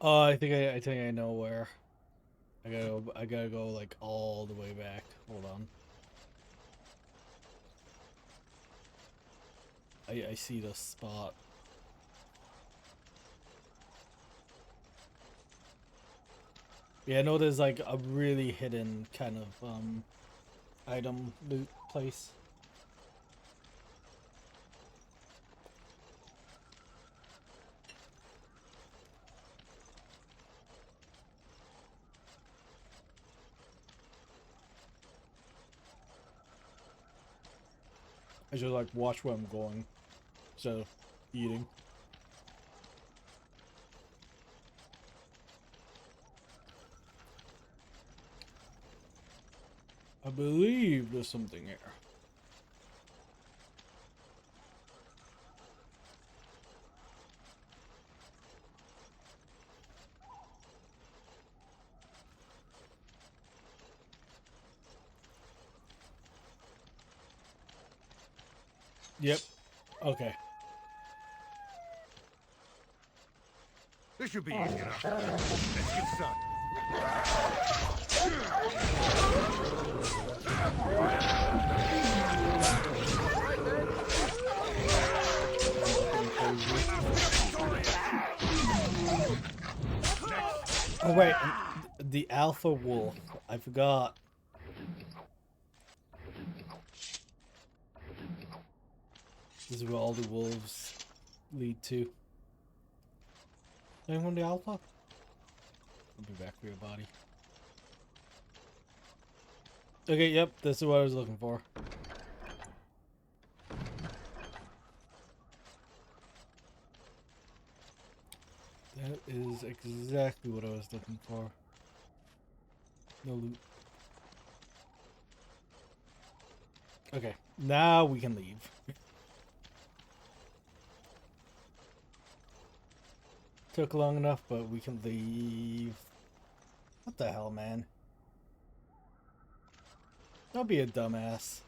Oh, I think I know where. I gotta go like all the way back. Hold on. I see the spot. Yeah, I know there's like a really hidden kind of item loot place. I just like watch where I'm going instead of eating. I believe there's something here. Yep. Okay. This should be easy enough. Let's get started. Oh wait, the alpha wolf. I forgot. This is where all the wolves lead to. Anyone the alpha? I'll be back for your body. Okay, yep, this is what I was looking for. That is exactly what I was looking for. No loot. Okay, now we can leave. Took long enough, but we can leave. What the hell, man? Don't be a dumbass.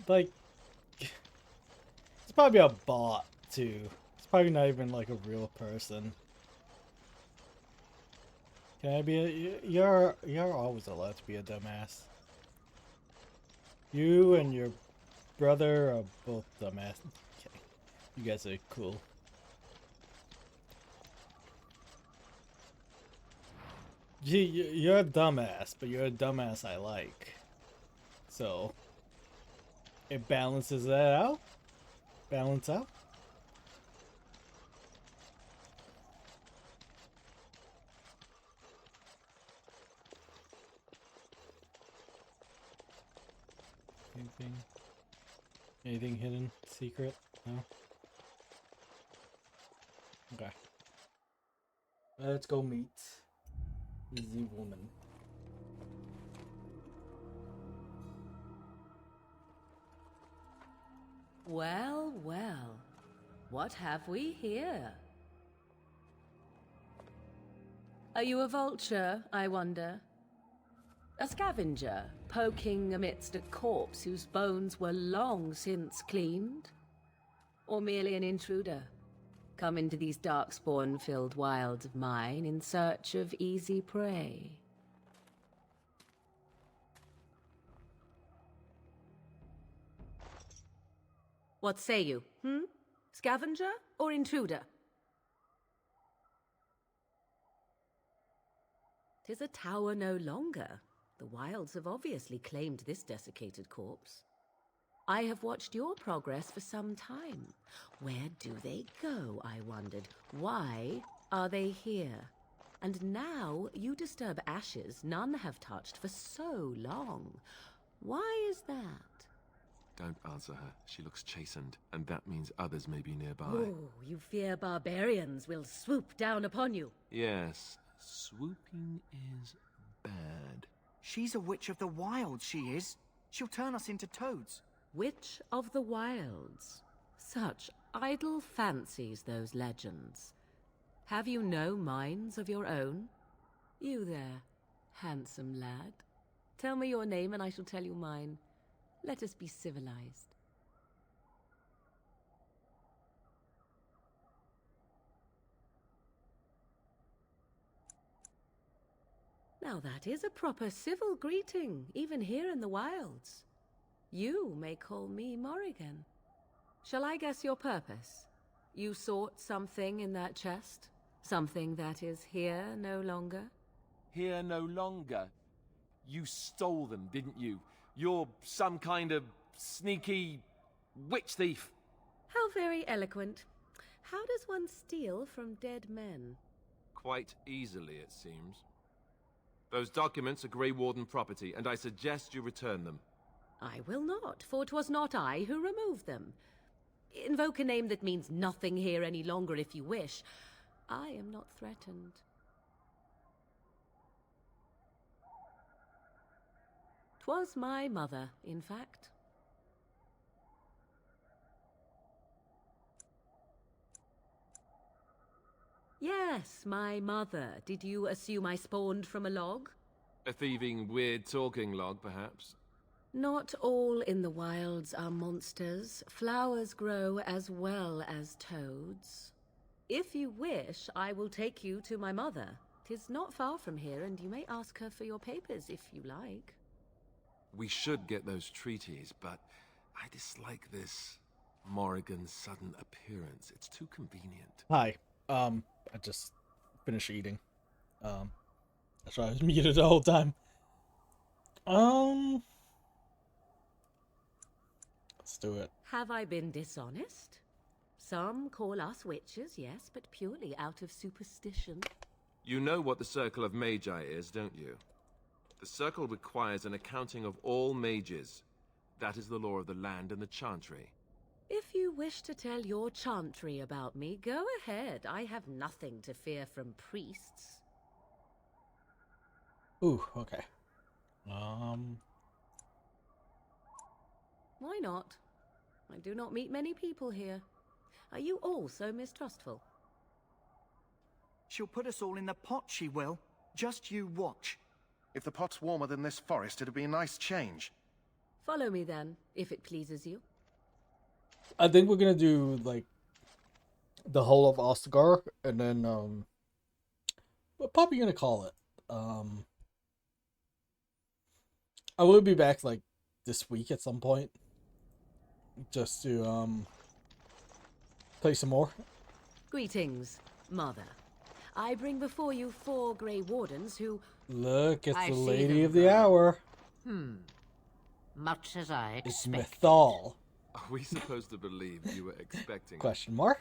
Like, it's probably a bot, too. It's probably not even, like, a real person. Can I be a... You're always allowed to be a dumbass. You and your brother are both dumbass. Okay. You guys are cool. You're a dumbass, but you're a dumbass I like. So... it balances that out? Balance out? Anything hidden? Secret? No? Okay. Let's go meet the woman. Well, well. What have we here? Are you a vulture, I wonder? A scavenger, poking amidst a corpse whose bones were long since cleaned? Or merely an intruder, come into these darkspawn-filled wilds of mine in search of easy prey? What say you, Scavenger or intruder? 'Tis a tower no longer. The wilds have obviously claimed this desiccated corpse. I have watched your progress for some time. Where do they go, I wondered? Why are they here? And now you disturb ashes none have touched for so long. Why is that? Don't answer her. She looks chastened, and that means others may be nearby. Oh, you fear barbarians will swoop down upon you. Yes, swooping is bad. She's a witch of the wilds, she is. She'll turn us into toads. Witch of the wilds. Such idle fancies, those legends. Have you no minds of your own? You there, handsome lad. Tell me your name and I shall tell you mine. Let us be civilized. Now that is a proper civil greeting, even here in the wilds. You may call me Morrigan. Shall I guess your purpose? You sought something in that chest? Something that is here no longer? Here no longer? You stole them, didn't you? You're some kind of sneaky witch thief. How very eloquent. How does one steal from dead men? Quite easily, it seems. Those documents are Grey Warden property, and I suggest you return them. I will not, for 'twas not I who removed them. Invoke a name that means nothing here any longer if you wish. I am not threatened. 'Twas my mother, in fact. Yes, my mother. Did you assume I spawned from a log? A thieving, weird-talking log, perhaps? Not all in the wilds are monsters. Flowers grow as well as toads. If you wish, I will take you to my mother. 'Tis not far from here, and you may ask her for your papers if you like. We should get those treaties, but I dislike this Morrigan's sudden appearance. It's too convenient. Hi. I just finished eating. That's why I was muted the whole time. Let's do it. Have I been dishonest? Some call us witches, yes, but purely out of superstition. You know what the Circle of Magi is, don't you? The Circle requires an accounting of all mages. That is the law of the land and the Chantry. If you wish to tell your chantry about me, go ahead. I have nothing to fear from priests. Ooh, okay. Why not? I do not meet many people here. Are you all so mistrustful? She'll put us all in the pot, she will. Just you watch. If the pot's warmer than this forest, it'd be a nice change. Follow me then, if it pleases you. I think we're gonna do like the whole of Ostagar, and then we're probably gonna call it. I will be back like this week at some point, just to play some more. Greetings, Mother. I bring before you 4 Grey Wardens who... Look, it's I the see lady them of the go. hour. Much as I It's expected. Mythal. Are we supposed to believe you were expecting... Question mark?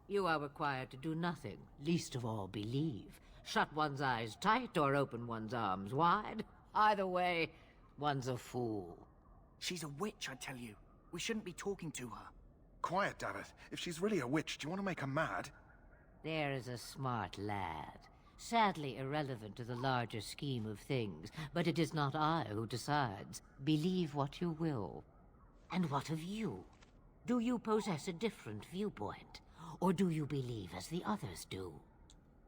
You are required to do nothing, least of all believe. Shut one's eyes tight or open one's arms wide. Either way, one's a fool. She's a witch, I tell you. We shouldn't be talking to her. Quiet, Davith. If she's really a witch, do you want to make her mad? There is a smart lad. Sadly irrelevant to the larger scheme of things, but it is not I who decides. Believe what you will. And what of you? Do you possess a different viewpoint? Or do you believe as the others do?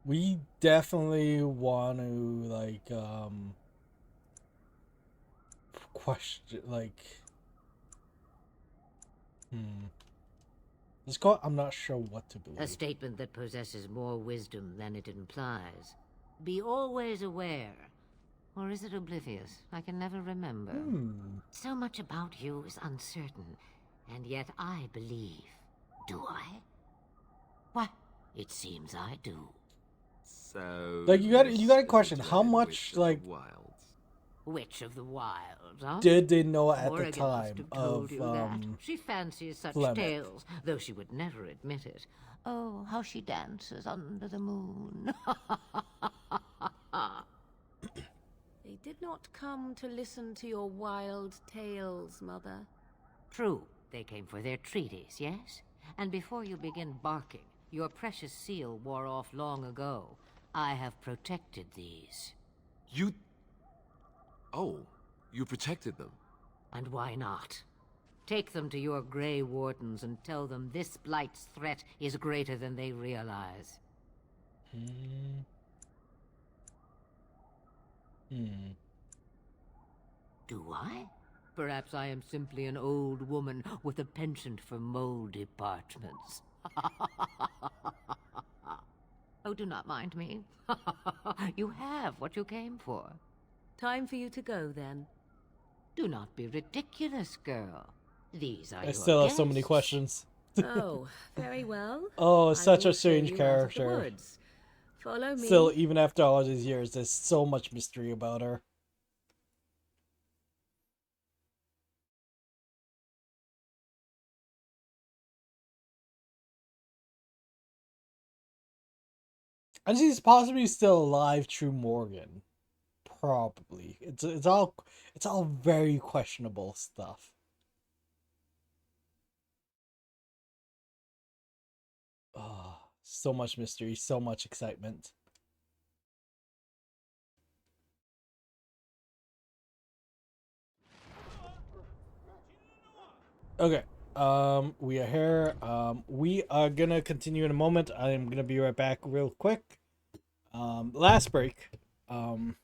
We definitely want to like question like let's go. I'm not sure what to believe. A statement that possesses more wisdom than it implies. Be always aware. Or is it oblivious? I can never remember. So much about you is uncertain, and yet I believe. Do I? Why, it seems I do. So... Like you got to question how much like Witch of the Wilds, huh? did they know at Morrigan the must time have told of you that. She fancies such Flemeth. tales, though she would never admit it. Oh, how she dances under the moon. They did not come to listen to your wild tales, Mother. True, they came for their treaties, yes? And before you begin barking, your precious seal wore off long ago. I have protected these. You... Oh, you protected them. And why not? Take them to your Grey Wardens and tell them this Blight's threat is greater than they realize. Do I? Perhaps I am simply an old woman with a penchant for mole departments. Oh, do not mind me. You have what you came for. Time for you to go, then. Do not be ridiculous, girl. These are I your still have so many guests. questions. Oh, very well. Oh, I such will a strange show you out of the character. woods. Follow me. Still, even after all these years, there's so much mystery about her. And she's possibly still alive through Morgan. Probably. It's all very questionable stuff. Oh, so much mystery, so much excitement. Okay. We are here. We are gonna continue in a moment. I am gonna be right back real quick. Last break. And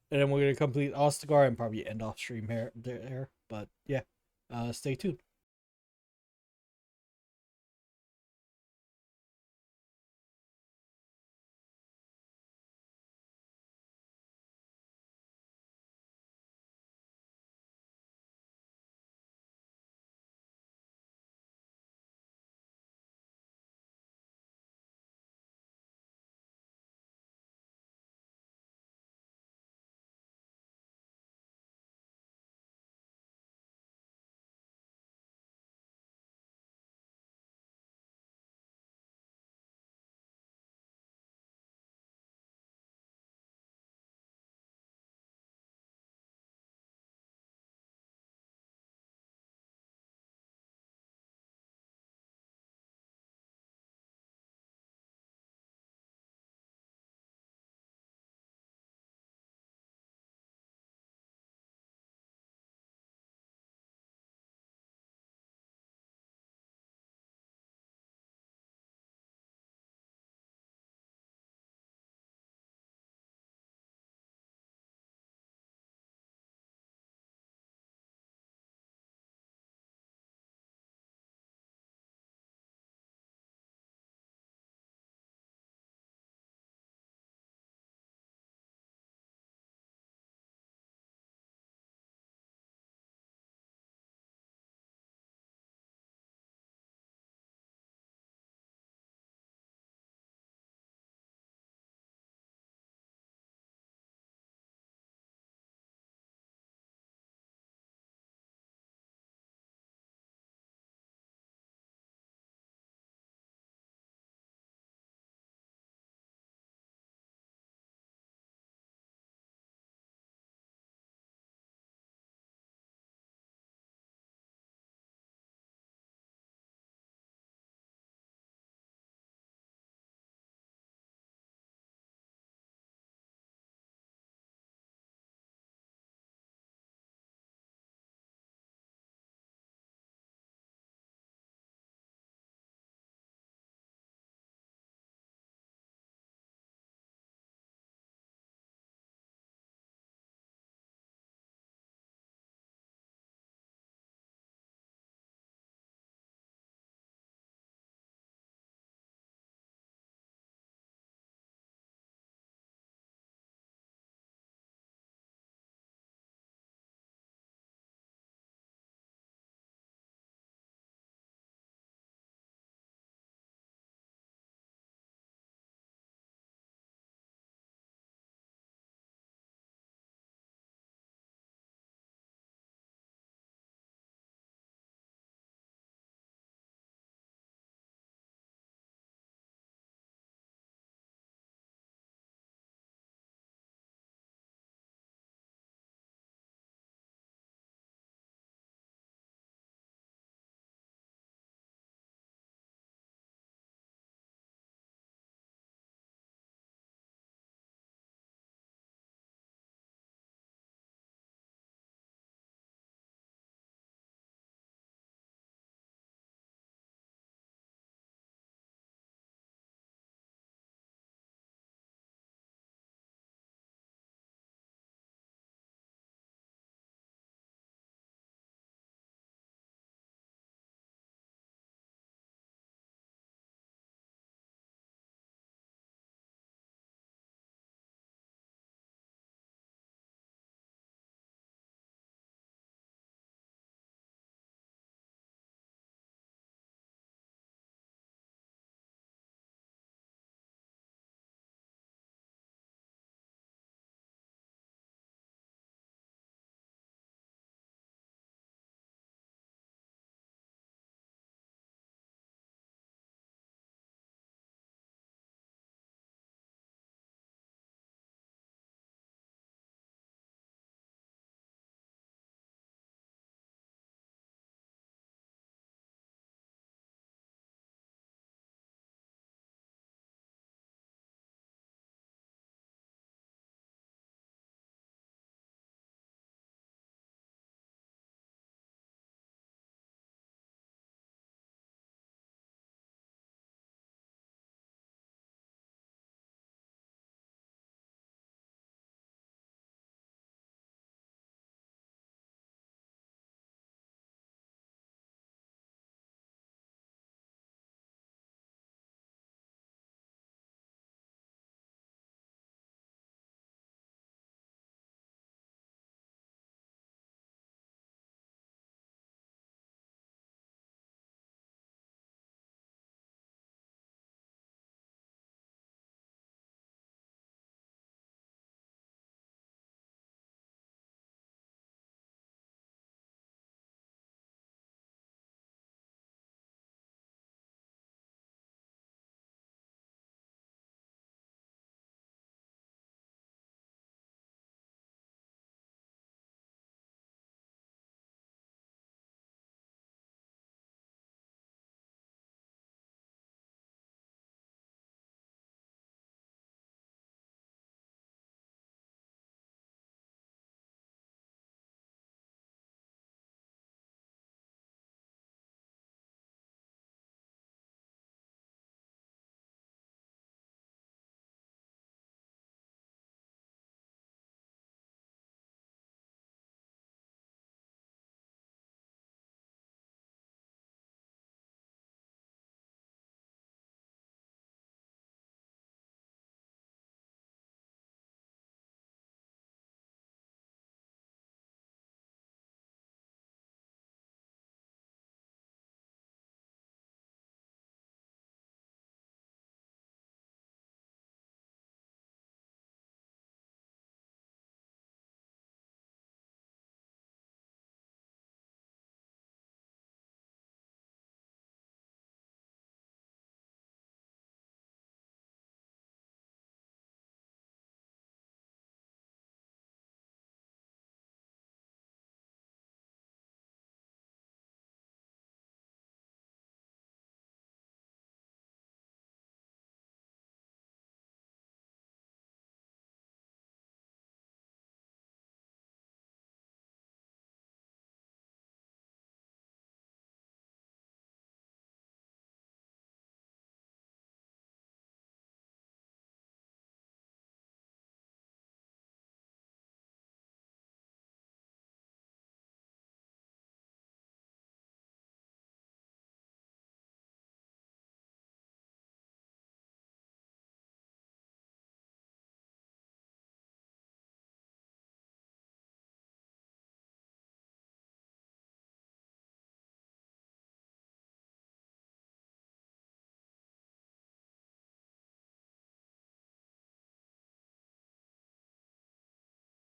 then we're gonna complete Ostagar and probably end off stream there. But yeah. Stay tuned.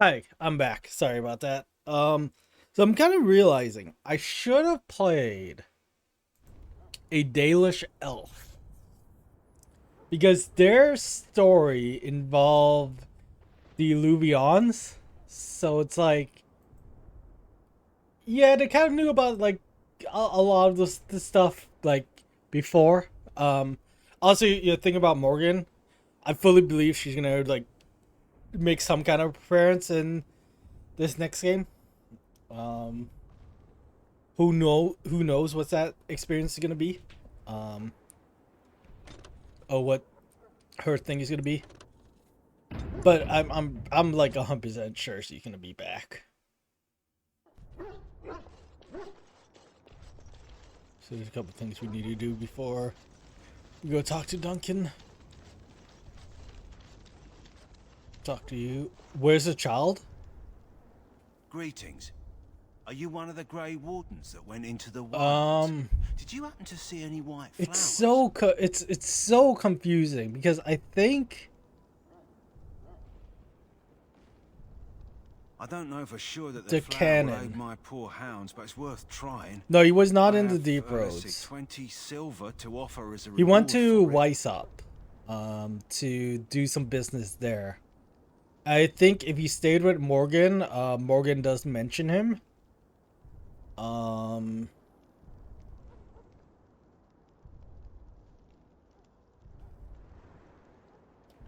Hi, I'm back. Sorry about that. So I'm kind of realizing I should have played a Dalish elf because their story involved the Illuvions. So it's like, yeah, they kind of knew about like a lot of this stuff like before. Also, you think about Morgan. I fully believe she's gonna like make some kind of appearance in this next game. Who knows what that experience is gonna be, or what her thing is gonna be. But I'm like 100% sure she's gonna be back. So there's a couple things we need to do before we go talk to Duncan. Talk to you. Where's the child? Greetings. Are you one of the Grey Wardens that went into the wilds? Did you happen to see any white flowers? It's so confusing because I think I don't know for sure that the flower canon. will aid my poor hounds, but it's worth trying. No, he was not I in the have, Deep let's see, Roads. 20 silver to offer as a He went to reward for it. Weissop, to do some business there. I think if he stayed with Morgan, Morgan does mention him.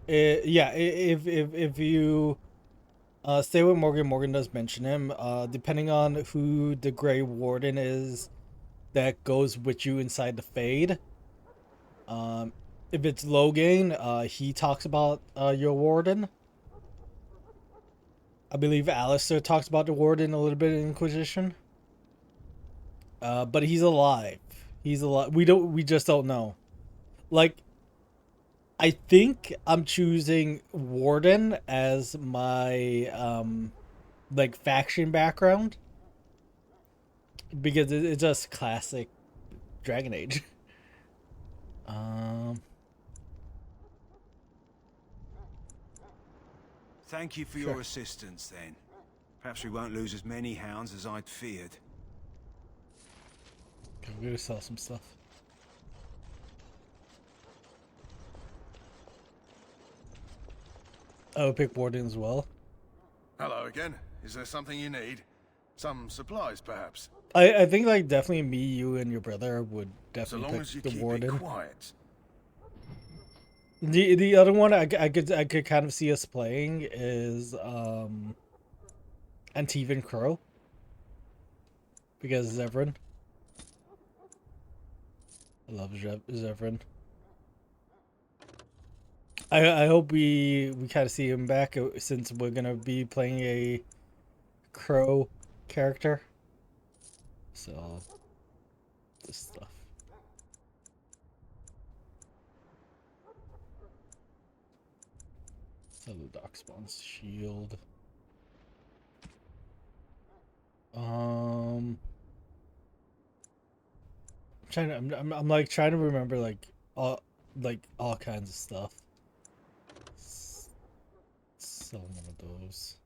Yeah, if you stay with Morgan, Morgan does mention him. Depending on who the Grey Warden is that goes with you inside the Fade. If it's Logain, he talks about your Warden. I believe Alistair talks about the Warden a little bit in Inquisition. But he's alive. He's alive. We just don't know. Like, I think I'm choosing Warden as my like faction background because it's just classic Dragon Age. Thank you for your assistance, then. Perhaps we won't lose as many hounds as I'd feared. Okay, we're gonna sell some stuff. I would pick Warden as well. Hello again. Is there something you need? Some supplies, perhaps? I think like definitely me, you, and your brother would So definitely long as you pick the keep Warden. it quiet. The other one I could kind of see us playing is Antivan Crow, because Zevran. I love Zevran. I hope we kind of see him back since we're gonna be playing a Crow character. So this stuff. So the Darkspawn's shield. I'm like trying to remember like all kinds of stuff. Sell one of those.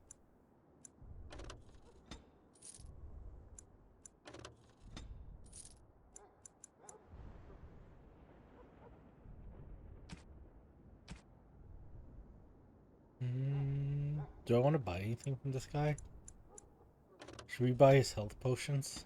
Do I want to buy anything from this guy? Should we buy his health potions?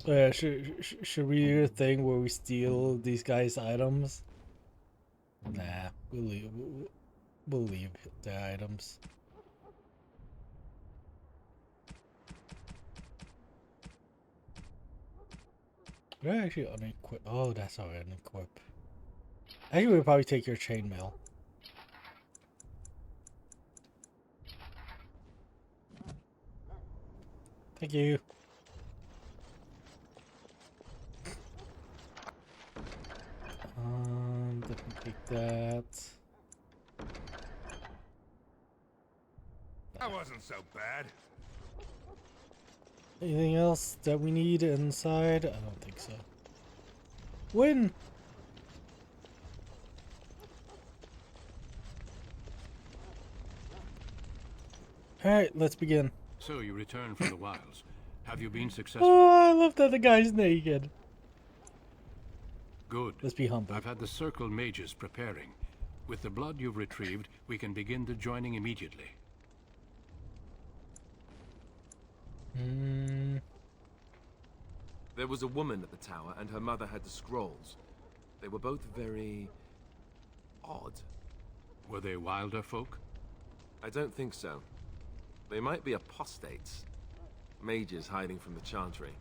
Yeah, should we do a thing where we steal these guys' items? Nah, we'll leave the items. Did I actually unequip? Oh, that's how I unequip. Actually, we'll probably take your chainmail. Thank you. Different that. That wasn't so bad. Anything else that we need inside? I don't think so. Win! Alright, let's begin. So you return from the wilds. Have you been successful? Oh, I love that the guy's naked. Good. Let's be humble. I've had the Circle mages preparing. With the blood you've retrieved, we can begin the joining immediately. There was a woman at the tower, and her mother had the scrolls. They were both very odd. Were they wilder folk? I don't think so. They might be apostates. Mages hiding from the Chantry.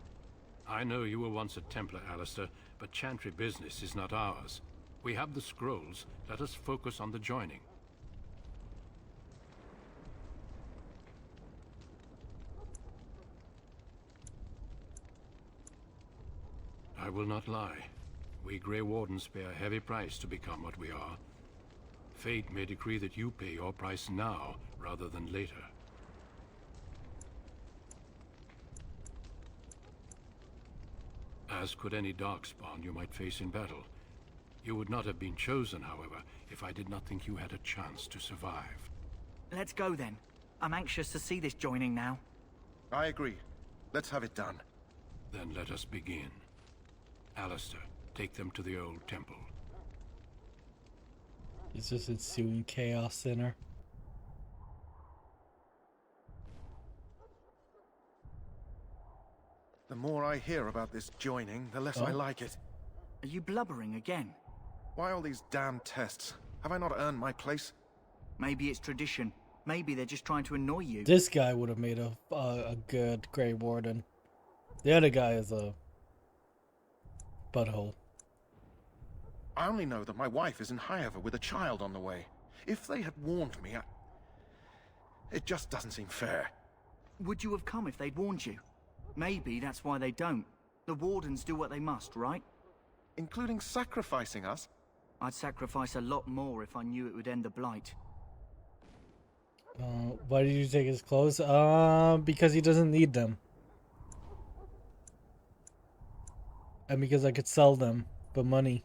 I know you were once a Templar, Alistair, but Chantry business is not ours. We have the scrolls. Let us focus on the joining. I will not lie. We Grey Wardens pay a heavy price to become what we are. Fate may decree that you pay your price now, rather than later. As could any Darkspawn you might face in battle. You would not have been chosen, however, if I did not think you had a chance to survive. Let's go then. I'm anxious to see this joining now. I agree. Let's have it done. Then let us begin. Alistair, take them to the old temple. It's just ensuing chaos in her. The more I hear about this joining, the less I like it. Are you blubbering again? Why all these damn tests? Have I not earned my place? Maybe it's tradition. Maybe they're just trying to annoy you. This guy would have made a good Grey Warden. The other guy is a butthole. I only know that my wife is in Highever with a child on the way. If they had warned me, it just doesn't seem fair. Would you have come if they'd warned you? Maybe that's why they don't. The Wardens do what they must, right? Including sacrificing us? I'd sacrifice a lot more if I knew it would end the Blight. Why did you take his clothes? Because he doesn't need them. And because I could sell them for money.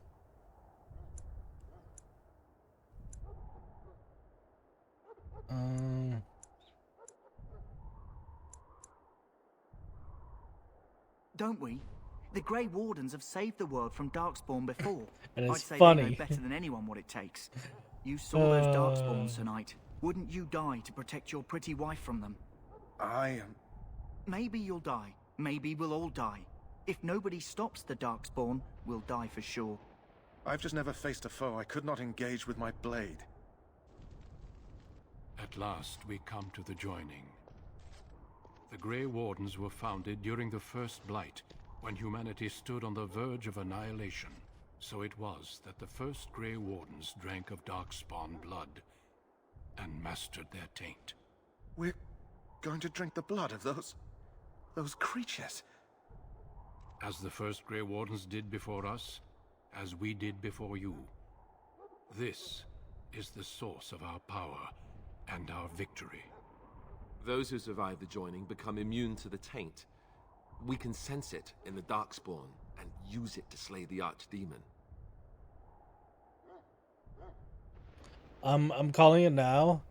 Don't we? The Grey Wardens have saved the world from Darkspawn before. And it's I'd say funny. they know better than anyone what it takes. You saw those Darkspawns tonight. Wouldn't you die to protect your pretty wife from them? Maybe you'll die. Maybe we'll all die. If nobody stops the Darkspawn, we'll die for sure. I've just never faced a foe I could not engage with my blade. At last, we come to the joining. The Grey Wardens were founded during the First Blight, when humanity stood on the verge of annihilation. So it was that the first Grey Wardens drank of Darkspawn blood and mastered their taint. We're going to drink the blood of those creatures? As the first Grey Wardens did before us, as we did before you. This is the source of our power and our victory. Those who survive the joining become immune to the taint. We can sense it in the Darkspawn and use it to slay the Archdemon. I'm calling it now.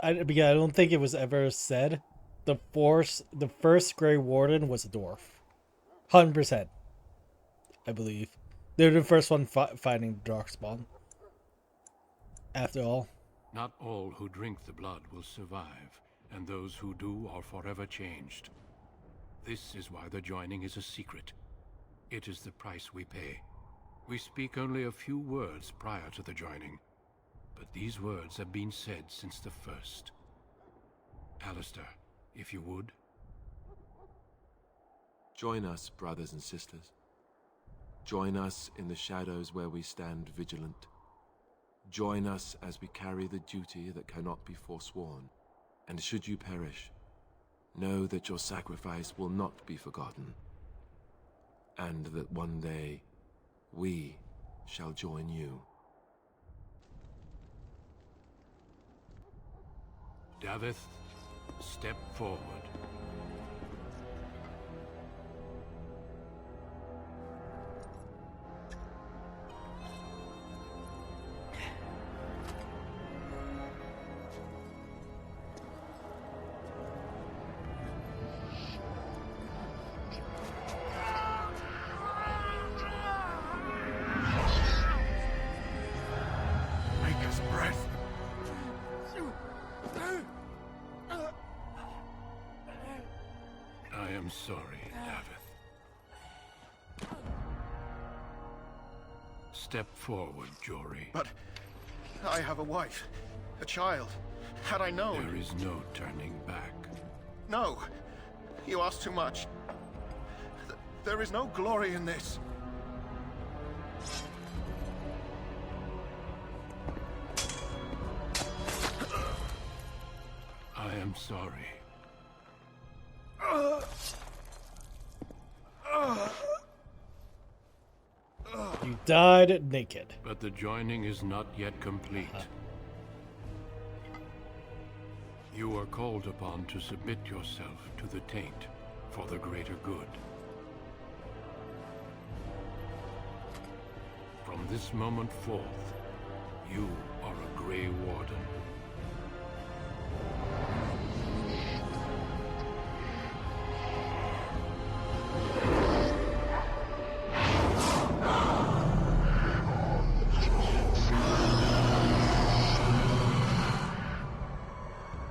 Because I don't think it was ever said. The first Grey Warden was a dwarf. 100%. I believe. They're the first one fighting the Darkspawn. After all. Not all who drink the blood will survive, and those who do are forever changed. This is why the joining is a secret. It is the price we pay. We speak only a few words prior to the joining, but these words have been said since the first. Alistair, if you would. Join us, brothers and sisters. Join us in the shadows where we stand vigilant. Join us as we carry the duty that cannot be forsworn. And should you perish, know that your sacrifice will not be forgotten, and that one day we shall join you. Davith, step forward. Maker's breath. I am sorry, Davith. Step forward, Jory. But I have a wife, a child. Had I known... There is no turning back. No! You ask too much. There is no glory in this. I am sorry. You died naked. But the joining is not yet complete. You are called upon to submit yourself to the taint for the greater good. From this moment forth, you are a Grey Warden.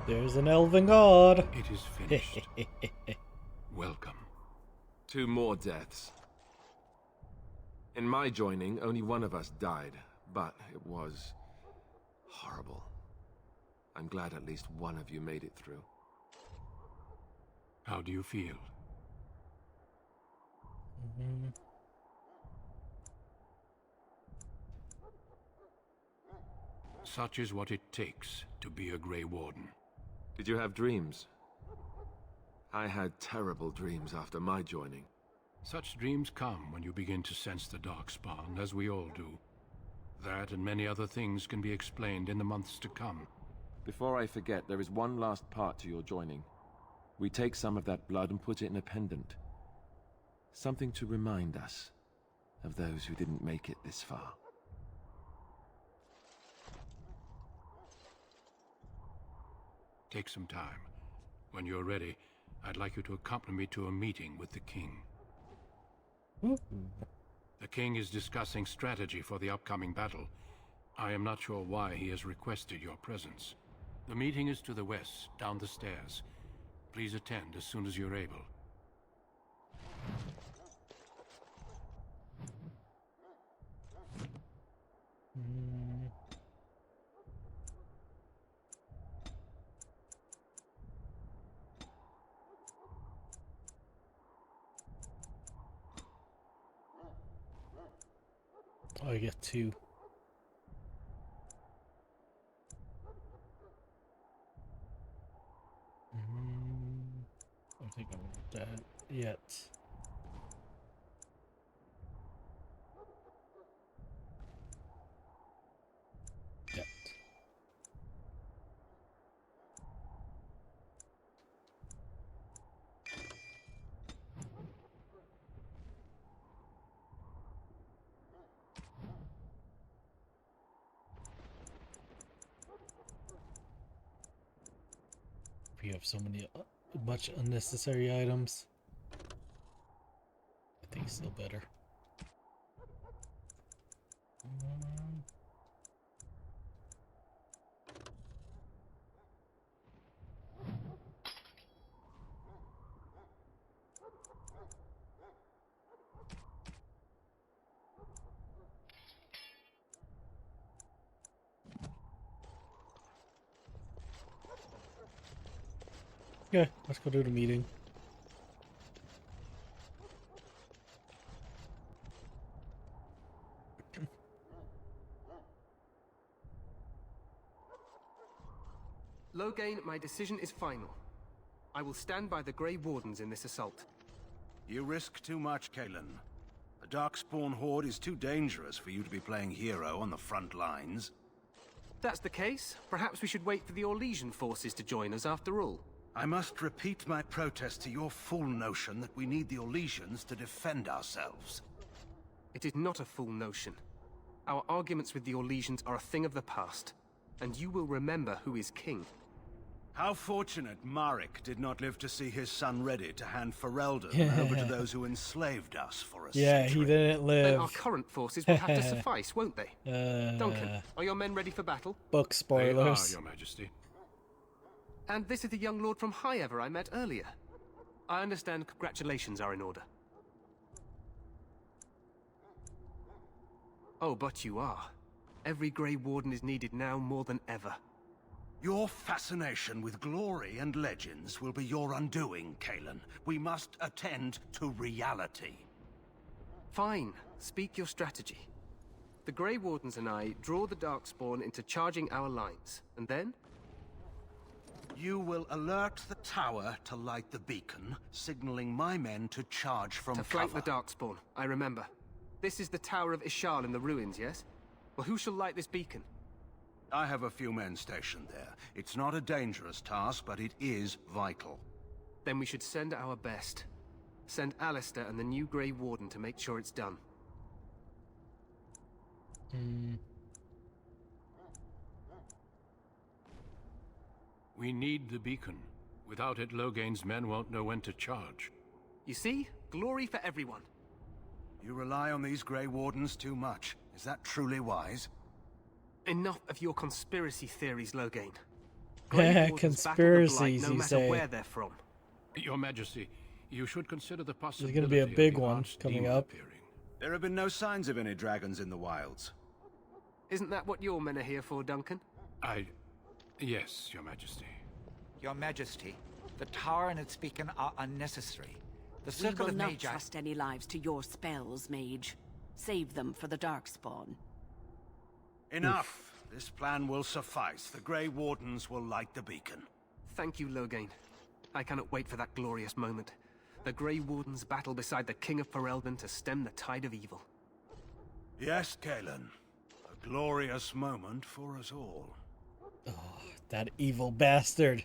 There's an elven god. It is finished. Welcome. 2 more deaths. In my joining, only one of us died, but it was horrible. I'm glad at least one of you made it through. How do you feel? Such is what it takes to be a Grey Warden. Did you have dreams? I had terrible dreams after my joining. Such dreams come when you begin to sense the Darkspawn, as we all do. That and many other things can be explained in the months to come. Before I forget, there is one last part to your joining. We take some of that blood and put it in a pendant. Something to remind us of those who didn't make it this far. Take some time. When you're ready, I'd like you to accompany me to a meeting with the King. The King is discussing strategy for the upcoming battle. I am not sure why he has requested your presence. The meeting is to the west, down the stairs. Please attend as soon as you're able. Oh, I get 2. I don't think I'm that yet. Yet. We have so many much unnecessary items. I think still better. Okay, let's go do the meeting. Loghain, my decision is final. I will stand by the Grey Wardens in this assault. You risk too much, Cailan. The Darkspawn Horde is too dangerous for you to be playing hero on the front lines. that's the case, perhaps we should wait for the Orlesian forces to join us after all. I must repeat my protest to your fool notion that we need the Orlesians to defend ourselves. It is not a fool notion. Our arguments with the Orlesians are a thing of the past, and you will remember who is king. How fortunate Marek did not live to see his son ready to hand Ferelden over to those who enslaved us for a Yeah, century. he didn't live. Then our current forces will have to suffice, won't they? Duncan, are your men ready for battle? Book spoilers. Your Majesty. And this is the young lord from Highever I met earlier. I understand congratulations are in order. Oh, but you are. Every Grey Warden is needed now more than ever. Your fascination with glory and legends will be your undoing, Cailan. We must attend to reality. Fine. Speak your strategy. The Grey Wardens and I draw the Darkspawn into charging our lines, and then? You will alert the tower to light the beacon, signaling my men to charge from To flank the Darkspawn, I remember. This is the Tower of Ishal in the ruins, yes? Well, who shall light this beacon? I have a few men stationed there. It's not a dangerous task, but it is vital. Then we should send our best. Send Alistair and the new Grey Warden to make sure it's done. We need the beacon. Without it, Logain's men won't know when to charge. You see? Glory for everyone. You rely on these Grey Wardens too much. Is that truly wise? Enough of your conspiracy theories, Logain. Grey Wardens battle the Blight, no matter where they're from. Your Majesty, you should consider the There's possibility going to be a of big the one coming Archdemon up. appearing. There have been no signs of any dragons in the wilds. Isn't that what your men are here for, Duncan? Yes, Your Majesty. Your Majesty, the tower and its beacon are unnecessary. The We Circle will of not Magi... trust any lives to your spells, Mage. Save them for the Darkspawn. Enough. This plan will suffice. The Grey Wardens will light the beacon. Thank you, Logain. I cannot wait for that glorious moment. The Grey Wardens battle beside the King of Ferelden to stem the tide of evil. Yes, Cailan. A glorious moment for us all. Oh, that evil bastard.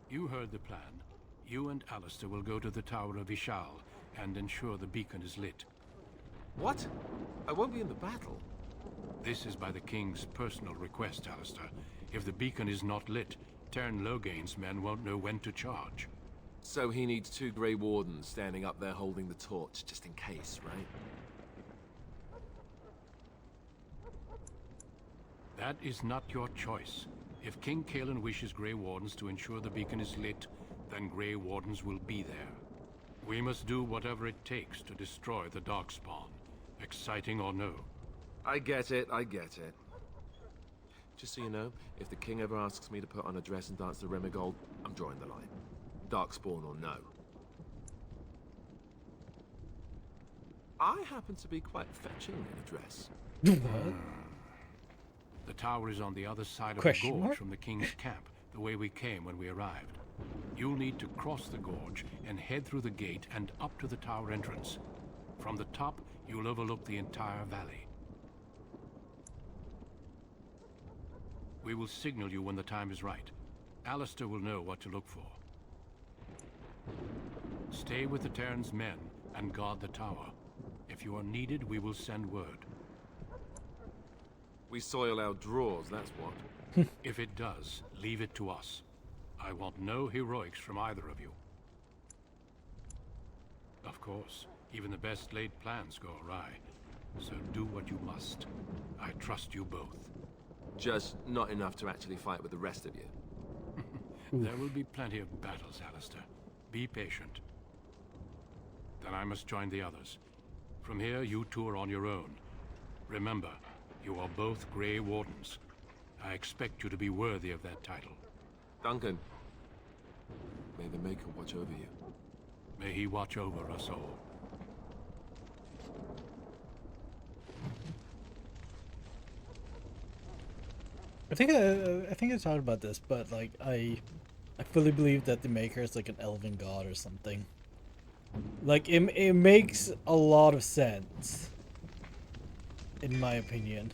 You heard the plan. You and Alistair will go to the Tower of Ishal and ensure the beacon is lit. What? I won't be in the battle. This is by the King's personal request, Alistair. If the beacon is not lit, Tern Logain's men won't know when to charge. So he needs 2 Grey Wardens standing up there holding the torch, just in case, right? That is not your choice. If King Cailan wishes Grey Wardens to ensure the beacon is lit, then Grey Wardens will be there. We must do whatever it takes to destroy the Darkspawn, exciting or no. I get it, I get it. Just so you know, if the King ever asks me to put on a dress and dance the Remigold, I'm drawing the line. Darkspawn or no. I happen to be quite fetching in a dress. The tower is on the other side of Question the gorge mark? from the King's camp, the way we came when we arrived. You'll need to cross the gorge and head through the gate and up to the tower entrance. From the top, you'll overlook the entire valley. We will signal you when the time is right. Alistair will know what to look for. Stay with the Terran's men and guard the tower. If you are needed, we will send word. We soil our drawers, that's what. If it does, leave it to us. I want no heroics from either of you. Of course, even the best laid plans go awry. So do what you must. I trust you both. Just not enough to actually fight with the rest of you. There will be plenty of battles, Alistair. Be patient. Then I must join the others. From here, you two are on your own. Remember, you are both Grey Wardens. I expect you to be worthy of that title. Duncan, may the Maker watch over you. May he watch over us all. I think I talked about this, but like I fully believe that the Maker is like an elven god or something. Like it makes a lot of sense. in my opinion.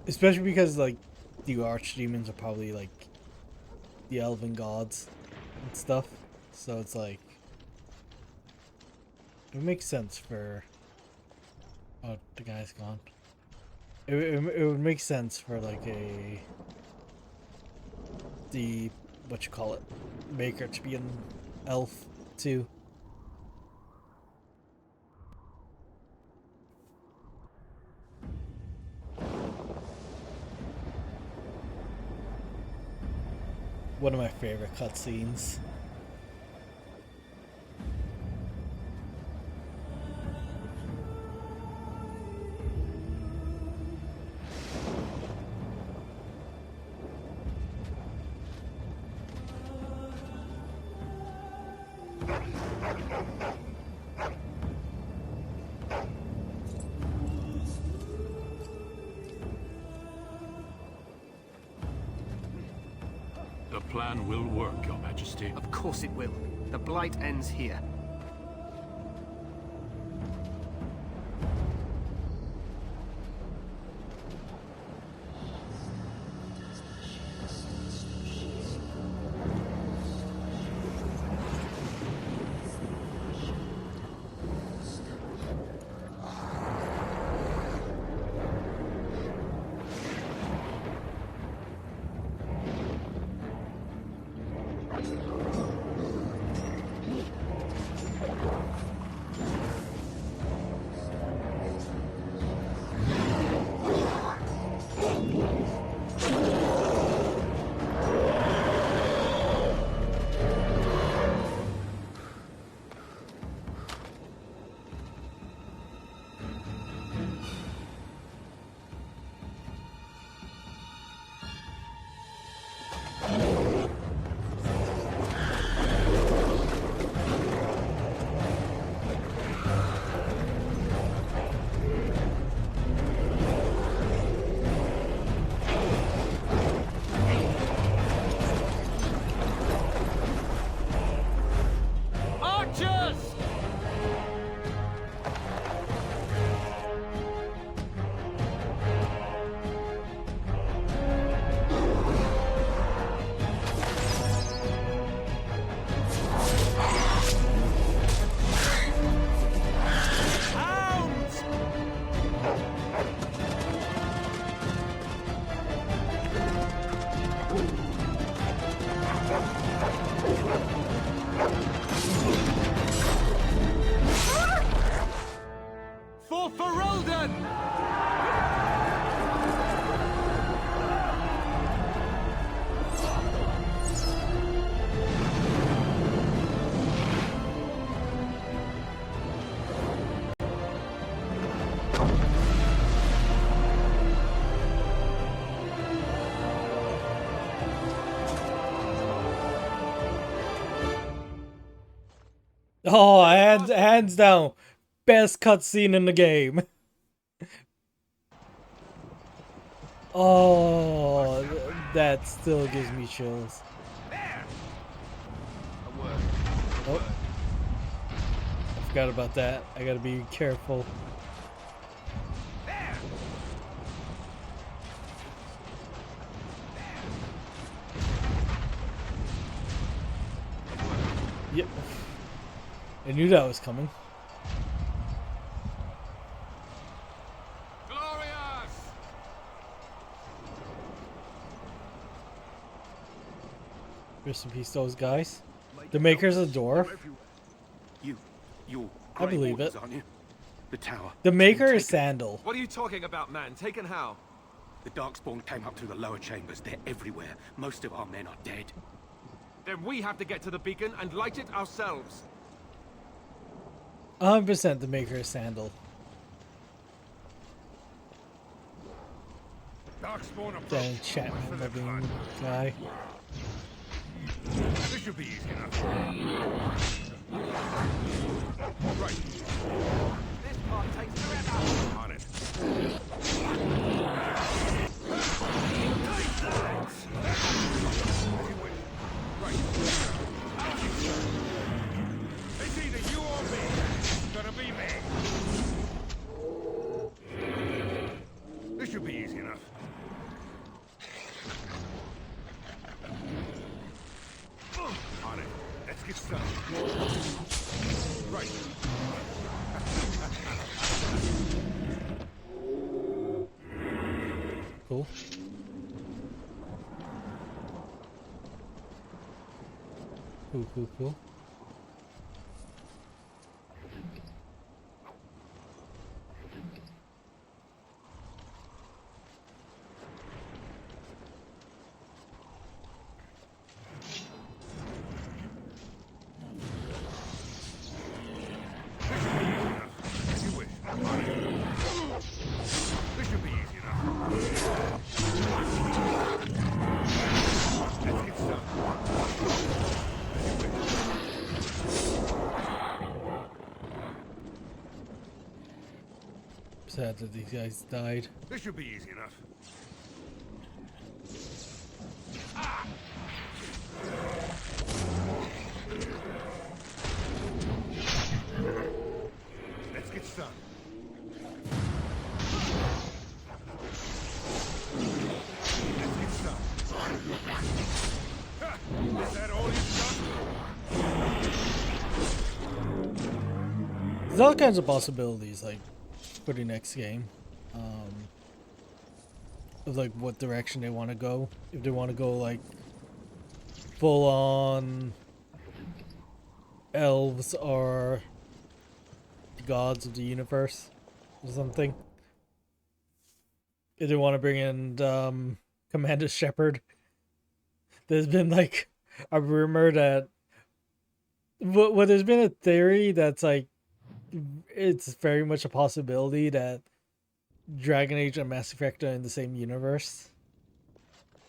Especially because, like, the archdemons are probably, like, the elven gods and stuff. So it's like, it makes sense for... Oh, the guy's gone. It would make sense for, like, what you call it, Maker to be an elf, too. One of my favorite cutscenes. The plan will work, Your Majesty. Of course it will. The Blight ends here. For Ferelden! Oh, hands down, best cutscene in the game. Oh, that still gives me chills. Oh, I forgot about that. I gotta be careful. Yep. I knew that was coming. Rest in peace, those guys. The Maker's a dwarf. You're I believe it. aren't you? The tower. The Maker is Sandal. What are you talking about, man? Taken how? The Darkspawn came up through the lower chambers. They're everywhere. Most of our men are dead. Then we have to get to the beacon and light it ourselves. 100% the Maker is Sandal. The enchantment living guy. This should be easy enough. Right. This part takes forever. On it. Right. It's either you or me. get started. Right. Cool. Cool. This should be easy enough. Let's get started. Sad that these guys died. This should be easy enough. Let's get started. Let's get started. Ha! Is that all you've done? There's all kinds of possibilities, like, for the next game. Of, like, what direction they want to go. If they want to go, like, full on elves or the gods of the universe or something. If they want to bring in Commander Shepard. There's been, like, a rumor that... Well, there's been a theory that's, like, it's very much a possibility that Dragon Age and Mass Effect are in the same universe.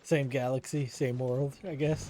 Same galaxy, same world, I guess.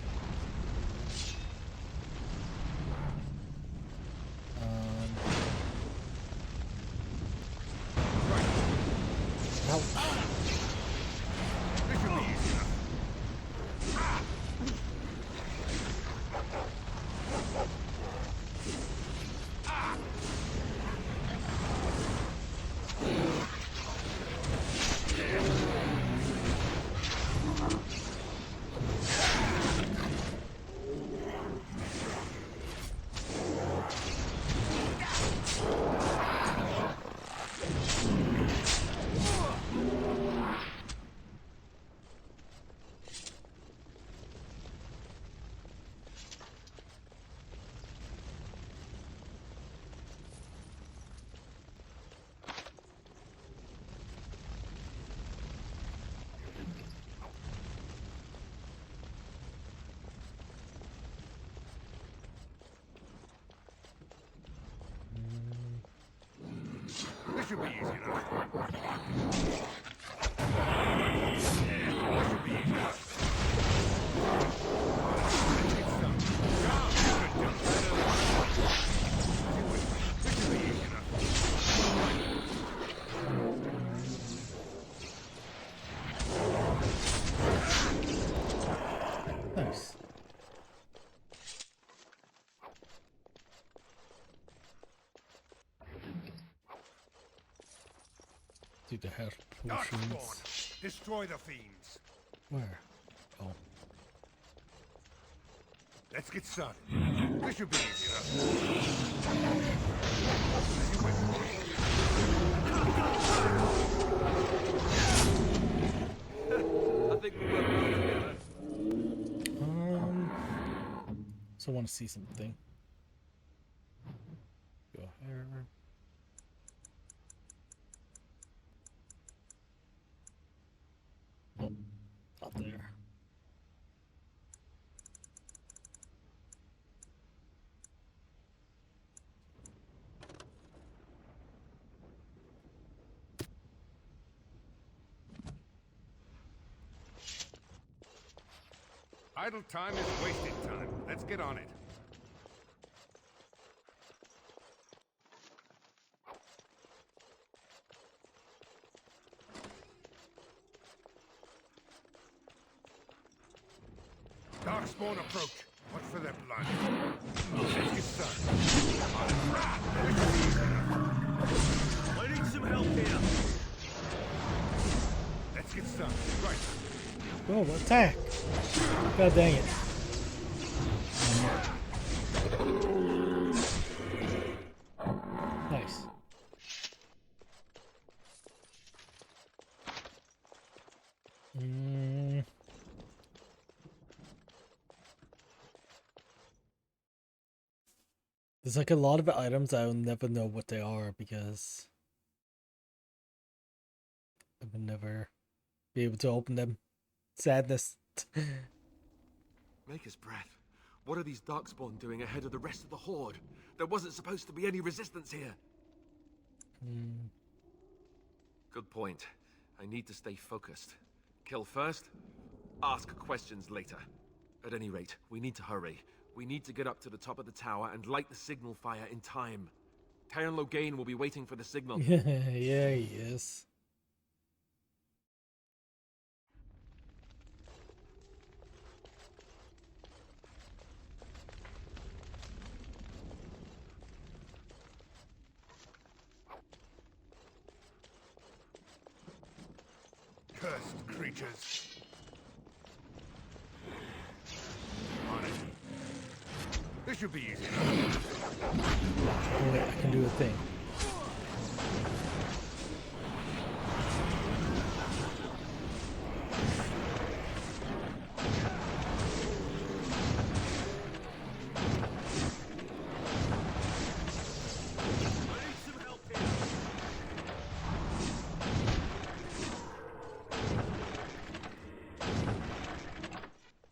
This should be easy enough. Nice. Do the health potions. Darkspawn, destroy the fiends. Where? Oh. Let's get started. This should be easy enough. I think we'll work well together. So I want to see something. Go here. Oh, up there. Idle time is wasted time. Let's get on it. Darkspawn approach. Watch for their blood. Let's get started. I need some help here. Let's get started. Right. Oh, attack! God dang it. There's like a lot of items I'll never know what they are because I would never be able to open them. Sadness. Maker's breath. What are these Darkspawn doing ahead of the rest of the Horde? There wasn't supposed to be any resistance here. Good point. I need to stay focused. Kill first, ask questions later. At any rate, we need to hurry. We need to get up to the top of the tower and light the signal fire in time. Teyrn Loghain will be waiting for the signal. Yeah, he is. Cursed creatures. On it. This should be easy. Oh wait, I can do a thing.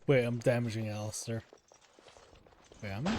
Wait, I'm damaging Alistair. Wait, am I?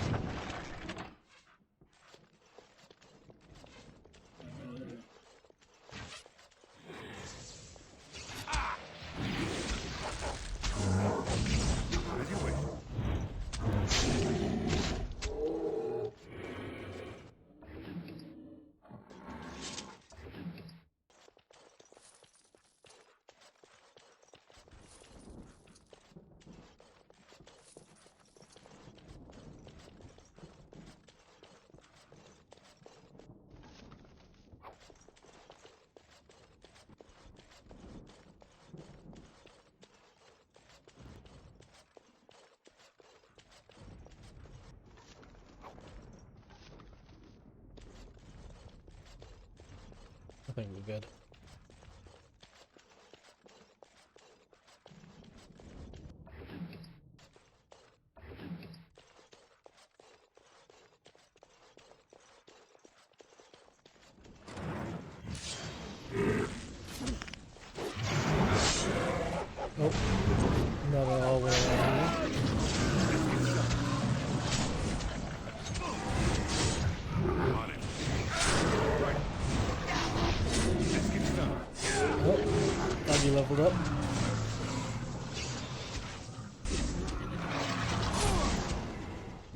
I think we're good. Oh, not at all where I am. Oh, thought you leveled up.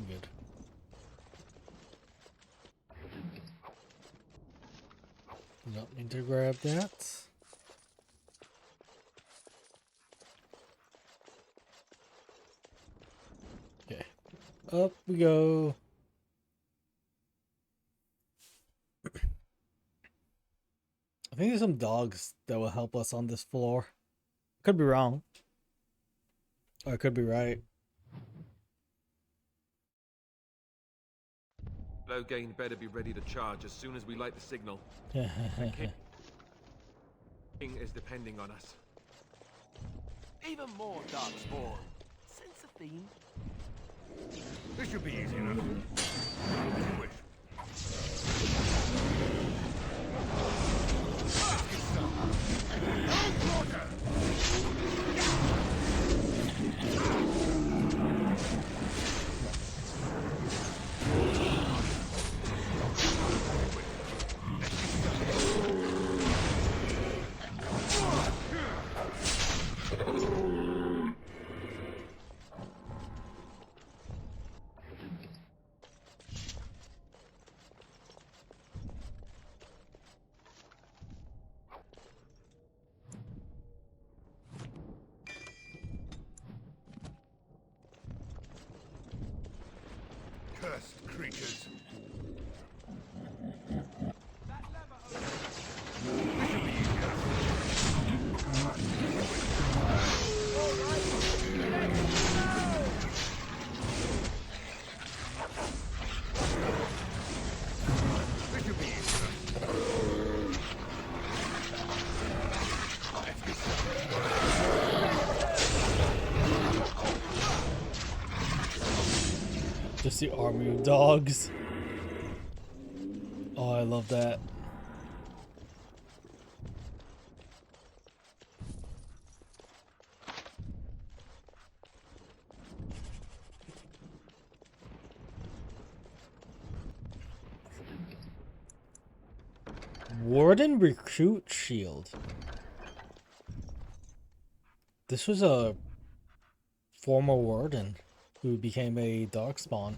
Good. Not need to grab that. Okay, up we go. I think there's some dogs that will help us on this floor. Could be wrong. Or I could be right. Loghain better be ready to charge as soon as we light the signal. The King is depending on us. Even more Darkspawn. Sense a theme? This should be easy enough. As you wish. Cursed creatures. Just the army of dogs. Oh, I love that. Warden Recruit Shield. This was a former warden who became a darkspawn.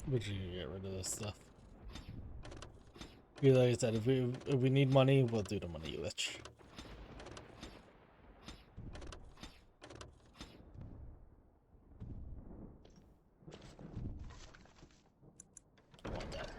We should get rid of this stuff. Like I said, if we need money, we'll do the money glitch. I want that.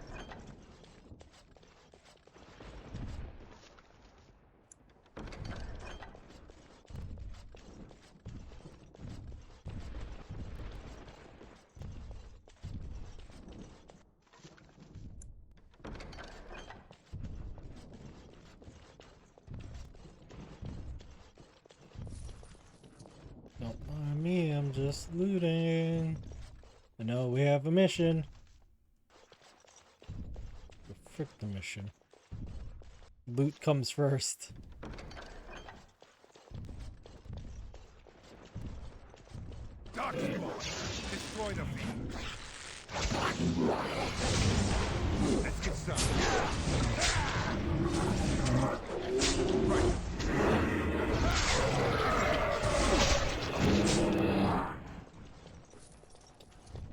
Don't mind me, I'm just looting. I know we have a mission. Frick the mission. Loot comes first. Destroy them. Let's get started.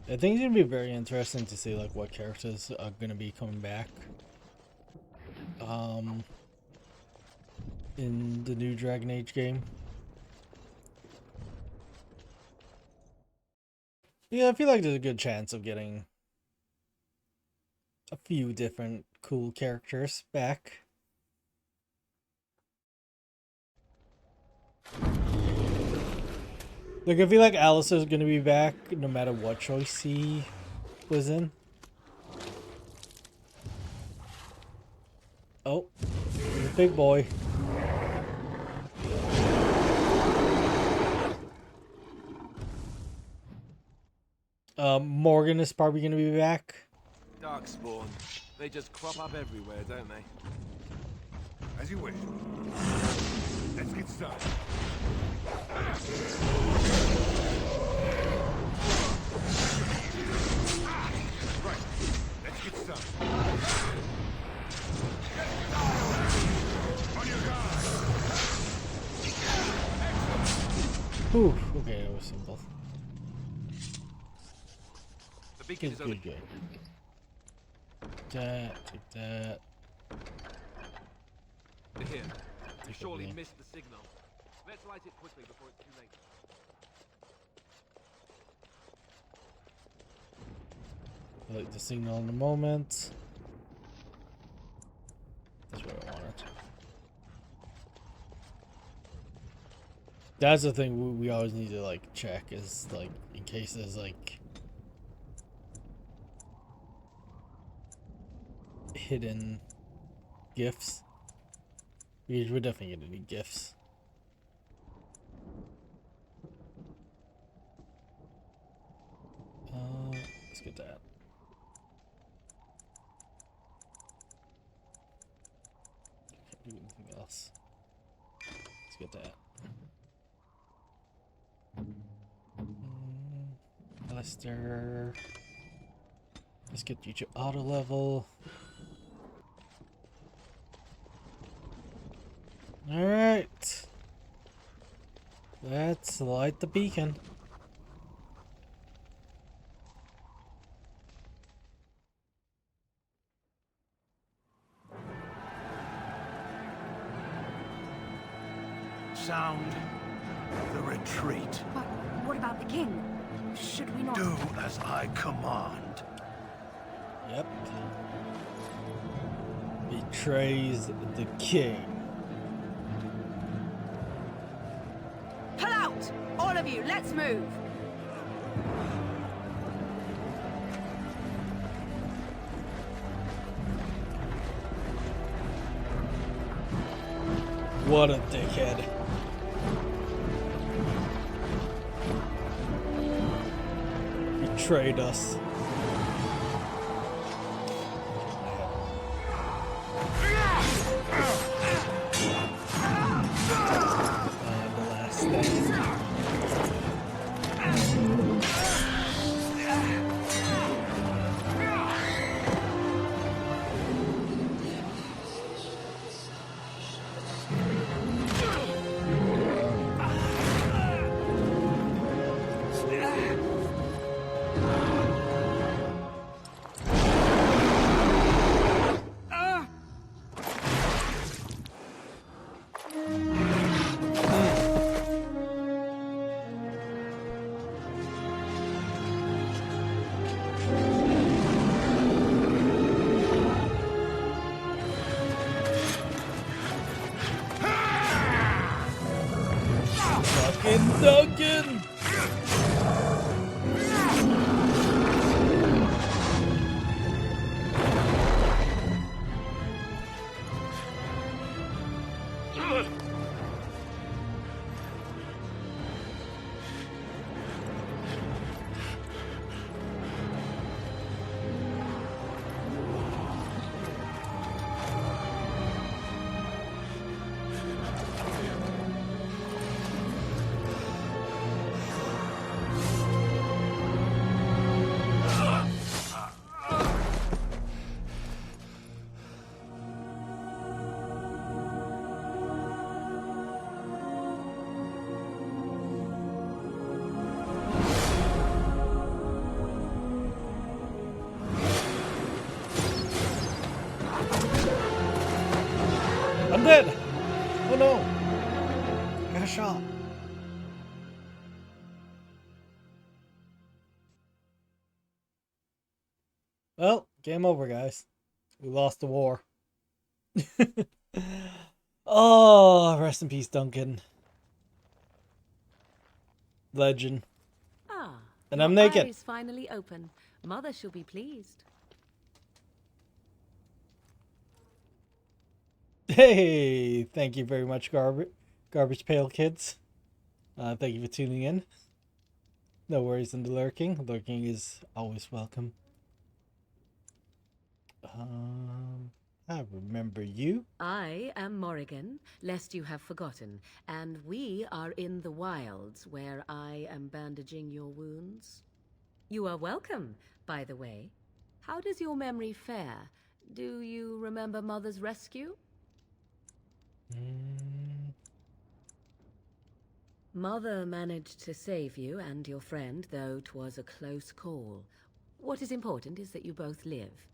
I think it's gonna be very interesting to see like what characters are gonna be coming back. In the new Dragon Age game. Yeah, I feel like there's a good chance of getting a few different cool characters back. Like, I feel like Alistair's gonna be back no matter what choice he was in. Oh, he's a big boy. Morgan is probably gonna be back. Darkspawn. They just crop up everywhere, don't they? As you wish. Let's get started. Right. Let's get started. On your guard. Whew, okay, that was simple. The beacon Good, is over. good. Take that. They're here. You Take surely it, missed the signal. Let's light it quickly before it's too late. Light the signal in a moment. That's what I wanted. That's the thing we always need to like check is like in case there's like hidden gifts. We're definitely gonna need gifts. Let's get that. Can't do anything else. Let's get that. Alistair. Let's get you to auto level. Alright. Let's light the beacon. Sound the retreat. But what about the king? Should we not... Do as I command. Yep. Betrays the king. Pull out! All of you, let's move! What a dickhead. Betrayed us. And the last stand. Fucking Duncan! I'm dead! Oh no! I got a shot. Well, game over, guys. We lost the war. Oh, rest in peace, Duncan. Legend. Ah, And I'm your naked. eyes finally open. Mother shall be pleased. Hey, thank you very much, Garbage Pail Kids. Thank you for tuning in. No worries in the lurking. Lurking is always welcome. I remember you. I am Morrigan, lest you have forgotten, and we are in the wilds where I am bandaging your wounds. You are welcome, by the way. How does your memory fare? Do you remember Mother's rescue? Mother managed to save you and your friend, though 'twas a close call. What is important is that you both live.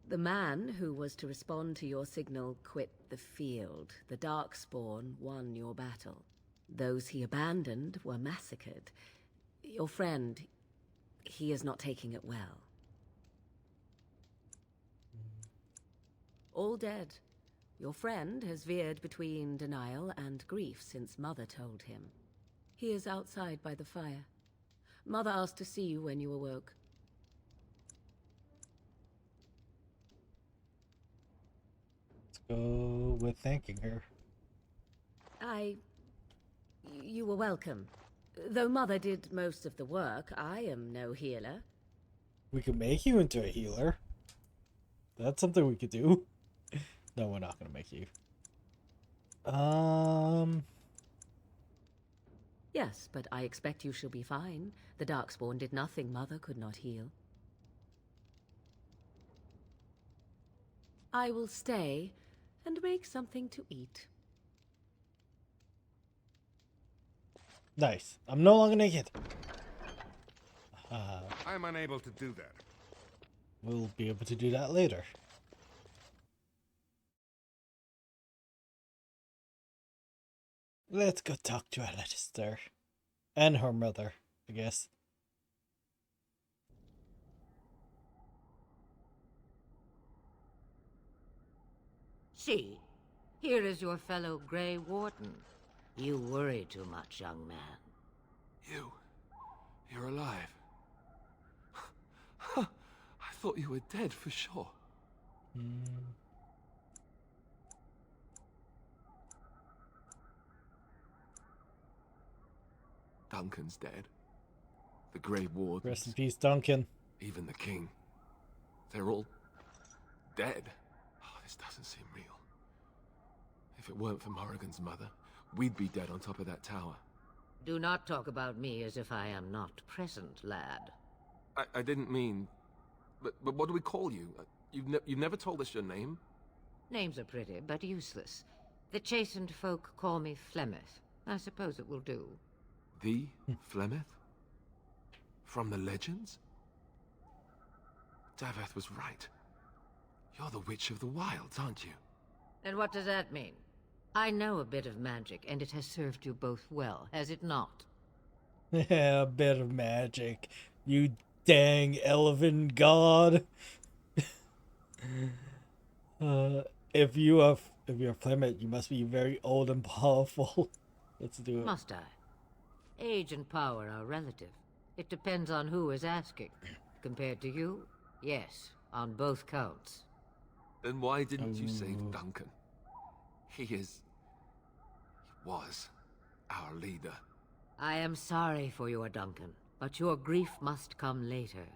The man who was to respond to your signal quit the field. The Darkspawn won your battle. Those he abandoned were massacred. Your friend, he is not taking it well. All dead. Your friend has veered between denial and grief since Mother told him. He is outside by the fire. Mother asked to see you when you awoke. Let's go with thanking her. You were welcome. Though Mother did most of the work, I am no healer. We could make you into a healer. That's something we could do. No, we're not gonna make you. Yes, but I expect you shall be fine. The Darkspawn did nothing Mother could not heal. I will stay and make something to eat. Nice. I'm no longer naked. I'm unable to do that. We'll be able to do that later. Let's go talk to Alistair. And her mother, I guess. See, here is your fellow Grey Warden. You worry too much, young man. You're alive. I thought you were dead for sure. Duncan's dead. The Grey Wardens. Rest in peace, Duncan. Even the king. They're all dead. Oh, this doesn't seem real. If it weren't for Morrigan's mother, we'd be dead on top of that tower. Do not talk about me as if I am not present, lad. I didn't mean... But what do we call you? You've never told us your name? Names are pretty, but useless. The chastened folk call me Flemeth. I suppose it will do. The Flemeth? From the legends? Daveth was right. You're the Witch of the Wilds, aren't you? And what does that mean? I know a bit of magic, and it has served you both well, has it not? Yeah, a bit of magic. You dang elven god. If you're Flemeth, you must be very old and powerful. Let's do it. Must I? Age and power are relative. It depends on who is asking. Compared to you, yes, on both counts. Then why didn't you save Duncan? He was our leader. I am sorry for your Duncan, but your grief must come later.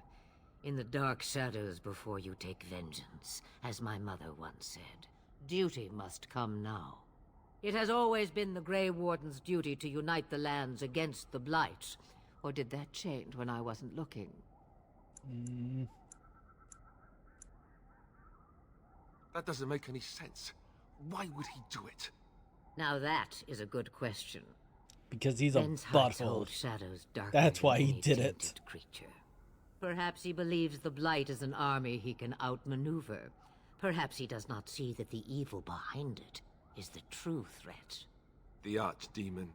In the dark shadows before you take vengeance, as my mother once said. Duty must come now. It has always been the Grey Warden's duty to unite the lands against the Blight. Or did that change when I wasn't looking? That doesn't make any sense. Why would he do it? Now that is a good question. Because he's a Men's hearts butthole. hold shadows darker That's why than he any did it. tainted creature. Perhaps he believes the Blight is an army he can outmaneuver. Perhaps he does not see that the evil behind it is the true threat. The Archdemon.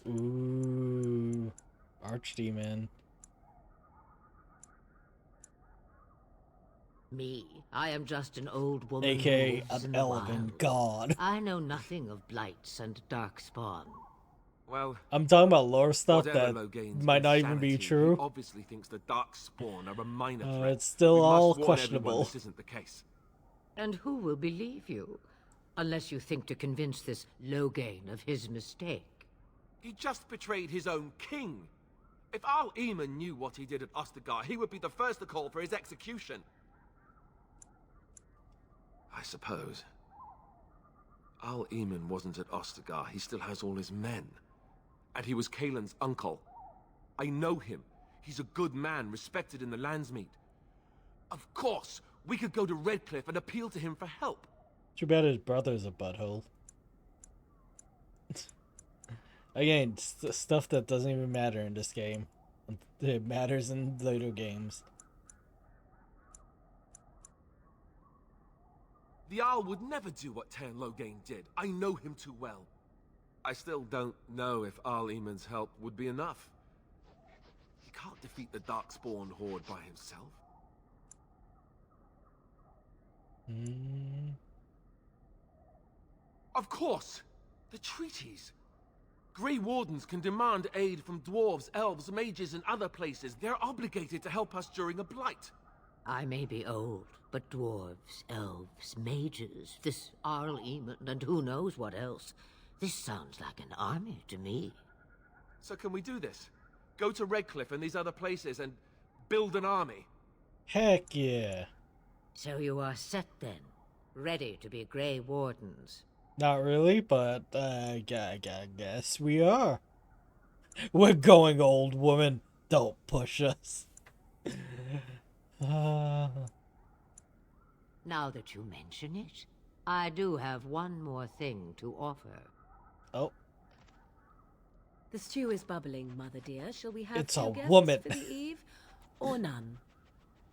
Ooh, Archdemon. Me, I am just an old woman AKA who lives in an the elven wilds. god. I know nothing of blights and darkspawn. Well, I'm talking about lore stuff whatever that Loghain's might not even be insanity, true. He obviously thinks the Darkspawn are a minor threat. It's still We must all warn everyone questionable. This isn't the case. And who will believe you? Unless you think to convince this Loghain of his mistake. He just betrayed his own king. If Al Eamon knew what he did at Ostagar, he would be the first to call for his execution. I suppose. Al Eamon wasn't at Ostagar. He still has all his men. And he was Kaelin's uncle. I know him. He's a good man, respected in the Landsmeet. Of course, we could go to Redcliffe and appeal to him for help. Too bad his brother's a butthole. Again, stuff that doesn't even matter in this game. It matters in later games. The Owl would never do what Tairn Loghain did. I know him too well. I still don't know if Al Eamon's help would be enough. He can't defeat the Darkspawn horde by himself. Of course! The treaties! Grey Wardens can demand aid from dwarves, elves, mages, and other places. They're obligated to help us during a blight. I may be old, but dwarves, elves, mages, this Arl Eamon, and who knows what else. This sounds like an army to me. So can we do this? Go to Redcliffe and these other places and build an army? Heck yeah. So you are set then, ready to be Grey Wardens. Not really, but I guess we are. We're going, old woman. Don't push us. Now that you mention it, I do have one more thing to offer. Oh. The stew is bubbling, Mother dear. Shall we have It's two a guests woman. for the eve, or none?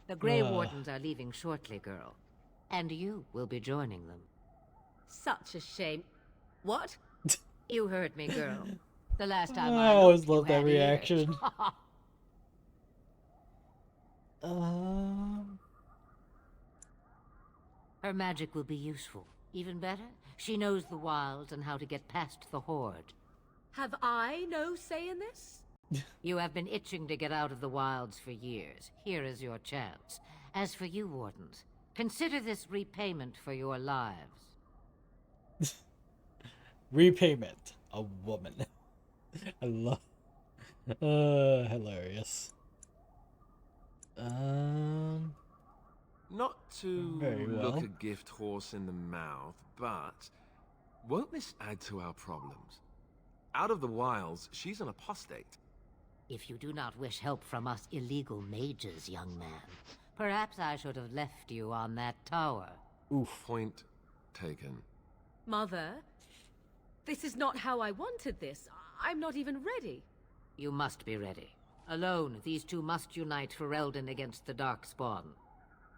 The Grey Wardens are leaving shortly, girl. And you will be joining them. Such a shame. What? You heard me, girl. The last time I always love that reaction. Her magic will be useful. Even better, she knows the wilds and how to get past the Horde. Have I no say in this? You have been itching to get out of the wilds for years. Here is your chance. As for you, Wardens, consider this repayment for your lives. Repayment. A woman. I love... hilarious. Not to Very well. look a gift horse in the mouth, but won't this add to our problems? Out of the wilds, she's an apostate. If you do not wish help from us illegal mages, young man, perhaps I should have left you on that tower. Oof. Point taken. Mother, this is not how I wanted this. I'm not even ready. You must be ready. Alone, these two must unite for Eldon against the Darkspawn.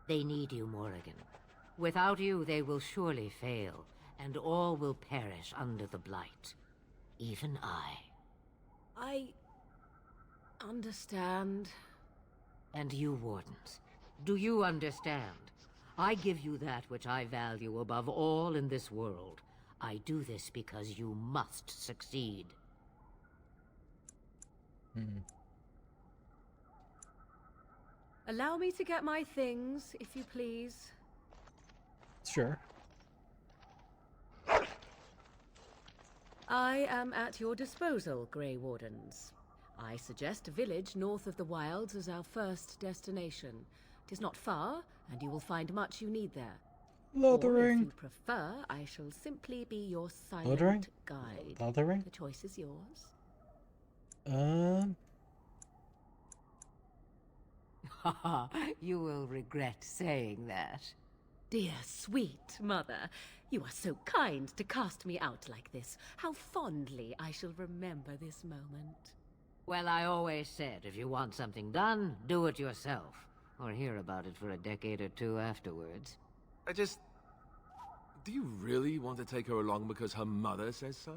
They need you, Morrigan. Without you, they will surely fail, and all will perish under the Blight. Even I. I... understand. And you, Wardens, do you understand? I give you that which I value above all in this world. I do this because you must succeed. Allow me to get my things, if you please. Sure. I am at your disposal, Grey Wardens. I suggest a village north of the wilds as our first destination. It is not far, and you will find much you need there. Lothering. Or, if you prefer, I shall simply be your silent Lothering? guide. Lothering? The choice is yours. You will regret saying that. Dear, sweet mother, you are so kind to cast me out like this. How fondly I shall remember this moment. Well, I always said, if you want something done, do it yourself. Or hear about it for a decade or two afterwards. Do you really want to take her along because her mother says so?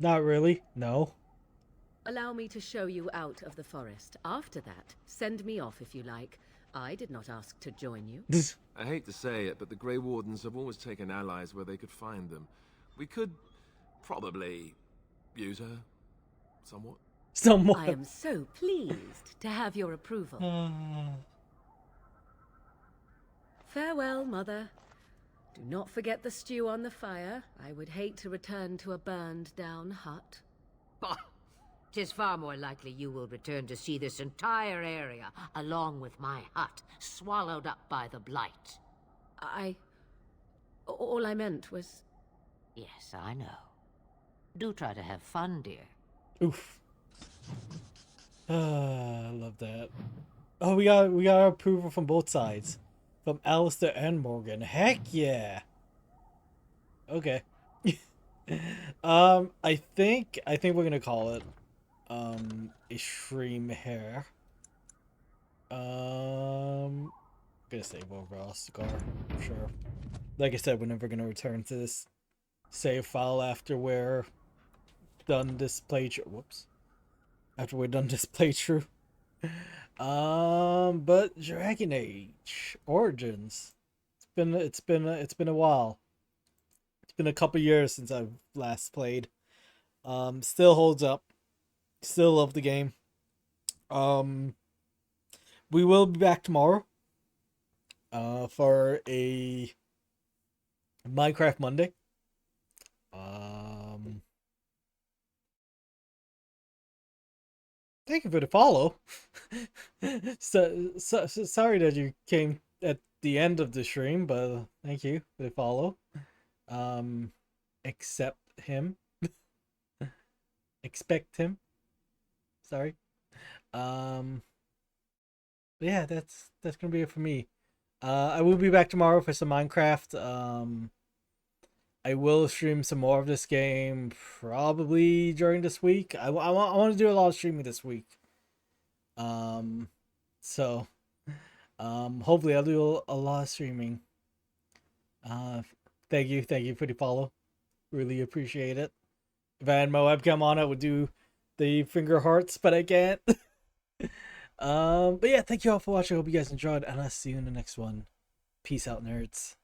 Not really, no. Allow me to show you out of the forest. After that, send me off if you like. I did not ask to join you. I hate to say it, but the Grey Wardens have always taken allies where they could find them. We could probably use her somewhat. Somewhat. I am so pleased to have your approval. Farewell, Mother. Do not forget the stew on the fire. I would hate to return to a burned-down hut. Bah! 'Tis far more likely you will return to see this entire area, along with my hut, swallowed up by the Blight. All I meant was... Yes, I know. Do try to have fun, dear. Oof. I love that. Oh, we got approval from both sides. From Alistair and Morgan. Heck yeah. Okay. I think we're gonna call it a stream here. Gonna save over Oscar, sure. Like I said, we're never gonna return to this save file after we're done this playthrough. Whoops. After we're done this playthrough. But Dragon Age Origins. It's been a while. It's been a couple years since I've last played. Still holds up. Still love the game. We will be back tomorrow for a Minecraft Monday. Thank you for the follow. Sorry that you came at the end of the stream, but thank you for the follow. Accept him. Expect him. Sorry. But yeah, that's gonna be it for me. I will be back tomorrow for some Minecraft. I will stream some more of this game probably during this week. I want to do a lot of streaming this week. So hopefully I'll do a lot of streaming. Thank you for the follow. Really appreciate it. If I had my webcam on, I would do the finger hearts, but I can't. But yeah, thank you all for watching. I hope you guys enjoyed, and I'll see you in the next one. Peace out, nerds.